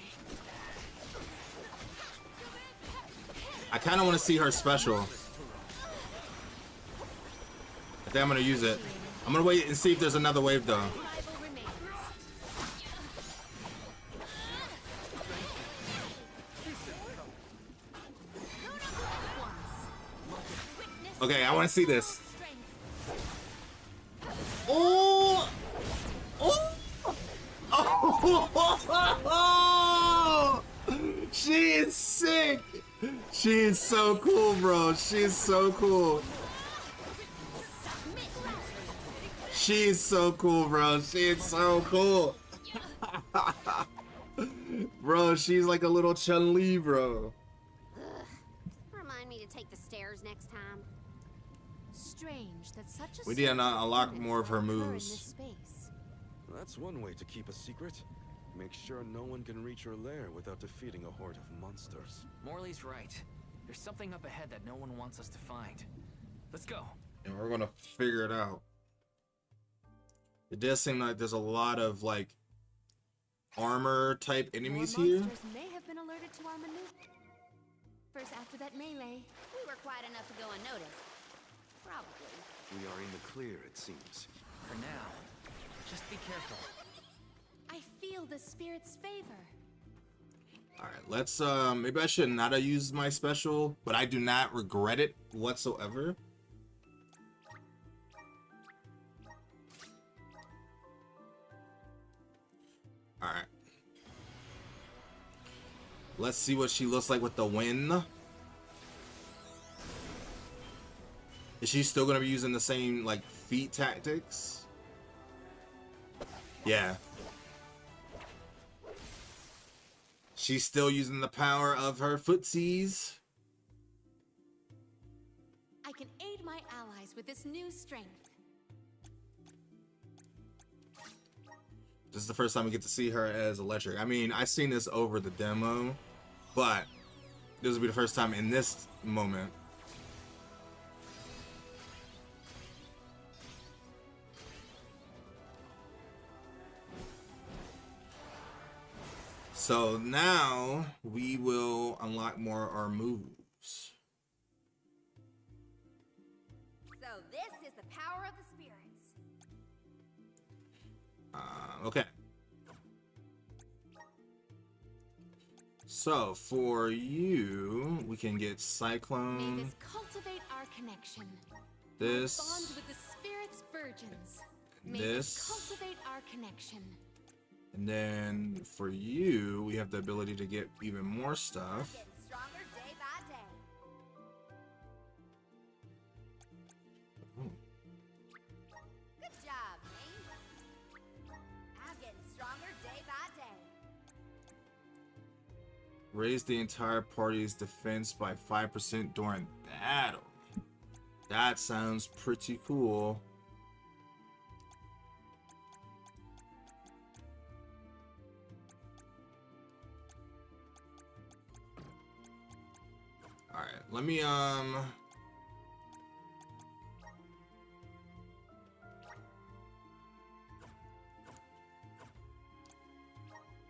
I kind of want to see her special. I think I'm going to use it. I'm going to wait and see if there's another wave though. Okay, I want to see this. Oh! Oh! Oh! She is sick! She is so cool, bro. She is so cool. She is so cool, bro. She is so cool. Bro, she's like a little Chun-Li, bro. Remind me to take the stairs next time. Strange that such a We need to unlock more of her moves. space. That's one way to keep a secret. Make sure no one can reach your lair without defeating a horde of monsters. Morley's right. There's something up ahead that no one wants us to find. Let's go. And we're gonna figure it out. It does seem like there's a lot of like armor type enemies More here. monsters may have been alerted to our maneuver. First, after that melee, We were quiet enough to go unnoticed. Probably. We are in the clear, it seems. For now, just be careful. I feel the spirit's favor. Alright, let's maybe I should not have used my special, but I do not regret it whatsoever. Alright. Let's see what she looks like with the wind. Is she still gonna be using the same like feet tactics? Yeah. She's still using the power of her footsies. I can aid my allies with this new strength. This is the first time we get to see her as electric. I mean, I've seen this over the demo, but this will be the first time in this moment. So now we will unlock more of our moves. So this is the power of the spirits. Okay. So for you, we can get May Cyclone. this cultivate our connection. This. Bond with the spirit's virgins. May This. cultivate our connection. And then for you, we have the ability to get even more stuff. Getting stronger day by day. Good job, me. I'm getting stronger day by day. Raise the entire party's defense by 5% during battle. That sounds pretty cool. Alright, let me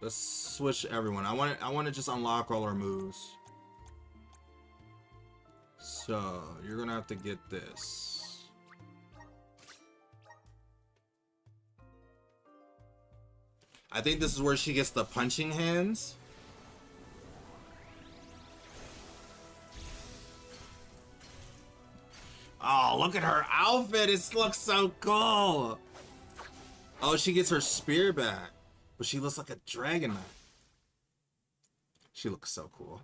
let's switch everyone. I want to just unlock all our moves. So, you're going to have to get this. I think this is where she gets the punching hands. Oh, look at her outfit. It looks so cool. Oh, she gets her spear back. But she looks like a dragon knight. She looks so cool.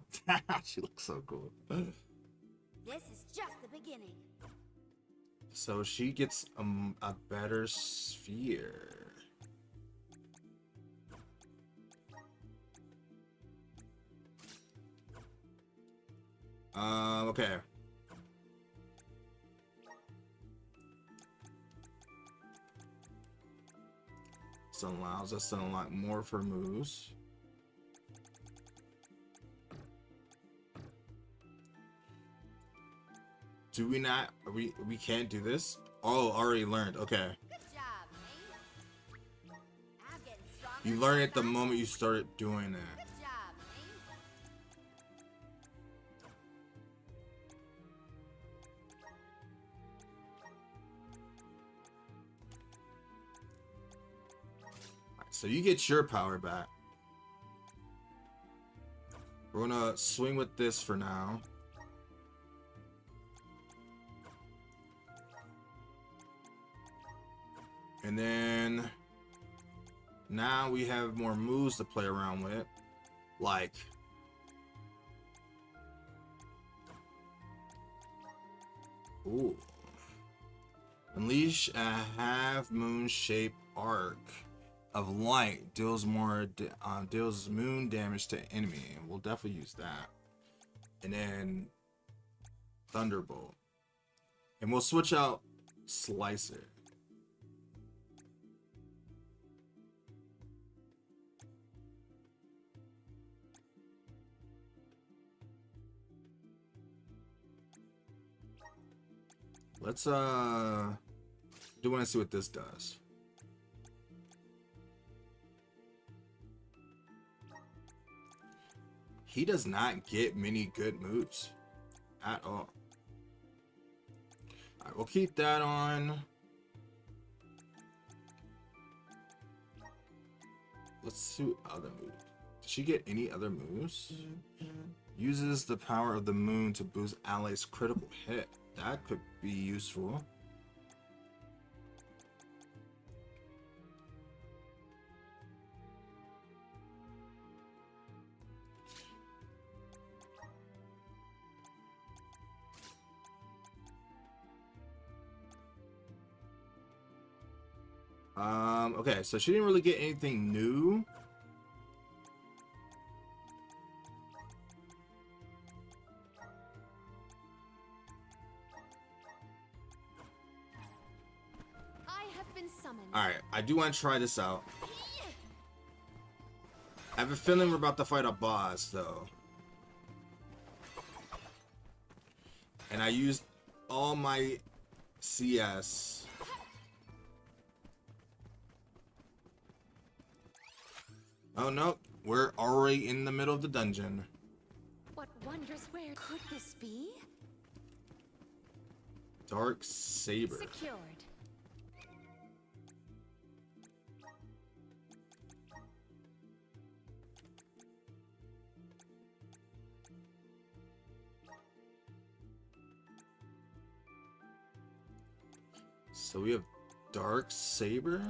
She looks so cool. This is just the beginning. So she gets a better sphere. Okay. This allows us to unlock more for moves. Do we not? We can't do this? Oh, already learned. Okay. Good job, mate. I'm getting stronger. You learn it the moment you started doing that. Good job, So you get your power back. We're gonna swing with this for now. And then now we have more moves to play around with. Like ooh. Unleash a half moon shaped arc of light, deals deals moon damage to enemy. We'll definitely use that. And then Thunderbolt. And we'll switch out Slicer. Let's do want to see what this does. He does not get many good moves at all. Alright, we'll keep that on. Let's see other moves. Did she get any other moves? Uses the power of the moon to boost allies' critical hit. That could be useful. Okay, so she didn't really get anything new. I have been summoned. Alright, I do want to try this out. I have a feeling we're about to fight a boss, though. And I used all my CS. Oh no, we're already in the middle of the dungeon. What wondrous where could this be? Dark Saber. Secured. So we have Dark Saber.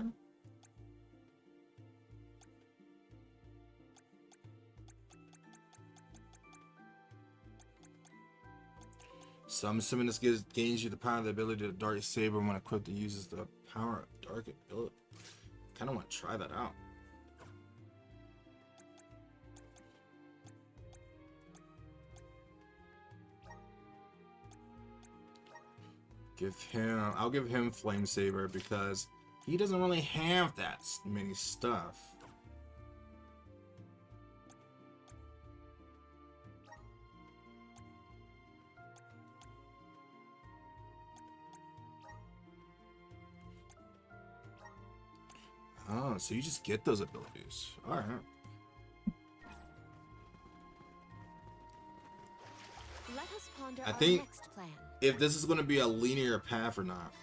So I'm assuming this gains you the power of the ability to Dark Saber when equipped. It uses the power of Dark ability. Kind of want to try that out. I'll give him Flame Saber because he doesn't really have that many stuff. Oh, so you just get those abilities. Alright. Let us ponder I our think next plan. if this is going to be a linear path or not.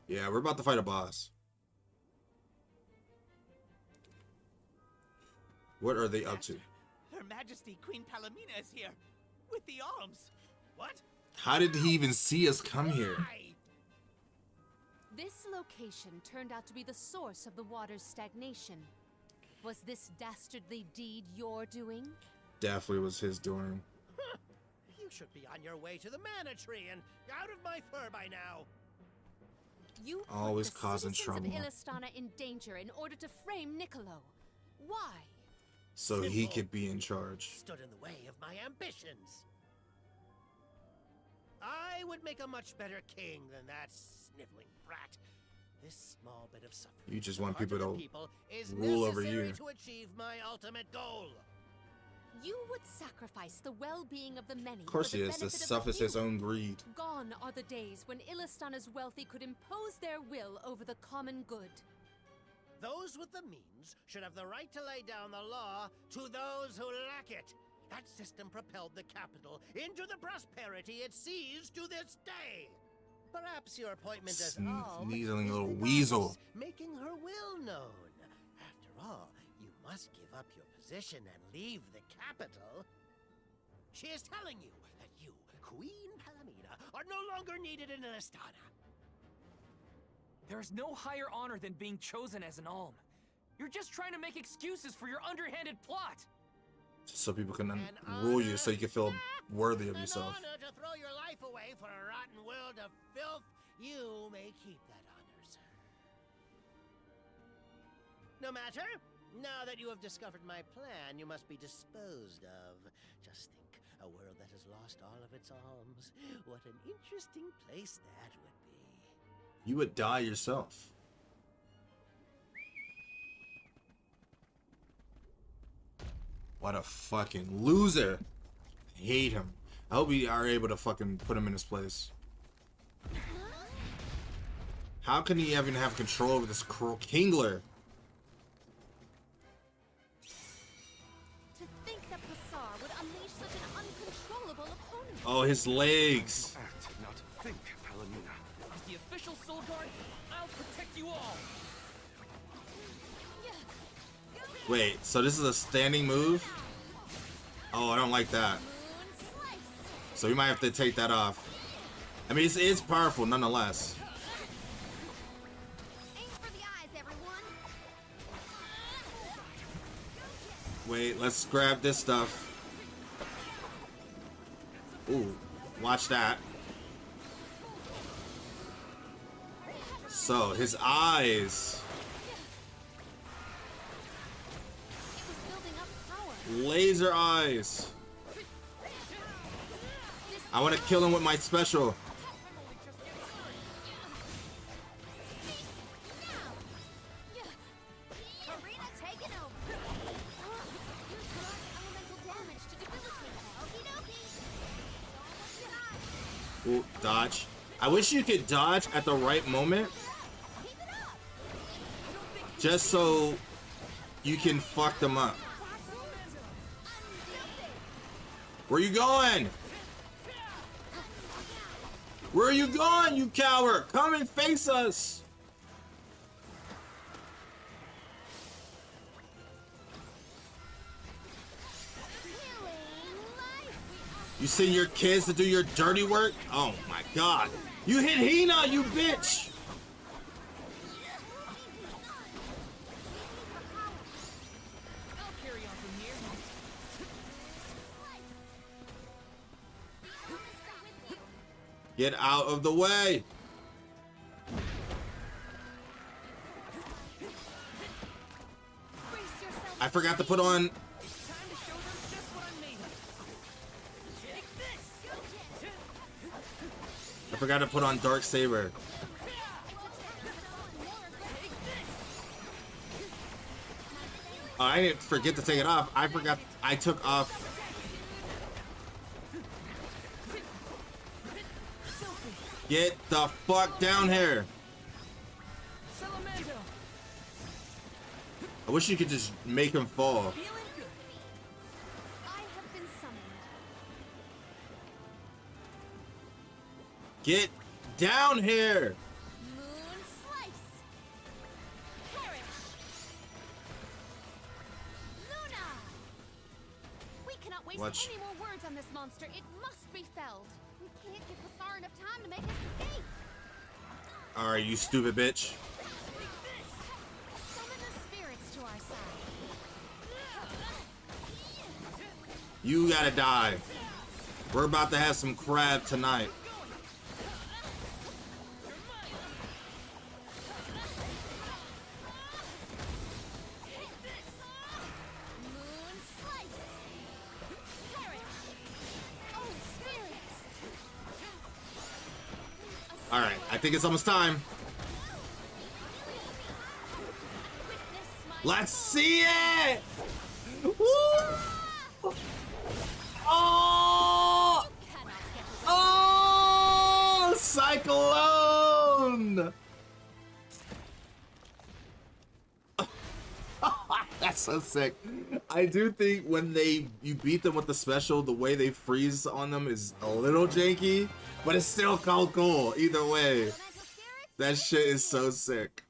Yeah, we're about to fight a boss. What are they up to? Her Majesty Queen Palomina is here with the alms. What? How did he even see us come here? This location turned out to be the source of the water's stagnation. Was this dastardly deed your doing? Definitely was his doing. You should be on your way to the Mana Tree and out of my fur by now. You put Always the causing citizens trouble. of Illistana in danger in order to frame Niccolo. Why? So he Simple. could be in charge. Stood in the way of my ambitions. I would make a much better king than that sniveling brat. This small bit of suffering You just on the want part people of the to people is rule over necessary you. to achieve my ultimate goal. You would sacrifice the well-being of the many. Of course for he the is, to benefit of the suffice his few. own greed. Gone are the days when Illistana's wealthy could impose their will over the common good. Those with the means should have the right to lay down the law to those who lack it. That system propelled the capital into the prosperity it sees to this day. Perhaps your appointment as alm Sneezing is little the weasel. goddess making her will known. After all, you must give up your position and leave the capital. She is telling you that you, Queen Palomina, are no longer needed in Illistana. There is no higher honor than being chosen as an alm. You're just trying to make excuses for your underhanded plot. So people can rule you, so you can feel worthy of yourself. Honor to throw your life away for a rotten world of filth. You may keep that honor, sir. No matter. Now that you have discovered my plan, you must be disposed of. Just think, a world that has lost all of its alms. What an interesting place that would be. You would die yourself. What a fucking loser. I hate him. I hope we are able to fucking put him in his place. How can he even have control over this Kingler? To think that Passar would unleash such an uncontrollable opponent. Oh, his legs. Act, not think, Palomina. As the official Soul Guard, I'll protect you all. Wait, so this is a standing move? Oh, I don't like that. So we might have to take that off. I mean, it's powerful nonetheless. Aim for the eyes, everyone. Wait, let's grab this stuff. Ooh, watch that. So, his eyes. Laser eyes. I want to kill him with my special. Karina taking over. Use elemental damage to debilitate that. Okie dokie. Ooh, dodge. I wish you could dodge at the right moment. Just so you can fuck them up. Where you going? Where are you going, you coward? Come and face us. You send your kids to do your dirty work? Oh my god. You hit Hina, you bitch! I'll carry on from here. Get out of the way! I forgot to put on. I forgot to put on Dark Saber. Oh, I didn't forget to take it off. I forgot I took off. Get the fuck down here. I wish you could just make him fall. Get down here. Moon slice. Perish. Luna. Watch. Any more words on this monster, it must be felled. We can't give Basar enough time to make us escape. Alright, you stupid bitch. Summon the spirits to our side. You gotta die. We're about to have some crab tonight. Alright, I think it's almost time. Let's see it! Woo! Oh! Oh! Cyclone! That's so sick. I do think when you beat them with the special, the way they freeze on them is a little janky, but it's still cool. Either way, that shit is so sick.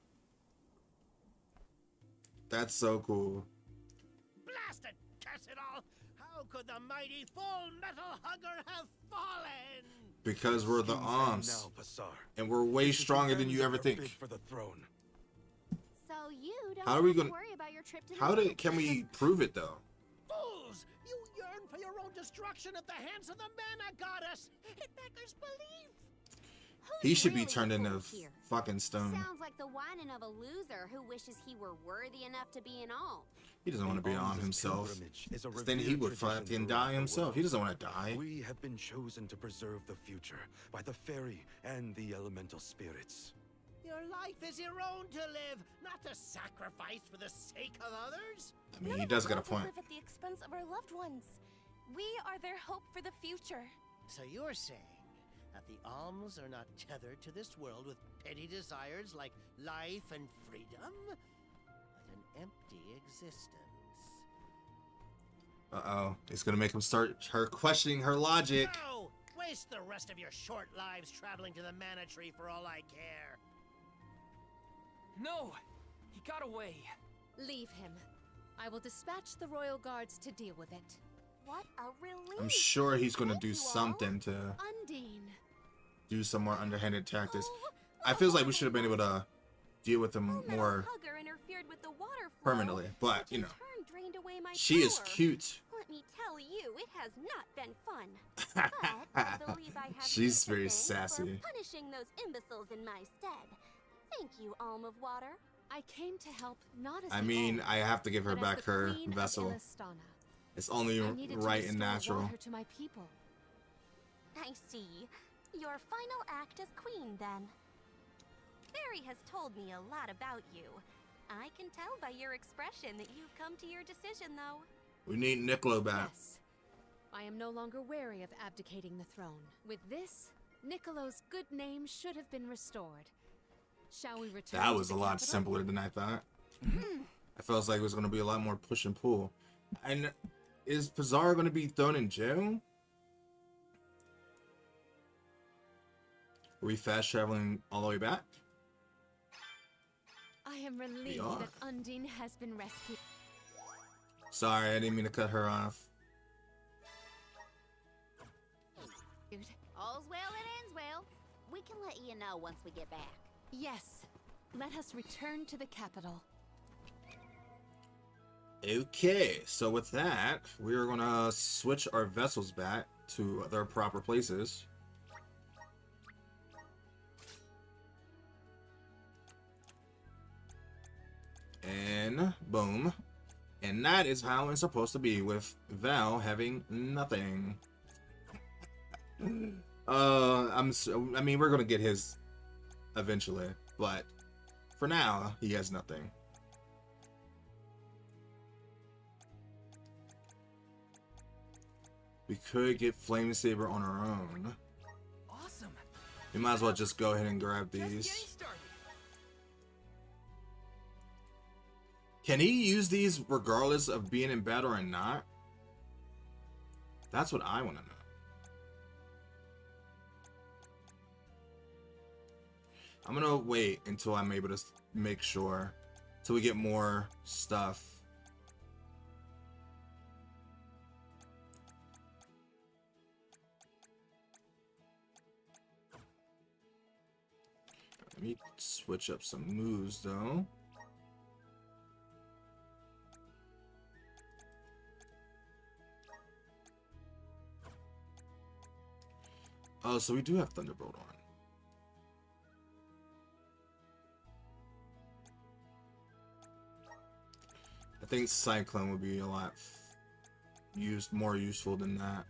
That's so cool. Blasted curse it all! How could the mighty Full Metal Hugger have fallen? Because we're the Alms, and we're way stronger than you ever think. For the throne. So you don't How are we have to gonna? worry about your trip to How the can we prove it though? Fools! You yearn for your own destruction at the hands of the Mana Goddess! It beggars belief! He should be turned into fucking stone. Sounds like the whining of a loser who wishes he were worthy enough to be an Alm. He doesn't want to be on himself. Then he would fucking die himself. He doesn't want to die. We have been chosen to preserve the future by the fairy and the elemental spirits. Your life is your own to live, not to sacrifice for the sake of others. I mean, he does got a point. Live at the expense of our loved ones. We are their hope for the future. So you're saying that the Alms are not tethered to this world with petty desires like life and freedom, but an empty existence. Uh-oh. It's gonna make him start questioning her logic. No! Waste the rest of your short lives traveling to the Mana Tree for all I care. No! He got away. Leave him. I will dispatch the royal guards to deal with it. What a relief! I'm sure he's gonna do something to Undine. do some more underhanded tactics. I feel like we should have been able to deal with him more Hugger interfered with the water flow, permanently, but you know, turn drained away my she is power. cute. Let me tell you, it has not been fun. But I believe I have She's you to very thank sassy. for punishing those imbeciles in my stead. Thank you, Alm of Water. I came to help not as I an mean, Alm, I have to give her but as back the her Queen of vessel. Illistana. It's only I needed to right and restore natural. water to my people. I see. Your final act as queen, then. Fairy has told me a lot about you. I can tell by your expression that you've come to your decision, though. We need Niccolo back. Yes. I am no longer wary of abdicating the throne. With this, Niccolo's good name should have been restored. Shall we return That to was the a lot capital? simpler than I thought. I felt like it was going to be a lot more push and pull. And is Pizarro going to be thrown in jail? Are we fast traveling all the way back? I am relieved are. that Undine has been rescued. Sorry, I didn't mean to cut her off. All's well that ends well. We can let you know once we get back. Yes. Let us return to the capital. Okay, so with that, we're going to switch our vessels back to their proper places. And boom. And that is how it's supposed to be, with Val having nothing. I mean, we're gonna get his eventually, but for now, he has nothing. We could get Flame Saber on our own. Awesome. We might as well just go ahead and grab these. Can he use these regardless of being in battle or not? That's what I want to know. I'm gonna wait until I'm able to make sure, till we get more stuff. Let me switch up some moves though. Oh, so we do have Thunderbolt on. I think Cyclone would be a lot more useful than that.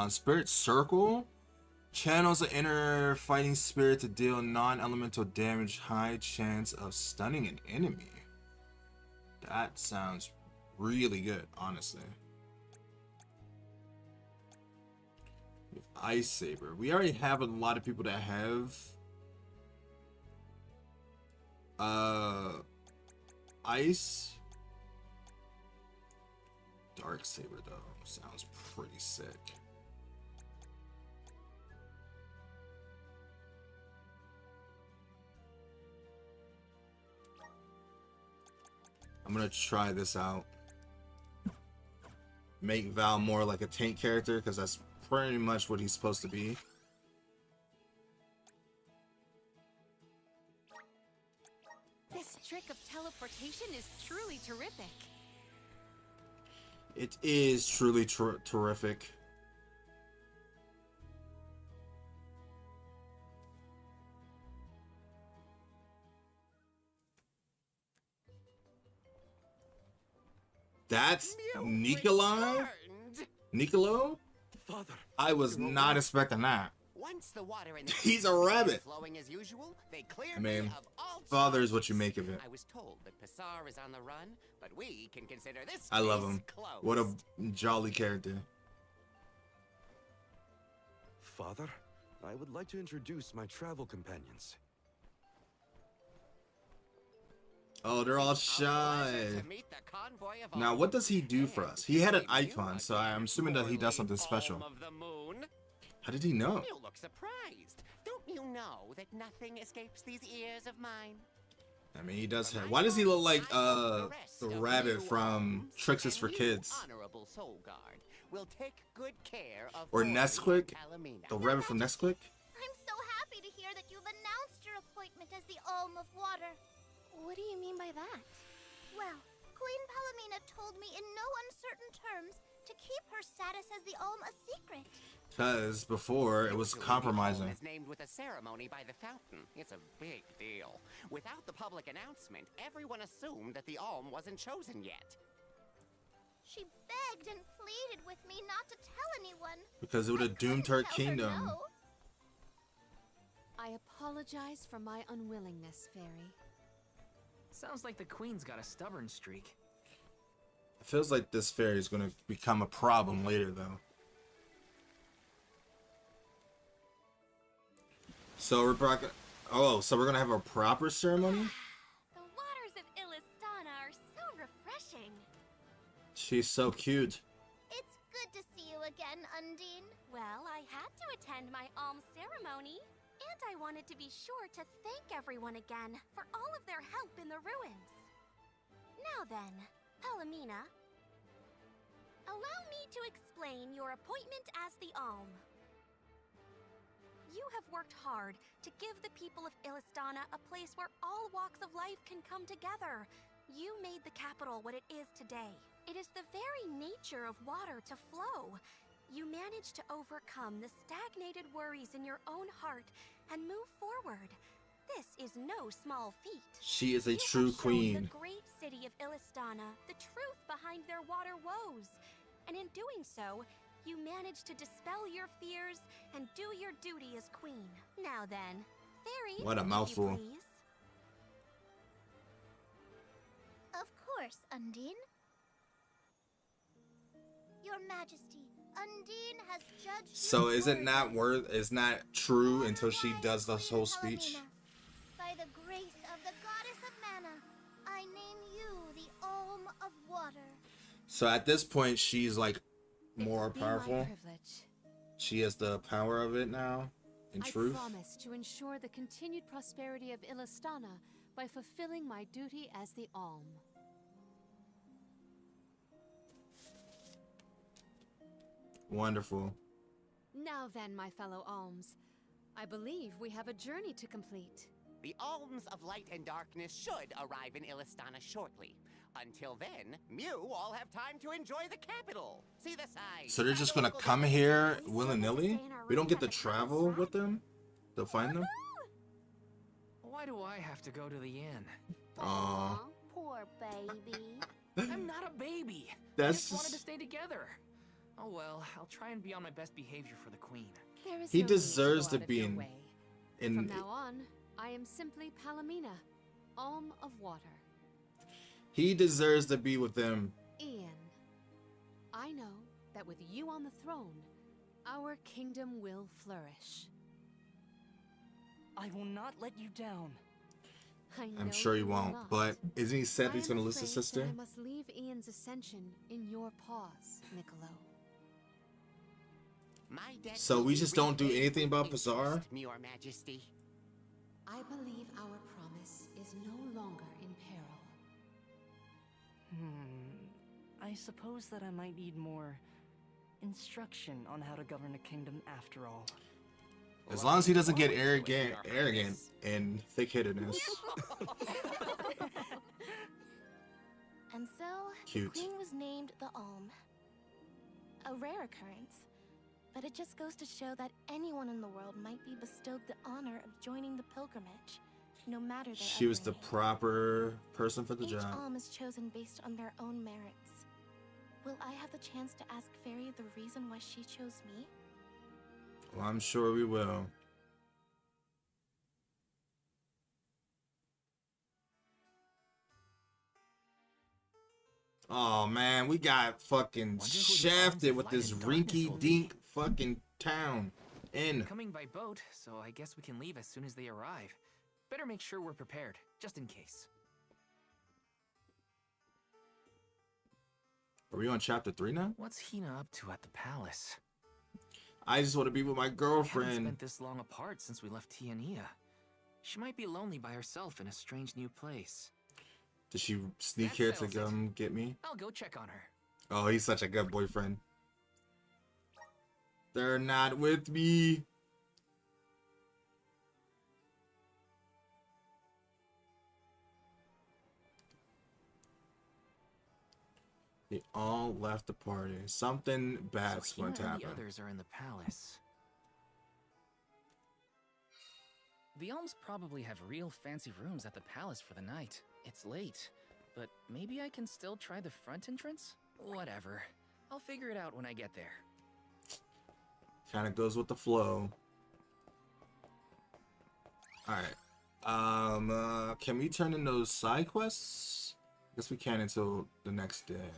Spirit Circle channels an inner fighting spirit to deal non-elemental damage, high chance of stunning an enemy. That sounds really good, honestly. Ice Saber. We already have a lot of people that have ice. Dark Saber though sounds pretty sick. I'm gonna try this out. Make Val more like a tank character, because that's pretty much what he's supposed to be. This trick of teleportation is truly terrific. It is truly terrific. That's Nikolai? Nicolo? Father. I was not expecting that. Once the water in the He's a rabbit. flowing as usual, they cleared I mean, me of all father is what you make of it. I was told that Passar is on the run, but we can consider this I love case him. closed. What a jolly character. Father, I would like to introduce my travel companions. Oh, they're all shy. To meet the convoy of Now, what does he do for us? He had an icon, so I'm assuming that he does something special. of the moon. How did he know? You look surprised. Don't you know that nothing escapes these ears of mine? I mean, he does have. Why does he look like the rabbit from Tricks is for Kids? Honorable Soul Guard will take good care of Or Ori Nesquik? and Palomina. The rabbit from Nesquik? I'm so happy to hear that you've announced your appointment as the Alm of Water. What do you mean by that? Well, Queen Palomina told me in no uncertain terms to keep her status as the Alm a secret. Because before it was compromising. Is named with a ceremony by the fountain. It's a big deal. Without the public announcement, everyone assumed that the Alm wasn't chosen yet. She begged and pleaded with me not to tell anyone. Because it would have doomed her kingdom. No. I apologize for my unwillingness, Fairy. Sounds like the Queen's got a stubborn streak. It feels like this fairy is going to become a problem later, though. So we're back. Oh, so we're gonna have a proper ceremony? The waters of Illistana are so refreshing. She's so cute. It's good to see you again, Undine. Well, I had to attend my alm ceremony, and I wanted to be sure to thank everyone again for all of their help in the ruins. Now then, Palomina, allow me to explain your appointment as the alm. You have worked hard to give the people of Illistana a place where all walks of life can come together. You made the capital what it is today. It is the very nature of water to flow. You managed to overcome the stagnated worries in your own heart and move forward. This is no small feat. She is a true queen. The great city of Illistana, the truth behind their water woes. And in doing so, you managed to dispel your fears and do your duty as queen. Now then, Fairy, what a mouthful. Please. Of course, Undine. Your Majesty, Undine has judged. So is it not it's not true until she does this whole speech? By the grace of the goddess of mana, I name you the Alm of Water. So at this point, she's like more Be my powerful. privilege. She has the power of it now, in truth. I promise to ensure the continued prosperity of Illistana by fulfilling my duty as the Alm. Wonderful. Now then, my fellow alms, I believe we have a journey to complete. The alms of light and darkness should arrive in Illistana shortly. Until then, Mew all have time to enjoy the capital. See the sign. So they're just gonna come here willy-nilly? We don't get to travel with them? To find them? Why do I have to go to the inn? Aw. Poor baby. I'm not a baby. That's I just wanted to just- stay together. Oh well, I'll try and be on my best behavior for the queen. There is He no need deserves go to out of be your in- way. in- From now on, I am simply Palomina, Alm of Water. He deserves to be with them. Ian, I know that with you on the throne, our kingdom will flourish. I will not let you down. I I'm know sure he you will won't, not. but isn't he said I he's am gonna lose his afraid that sister? I must leave Ian's ascension in your paws, Niccolo. My debt So will we be just don't do repaid anything about with Bazaar? interest, Your Majesty. I believe our promise is no longer in peril. I suppose that I might need more instruction on how to govern a kingdom after all. As long as he doesn't get arrogant and thick-headedness. And so, Cute. the queen was named the Alm. A rare occurrence, but it just goes to show that anyone in the world might be bestowed the honor of joining the pilgrimage, no matter their She was the upbringing. proper person for the Each job. alm is chosen based on their own merits. Will I have the chance to ask Fairy the reason why she chose me? Well, I'm sure we will. Oh man, we got fucking shafted with this rinky-dink fucking town. In. Coming by boat, so I guess we can leave as soon as they arrive. Better make sure we're prepared, just in case. Are we on chapter 3 now? What's Hina up to at the palace? I just want to be with my We haven't girlfriend. spent this long apart since we left Tiania. She might be lonely by herself in a strange new place. Did she sneak That here to settles it. come get me? I'll go check on her. Oh, he's such a good boyfriend. They're not with me. They all left the party. Something bad's So going to Hina and the happen. others are in the palace. The Elms probably have real fancy rooms at the palace for the night. It's late, but maybe I can still try the front entrance? Whatever. I'll figure it out when I get there. Kind of goes with the flow. All right. Can we turn in those side quests? I guess we can until the next day.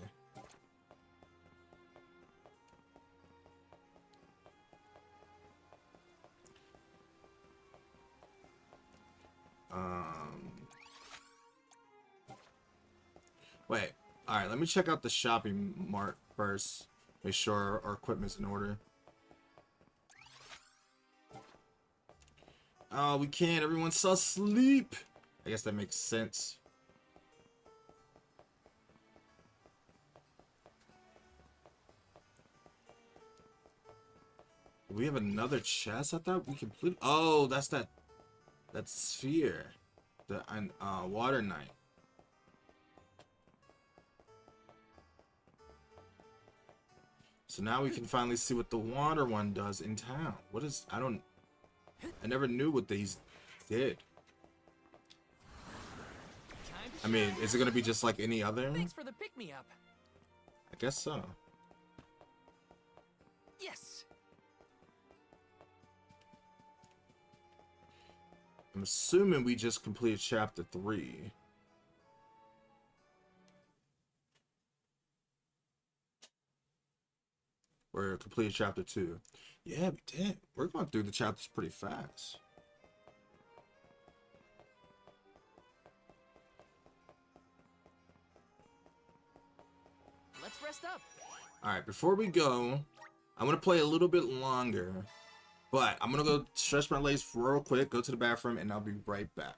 Wait. All right. Let me check out the shopping mart first. Make sure our equipment's in order. Oh, we can't. Everyone's asleep. I guess that makes sense. We have another chest. I thought we completed. Oh, that's that sphere. The water knight. So now we can finally see what the water one does in town. What is... I never knew what these did. I mean, is it gonna be just like any other? Thanks for the pick-me-up. I guess so. Yes. I'm assuming we just completed chapter 3. Or completed chapter 2. Yeah, we did. We're going through the chapters pretty fast. Let's rest up. Alright, before we go, I'm going to play a little bit longer. But I'm going to go stretch my legs real quick, go to the bathroom, and I'll be right back.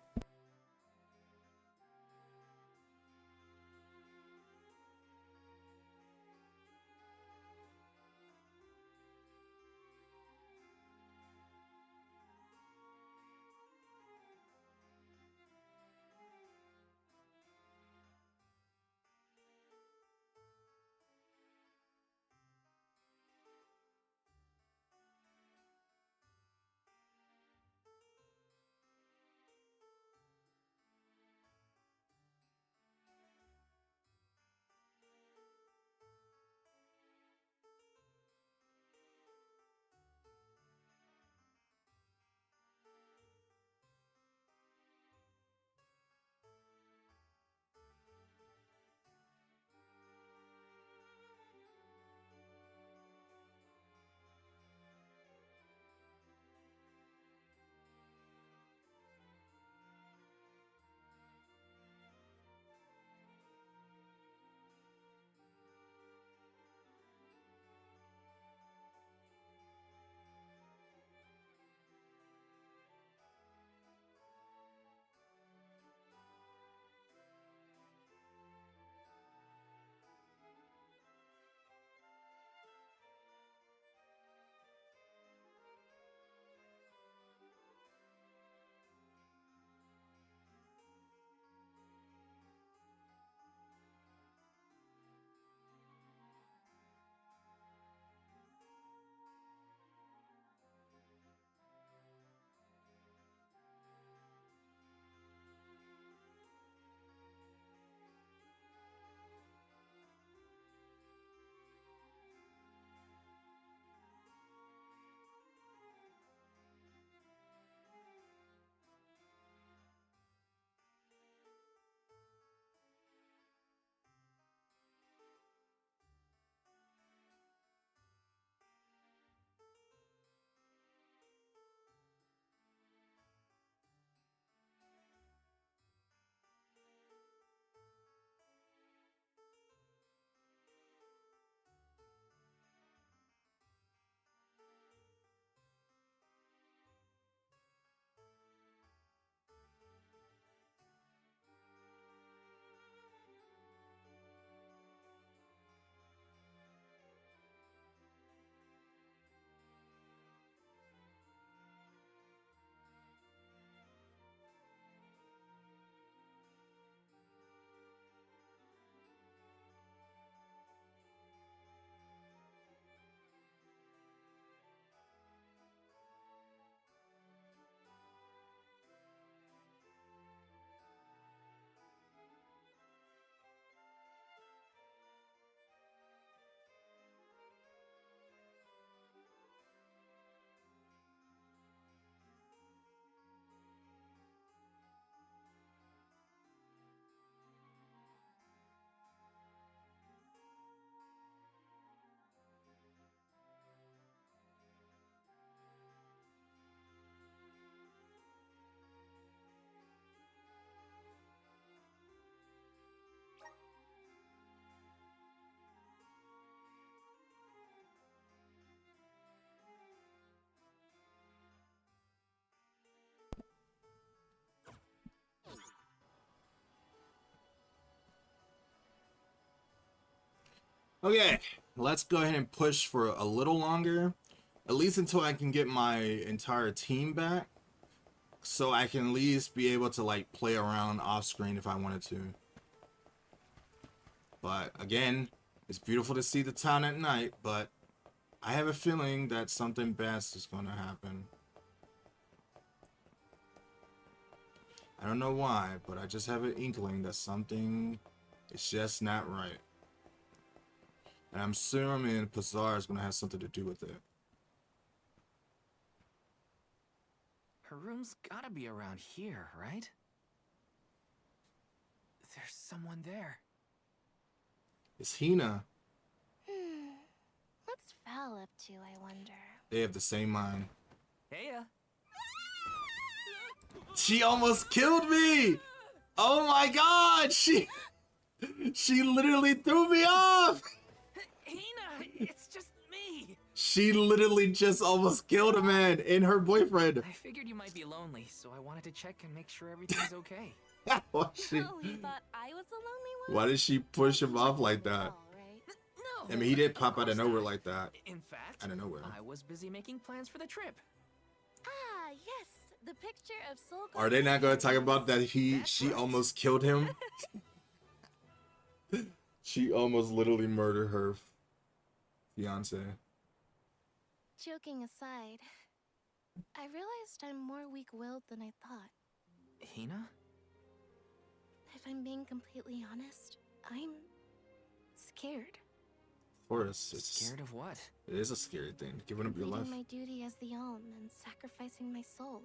Okay, let's go ahead and push for a little longer, at least until I can get my entire team back, so I can at least be able to like play around off screen if I wanted to. But again, it's beautiful to see the town at night, but I have a feeling that something bad is going to happen. I don't know why, but I just have an inkling that something is just not right. And I'm assuming Pazar is going to have something to do with it. Her room's gotta be around here, right? There's someone there. It's Hina. What's Val up to, I wonder? They have the same mind. Heya. She almost killed me! Oh my god! She literally threw me off! Hina, it's just me! She literally just almost killed a man and her boyfriend. I figured you might be lonely, so I wanted to check and make sure everything's okay. Why, Oh, you thought I was the lonely one? why did she push him off like that? No. I mean, he did pop out of nowhere like that. In fact, Out of nowhere. I was busy making plans for the trip. Ah, yes. The picture of Soul Are they not going to talk about that she almost killed him? She almost literally murdered her fiance. Joking aside, I realized I'm more weak-willed than I thought. Hina? If I'm being completely honest, I'm scared. Of course, it's Scared of what? It is a scary thing, giving up your life. Completing my duty as the Alm and sacrificing my soul.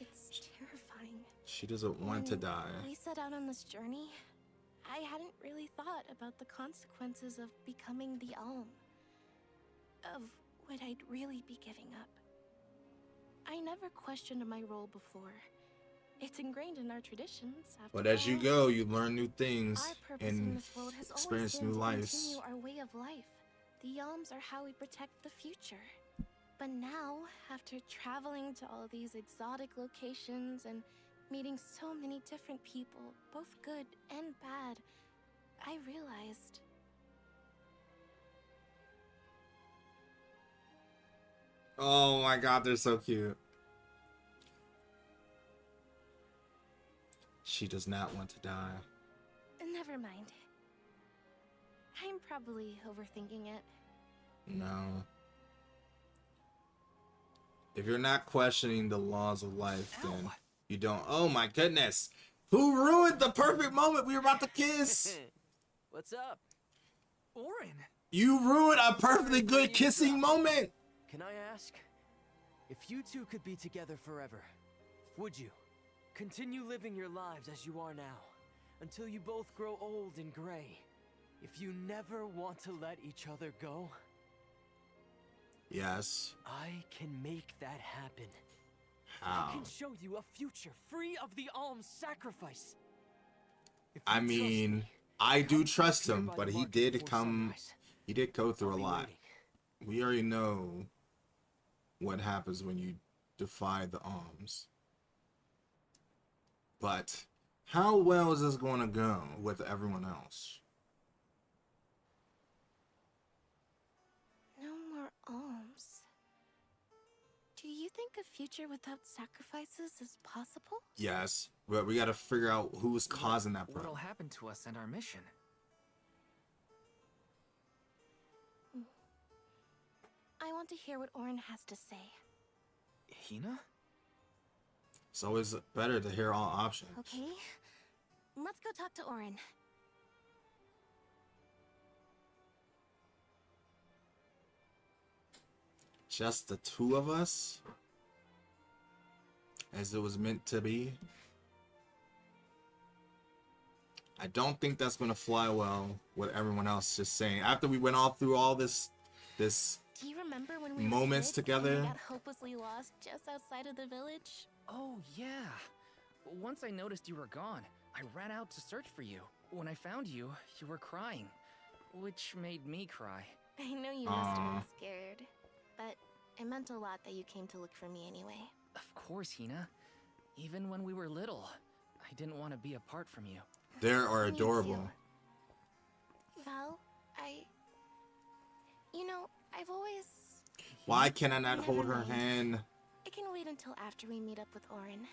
It's terrifying. She doesn't want to When die. we set out on this journey, I hadn't really thought about the consequences of becoming the Alm. Of what I'd really be giving up. I never questioned my role before. It's ingrained in our traditions. After But as you all. go, you learn new things Our purpose in and this world has experience always new been to lives. continue our way of life. The Alms are how we protect the future. But now, after traveling to all these exotic locations and meeting so many different people, both good and bad, I realized Oh my god, they're so cute. She does not want to die. never mind. I'm probably overthinking it. No. If you're not questioning the laws of life, then you don't. Oh my goodness. Who ruined the perfect moment we were about to kiss? What's up? Orin. You ruined a perfectly good kissing moment. Can I ask? If you two could be together forever, would you? Continue living your lives as you are now, until you both grow old and gray. If you never want to let each other go, Yes. I can make that happen. How? I can show you a future free of the alms sacrifice. I mean, I do trust him, but he did go through a lot. We already know what happens when you defy the alms. But how well is this going to go with everyone else? No more alms. Do you think a future without sacrifices is possible? Yes, but we got to figure out who's causing that What'll problem. happen to us and our mission? I want to hear what Orin has to say. Hina? It's always better to hear all options. Okay, let's go talk to Orin. Just the two of us? As it was meant to be? I don't think that's going to fly well with everyone else just saying. After we went all through all this Do you remember when we moments were kids and together? we got hopelessly lost just outside of the village? Oh, yeah. Once I noticed you were gone, I ran out to search for you. When I found you, you were crying, which made me cry. I know you must have been scared, but it meant a lot that you came to look for me anyway. Of course, Hina. Even when we were little, I didn't want to be apart from you. They are Me too. adorable. Val, I You know, I've always... Why can I not Never hold her mind. hand? I can wait until after we meet up with Orin.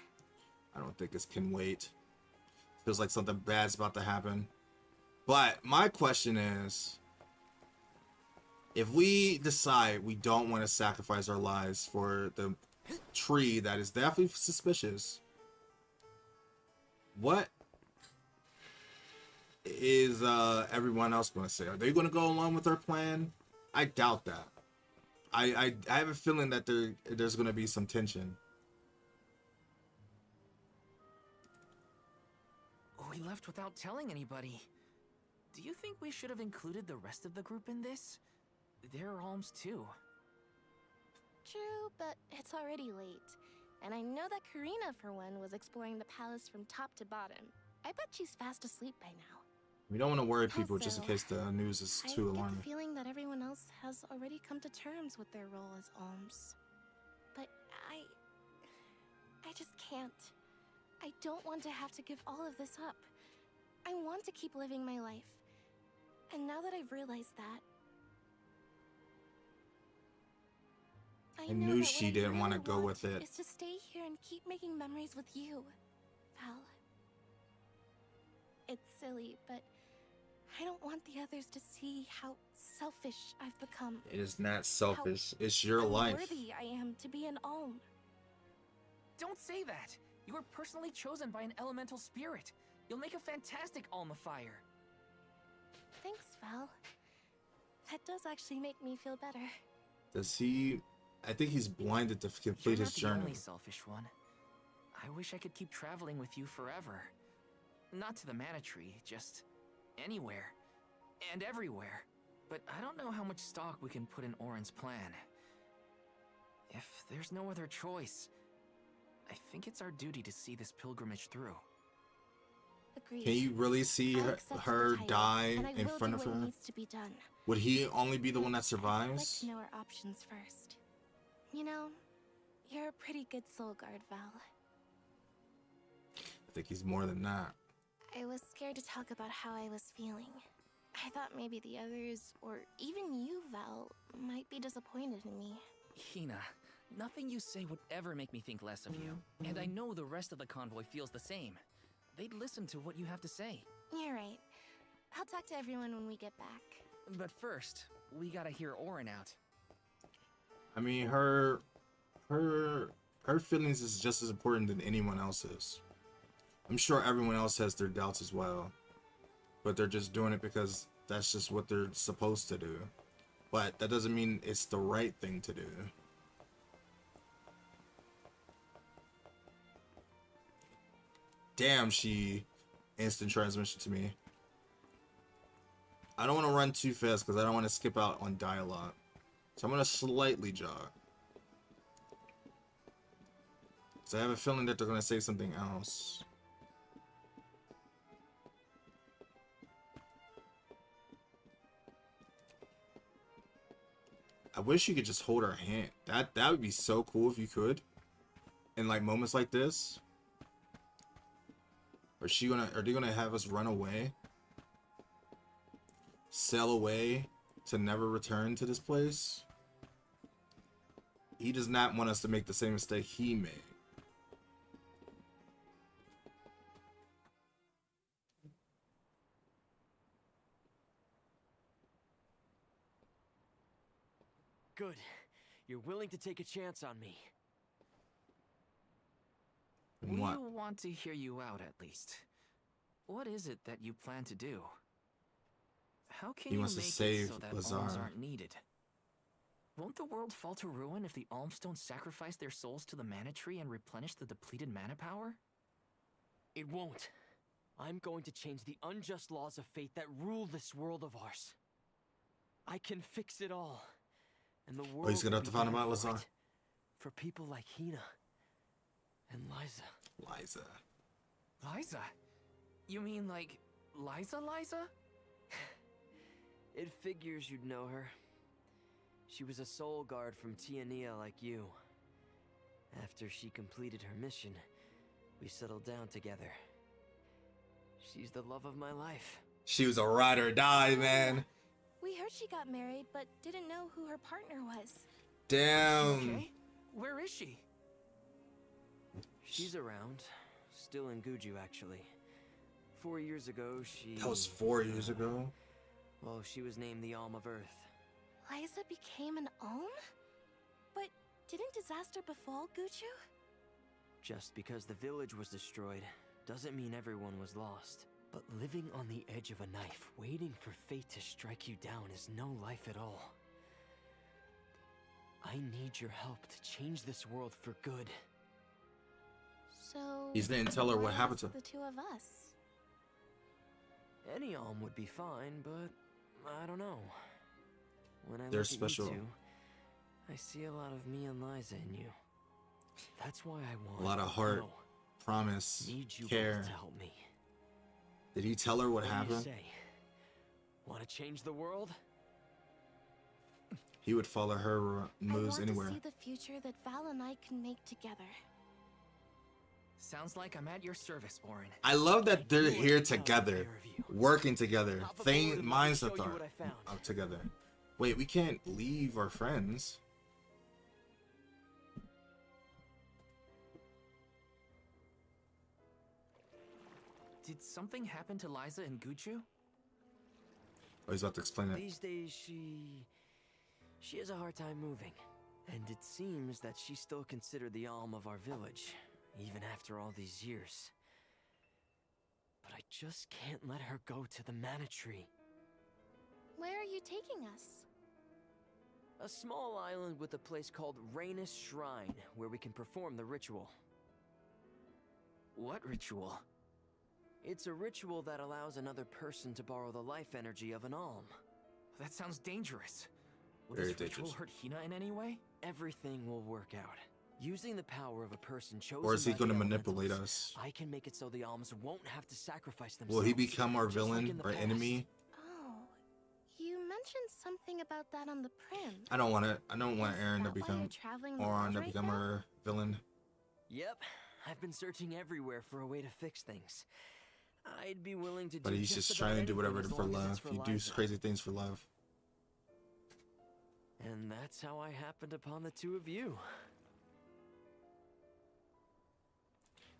I don't think this can wait. Feels like something bad's about to happen. But my question is, if we decide we don't want to sacrifice our lives for the tree that is definitely suspicious, what is everyone else going to say? Are they going to go along with our plan? I doubt that. I have a feeling that there's going to be some tension. We left without telling anybody. Do you think we should have included the rest of the group in this? They're alms too. True, but it's already late. And I know that Karina, for one, was exploring the palace from top to bottom. I bet she's fast asleep by now. We don't want to worry people just in Also, case the news is I too get alarming. the feeling that everyone else has already come to terms with their role as alms. But I just can't. I don't want to have to give all of this up. I want to keep living my life. And now that I've realized that, I know knew that she what I didn't really want to go want with it. is to stay here and keep making memories with you, Val. It's silly, but I don't want the others to see how selfish I've become. It is not selfish. It's your life. Worthy I am to be an alm. Don't say that! You were personally chosen by an elemental spirit. You'll make a fantastic Alma Fire. Thanks, Val. That does actually make me feel better. Does he? I think he's blinded to complete You're his not the journey. only selfish one. I wish I could keep traveling with you forever. Not to the Mana Tree, just anywhere. And everywhere. But I don't know how much stock we can put in Orin's plan. If there's no other choice, I think it's our duty to see this pilgrimage through. Agreed. Can you really see I'll her, accept her the title, die and I in will front do of what her? needs to be done. Would he only be the one that I'd like survives? to know our options first. You know, you're a pretty good soul guard, Val. I think he's more than that. I was scared to talk about how I was feeling. I thought maybe the others, or even you, Val, might be disappointed in me. Hina, nothing you say would ever make me think less of you. And I know the rest of the convoy feels the same. They'd listen to what you have to say. You're right. I'll talk to everyone when we get back. But first, we gotta hear Orin out. I mean, her feelings is just as important than anyone else's. I'm sure everyone else has their doubts as well, but they're just doing it because that's just what they're supposed to do. But that doesn't mean it's the right thing to do. Damn, she instant transmission to me. I don't want to run too fast because I don't want to skip out on dialogue. So I'm going to slightly jog. So I have a feeling that they're going to say something else. I wish you could just hold her hand. That would be so cool if you could. In like moments like this. Are they gonna have us run away? Sail away to never return to this place? He does not want us to make the same mistake he made. Good. You're willing to take a chance on me. And what? We want to hear you out at least. What is it that you plan to do? How can He you wants to make save it so that Lazar. alms aren't needed? Won't the world fall to ruin if the alms don't sacrifice their souls to the Mana Tree and replenish the depleted mana power? It won't. I'm going to change the unjust laws of fate that rule this world of ours. I can fix it all. And the world he's gonna will have to be find him better out, for Lazar. it. For people like Hina and Liza. Liza. Liza? You mean like Liza? It figures you'd know her. She was a soul guard from Tiania like you. After she completed her mission, we settled down together. She's the love of my life. She was a ride or die, man. We heard she got married, but didn't know who her partner was. Damn. Okay. Where is she? She's around. Still in Guju, actually. 4 years ago, she... That was 4 years ago? Well, she was named the Alm of Earth. Liza became an Alm? But didn't disaster befall Guju? Just because the village was destroyed doesn't mean everyone was lost. But living on the edge of a knife, waiting for fate to strike you down is no life at all. I need your help to change this world for good. So... He didn't tell her what why happened to ask the two of us? Any Alm would be fine, but I don't know. When I They're look special. at you two, I see a lot of me and Liza in you. That's why I want A lot of heart, no, promise, need you care. both to help me. Did he tell her what do you happened? say? Want to change the world? He would follow her moves I want anywhere. to see the future that Val and I can make together. Sounds like I'm at your service, Orin. I love that they're here together, working together. Minds show that you are what I found. together. Wait, we can't leave our friends. Did something happen to Liza and Guju? Oh, he's about to explain it. These days, she has a hard time moving. And it seems that she's still considered the Alm of our village, even after all these years. But I just can't let her go to the Mana Tree. Where are you taking us? A small island with a place called Rhaenys Shrine, where we can perform the ritual. What ritual? It's a ritual that allows another person to borrow the life energy of an Alm. That sounds dangerous. Will Very this ritual dangerous. hurt Hina in any way? Everything will work out. Using the power of a person chosen Or is he by going to the manipulate elementals, us? I can make it so the Alms won't have to sacrifice themselves. Will he become our just like villain in the or past. enemy? Oh, you mentioned something about that on the prim. I don't want it. I don't want Aaron to that why become you're traveling the Oron to world right become now? our villain. Yep, I've been searching everywhere for a way to fix things. I'd be willing to do But he's just about trying to do anything whatever as for long as it's love. for He does Liza. crazy things for love. And that's how I happened upon the two of you.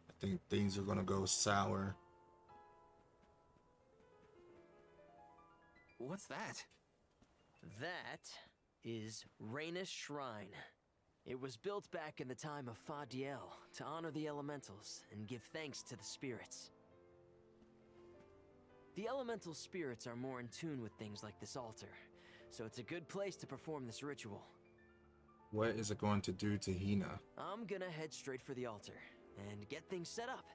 I think things are gonna go sour. What's that? That is Rhaenys Shrine. It was built back in the time of Fadiel to honor the elementals and give thanks to the spirits. The elemental spirits are more in tune with things like this altar, so it's a good place to perform this ritual. What is it going to do to Hina? I'm gonna head straight for the altar and get things set up.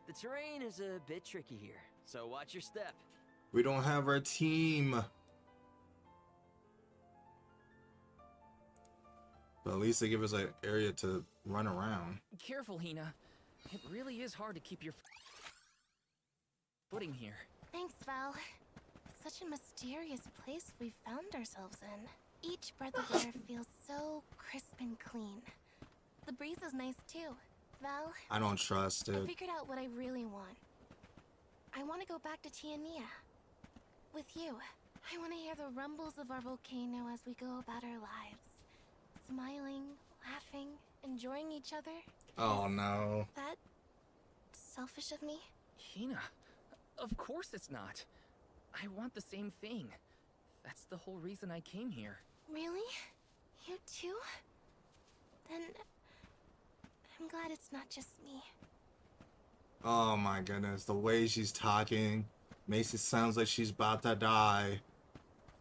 The terrain is a bit tricky here, so watch your step. We don't have our team. But at least they give us an area to run around. Careful, Hina. It really is hard to keep your footing here. Thanks, Val. Such a mysterious place we found ourselves in. Each breath of air feels so crisp and clean. The breeze is nice too. Val, I don't trust I it. figured out what I really want. I want to go back to Tiania. With you. I want to hear the rumbles of our volcano as we go about our lives. Smiling, laughing, enjoying each other. Oh no. That selfish of me? Hina, of course it's not. I want the same thing. That's the whole reason I came here. Really? You too? Then I'm glad it's not just me. Oh my goodness. The way she's talking makes it sounds like she's about to die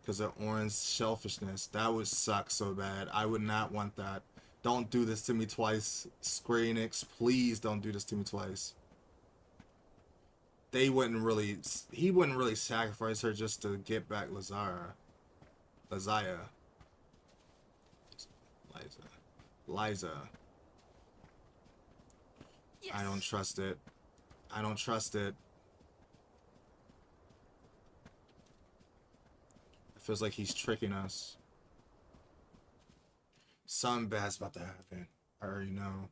because of Oren's selfishness. That would suck so bad. I would not want that. Don't do this to me twice. Square Enix, please don't do this to me twice. He wouldn't really sacrifice her just to get back Liza. Yes. I don't trust it. I don't trust it. It feels like he's tricking us. Something bad's about to happen. I already know.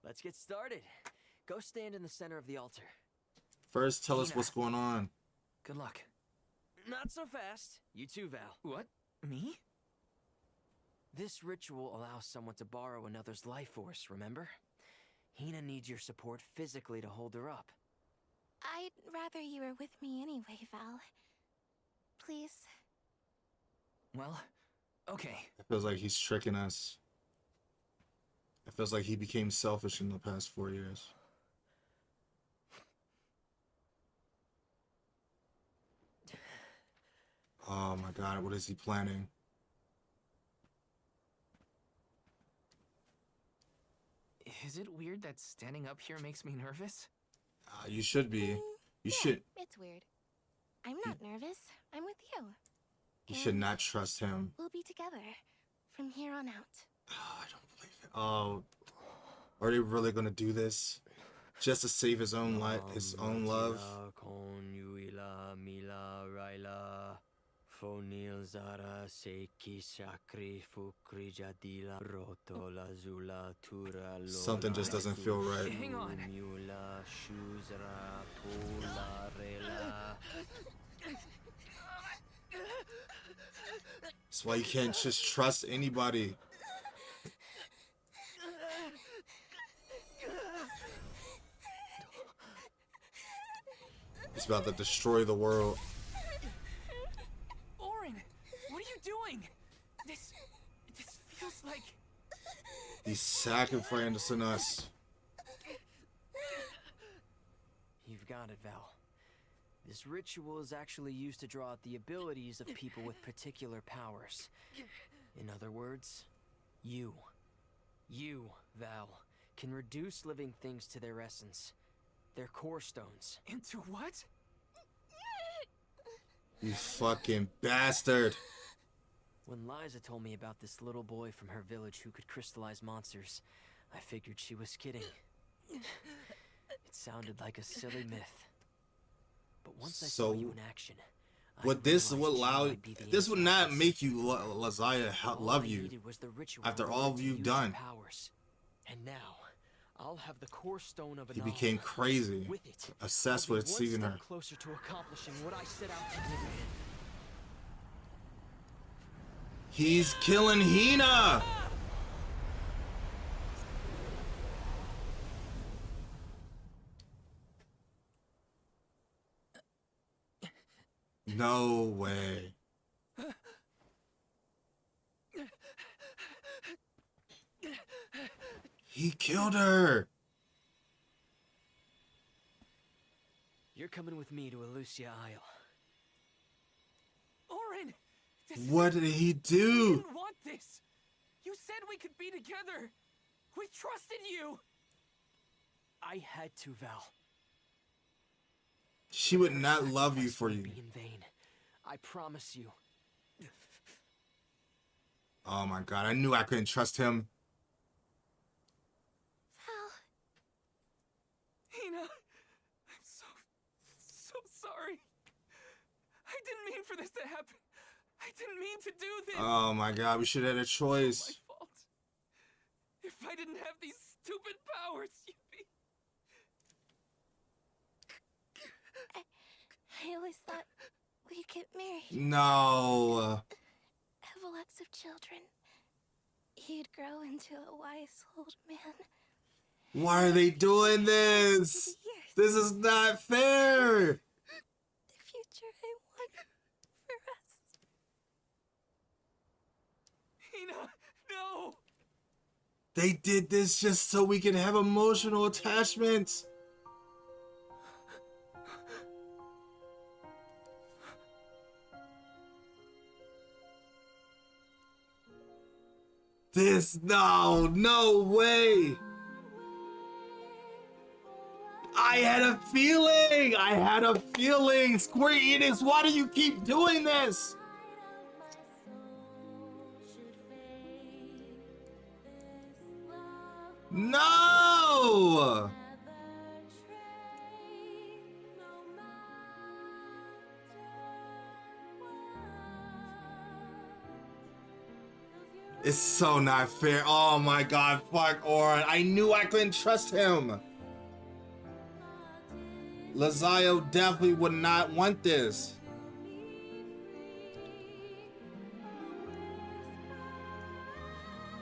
Let's get started. Go stand in the center of the altar. First, tell us Hina. what's going on. Good luck. Not so fast. You too, Val. What? Me? This ritual allows someone to borrow another's life force, remember? Hina needs your support physically to hold her up. I'd rather you were with me anyway, Val. Please. Well, okay. It feels like he's tricking us. It feels like he became selfish in the past 4 years. Oh my god, what is he planning? Is it weird that standing up here makes me nervous? You should be. You should. It's weird. I'm not nervous. I'm with you. You should not trust him. We'll be together from here on out. Oh, are they really gonna do this just to save his own life, his own love? Something just doesn't feel right. Hang on. That's why you can't just trust anybody. He's about to destroy the world. Orin, what are you doing? This feels like... He's sacrificing us. You've got it, Val. This ritual is actually used to draw out the abilities of people with particular powers. In other words, you, Val, can reduce living things to their essence. Their core stones. Into what? You fucking bastard. When Liza told me about this little boy from her village who could crystallize monsters, I figured she was kidding. It sounded like a silly myth. But once I saw you in action, would this would not make you Lazaya love you after all you've done. And now I'll have the core stone of He became crazy, obsessed with seeing her. Closer to accomplishing what I set out to do. He's killing Hina. No way. He killed her. You're coming with me to Elucia Isle. Orin! What did he do? I didn't want this. You said we could be together. We trusted you. I had to, Val. She would not love you for you. In vain. I promise you. Oh my god, I knew I couldn't trust him. Hina, I'm so sorry. I didn't mean for this to happen. I didn't mean to do this. Oh my god, we should have had a choice. It's my fault. If I didn't have these stupid powers, you'd be... I always thought we'd get married. No. Have lots of children. He'd grow into a wise old man. Why are they doing this? This is not fair. The future I want for us. Hina, no! They did this just so we can have emotional attachments. No way. I had a feeling. Square Enix, why do you keep doing this? No! It's so not fair. Oh my god, fuck Orin. I knew I couldn't trust him. Lazayo definitely would not want this.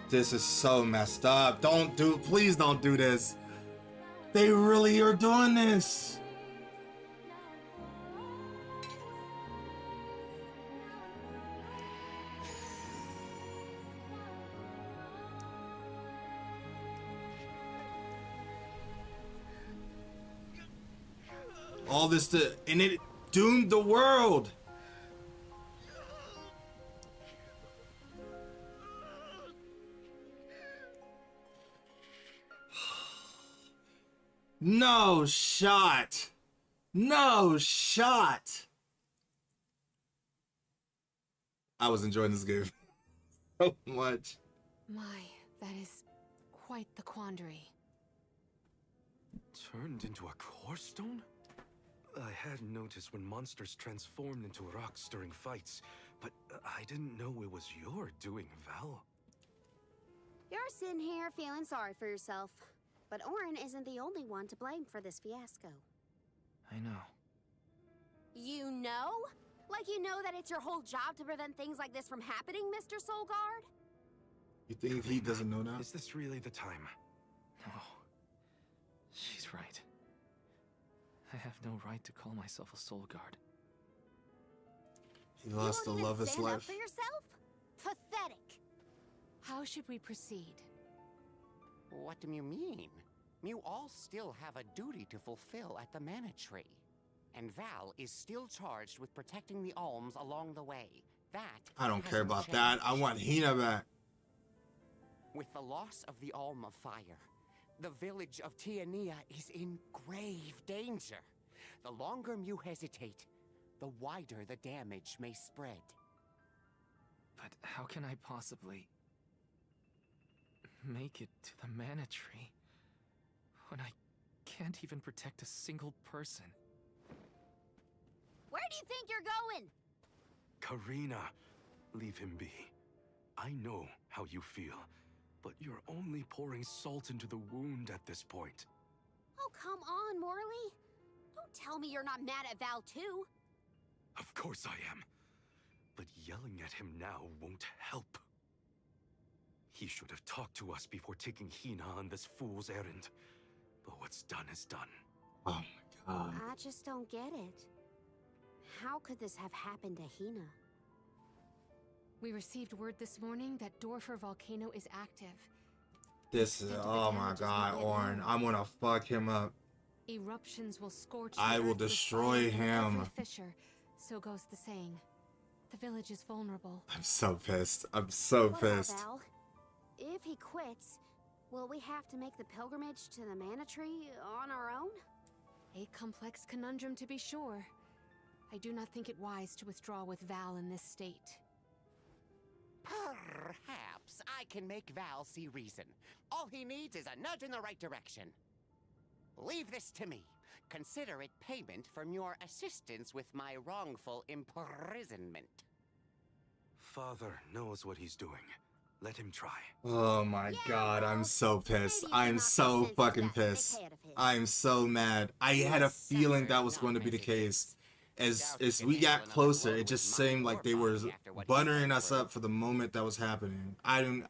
This is so messed up. Please don't do this. They really are doing this. All this and it doomed the world. No shot. No shot. I was enjoying this game so much. My, that is quite the quandary. Turned into a core stone? I had noticed when monsters transformed into rocks during fights, but I didn't know it was your doing, Val. You're sitting here feeling sorry for yourself. But Auron isn't the only one to blame for this fiasco. I know. You know? Like you know that it's your whole job to prevent things like this from happening, Mr. Soulguard? You think he doesn't know that? Is this really the time? No. She's right. I have no right to call myself a soul guard. He lost the love of his life. For yourself? Pathetic. How should we proceed? What do you mean? You all still have a duty to fulfill at the Mana Tree. And Val is still charged with protecting the Alms along the way. That I don't care hasn't about changed. that. I want Hina back. With the loss of the Alm of Fire, the village of Tiania is in grave danger. The longer you hesitate, the wider the damage may spread. But how can I possibly make it to the Mana Tree when I can't even protect a single person? Where do you think you're going? Karina, leave him be. I know how you feel, but you're only pouring salt into the wound at this point. Oh, come on, Morley. Don't tell me you're not mad at Val, too. Of course I am. But yelling at him now won't help. He should have talked to us before taking Hina on this fool's errand. But what's done is done. Oh my god. I just don't get it. How could this have happened to Hina? We received word this morning that Dorfer Volcano is active. This is, oh my god, Auron. I'm gonna fuck him up. Eruptions will scorch the I will earth with destroy fire in him. every fissure. So goes the saying. The village is vulnerable. I'm so pissed. I'm so What about pissed. Val? If he quits, will we have to make the pilgrimage to the Mana Tree on our own? A complex conundrum to be sure. I do not think it wise to withdraw with Val in this state. Perhaps I can make Val see reason. All he needs is a nudge in the right direction. Leave this to me. Consider it payment from your assistance with my wrongful imprisonment. Father knows what he's doing. Let him try. Oh my god, I'm so pissed. I'm so fucking pissed. I'm so mad. I had a feeling that was going to be the case. As we got closer, it just seemed like they were buttering us up for the moment that was happening. I don't...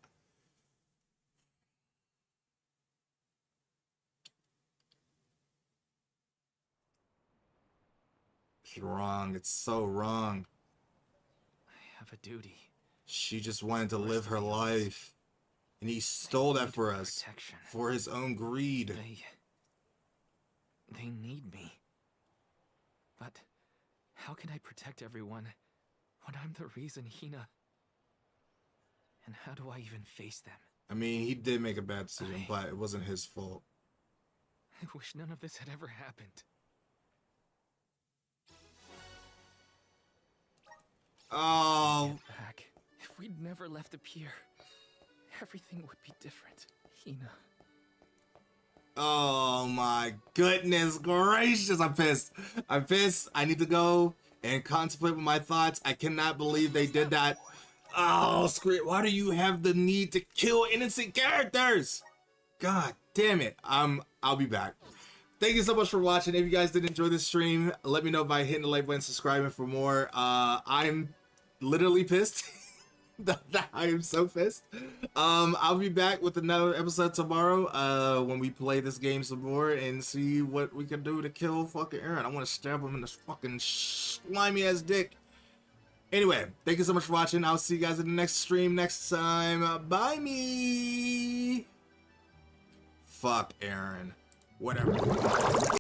It's wrong. It's so wrong. I have a duty. She just wanted to live her life. And he stole that for us. For his own greed. They need me. But how can I protect everyone when I'm the reason Hina... And how do I even face them? I mean, he did make a bad decision, but it wasn't his fault. I wish none of this had ever happened. Oh. Get back. If we'd never left the pier, everything would be different. Hina. Oh my goodness gracious, I'm pissed. I'm pissed. I need to go and contemplate with my thoughts. I cannot believe they did that. Oh, Squid, why do you have the need to kill innocent characters? God damn it. I'll be back. thank you so much for watching. If you guys did enjoy this stream, let me know by hitting the like button, subscribing for more. I'm literally pissed. I am so pissed. I'll be back with another episode tomorrow when we play this game some more and see what we can do to kill fucking Aaron. I want to stab him in this fucking slimy ass dick. Anyway, thank you so much for watching. I'll see you guys in the next stream next time. Bye me. Fuck Aaron. Whatever.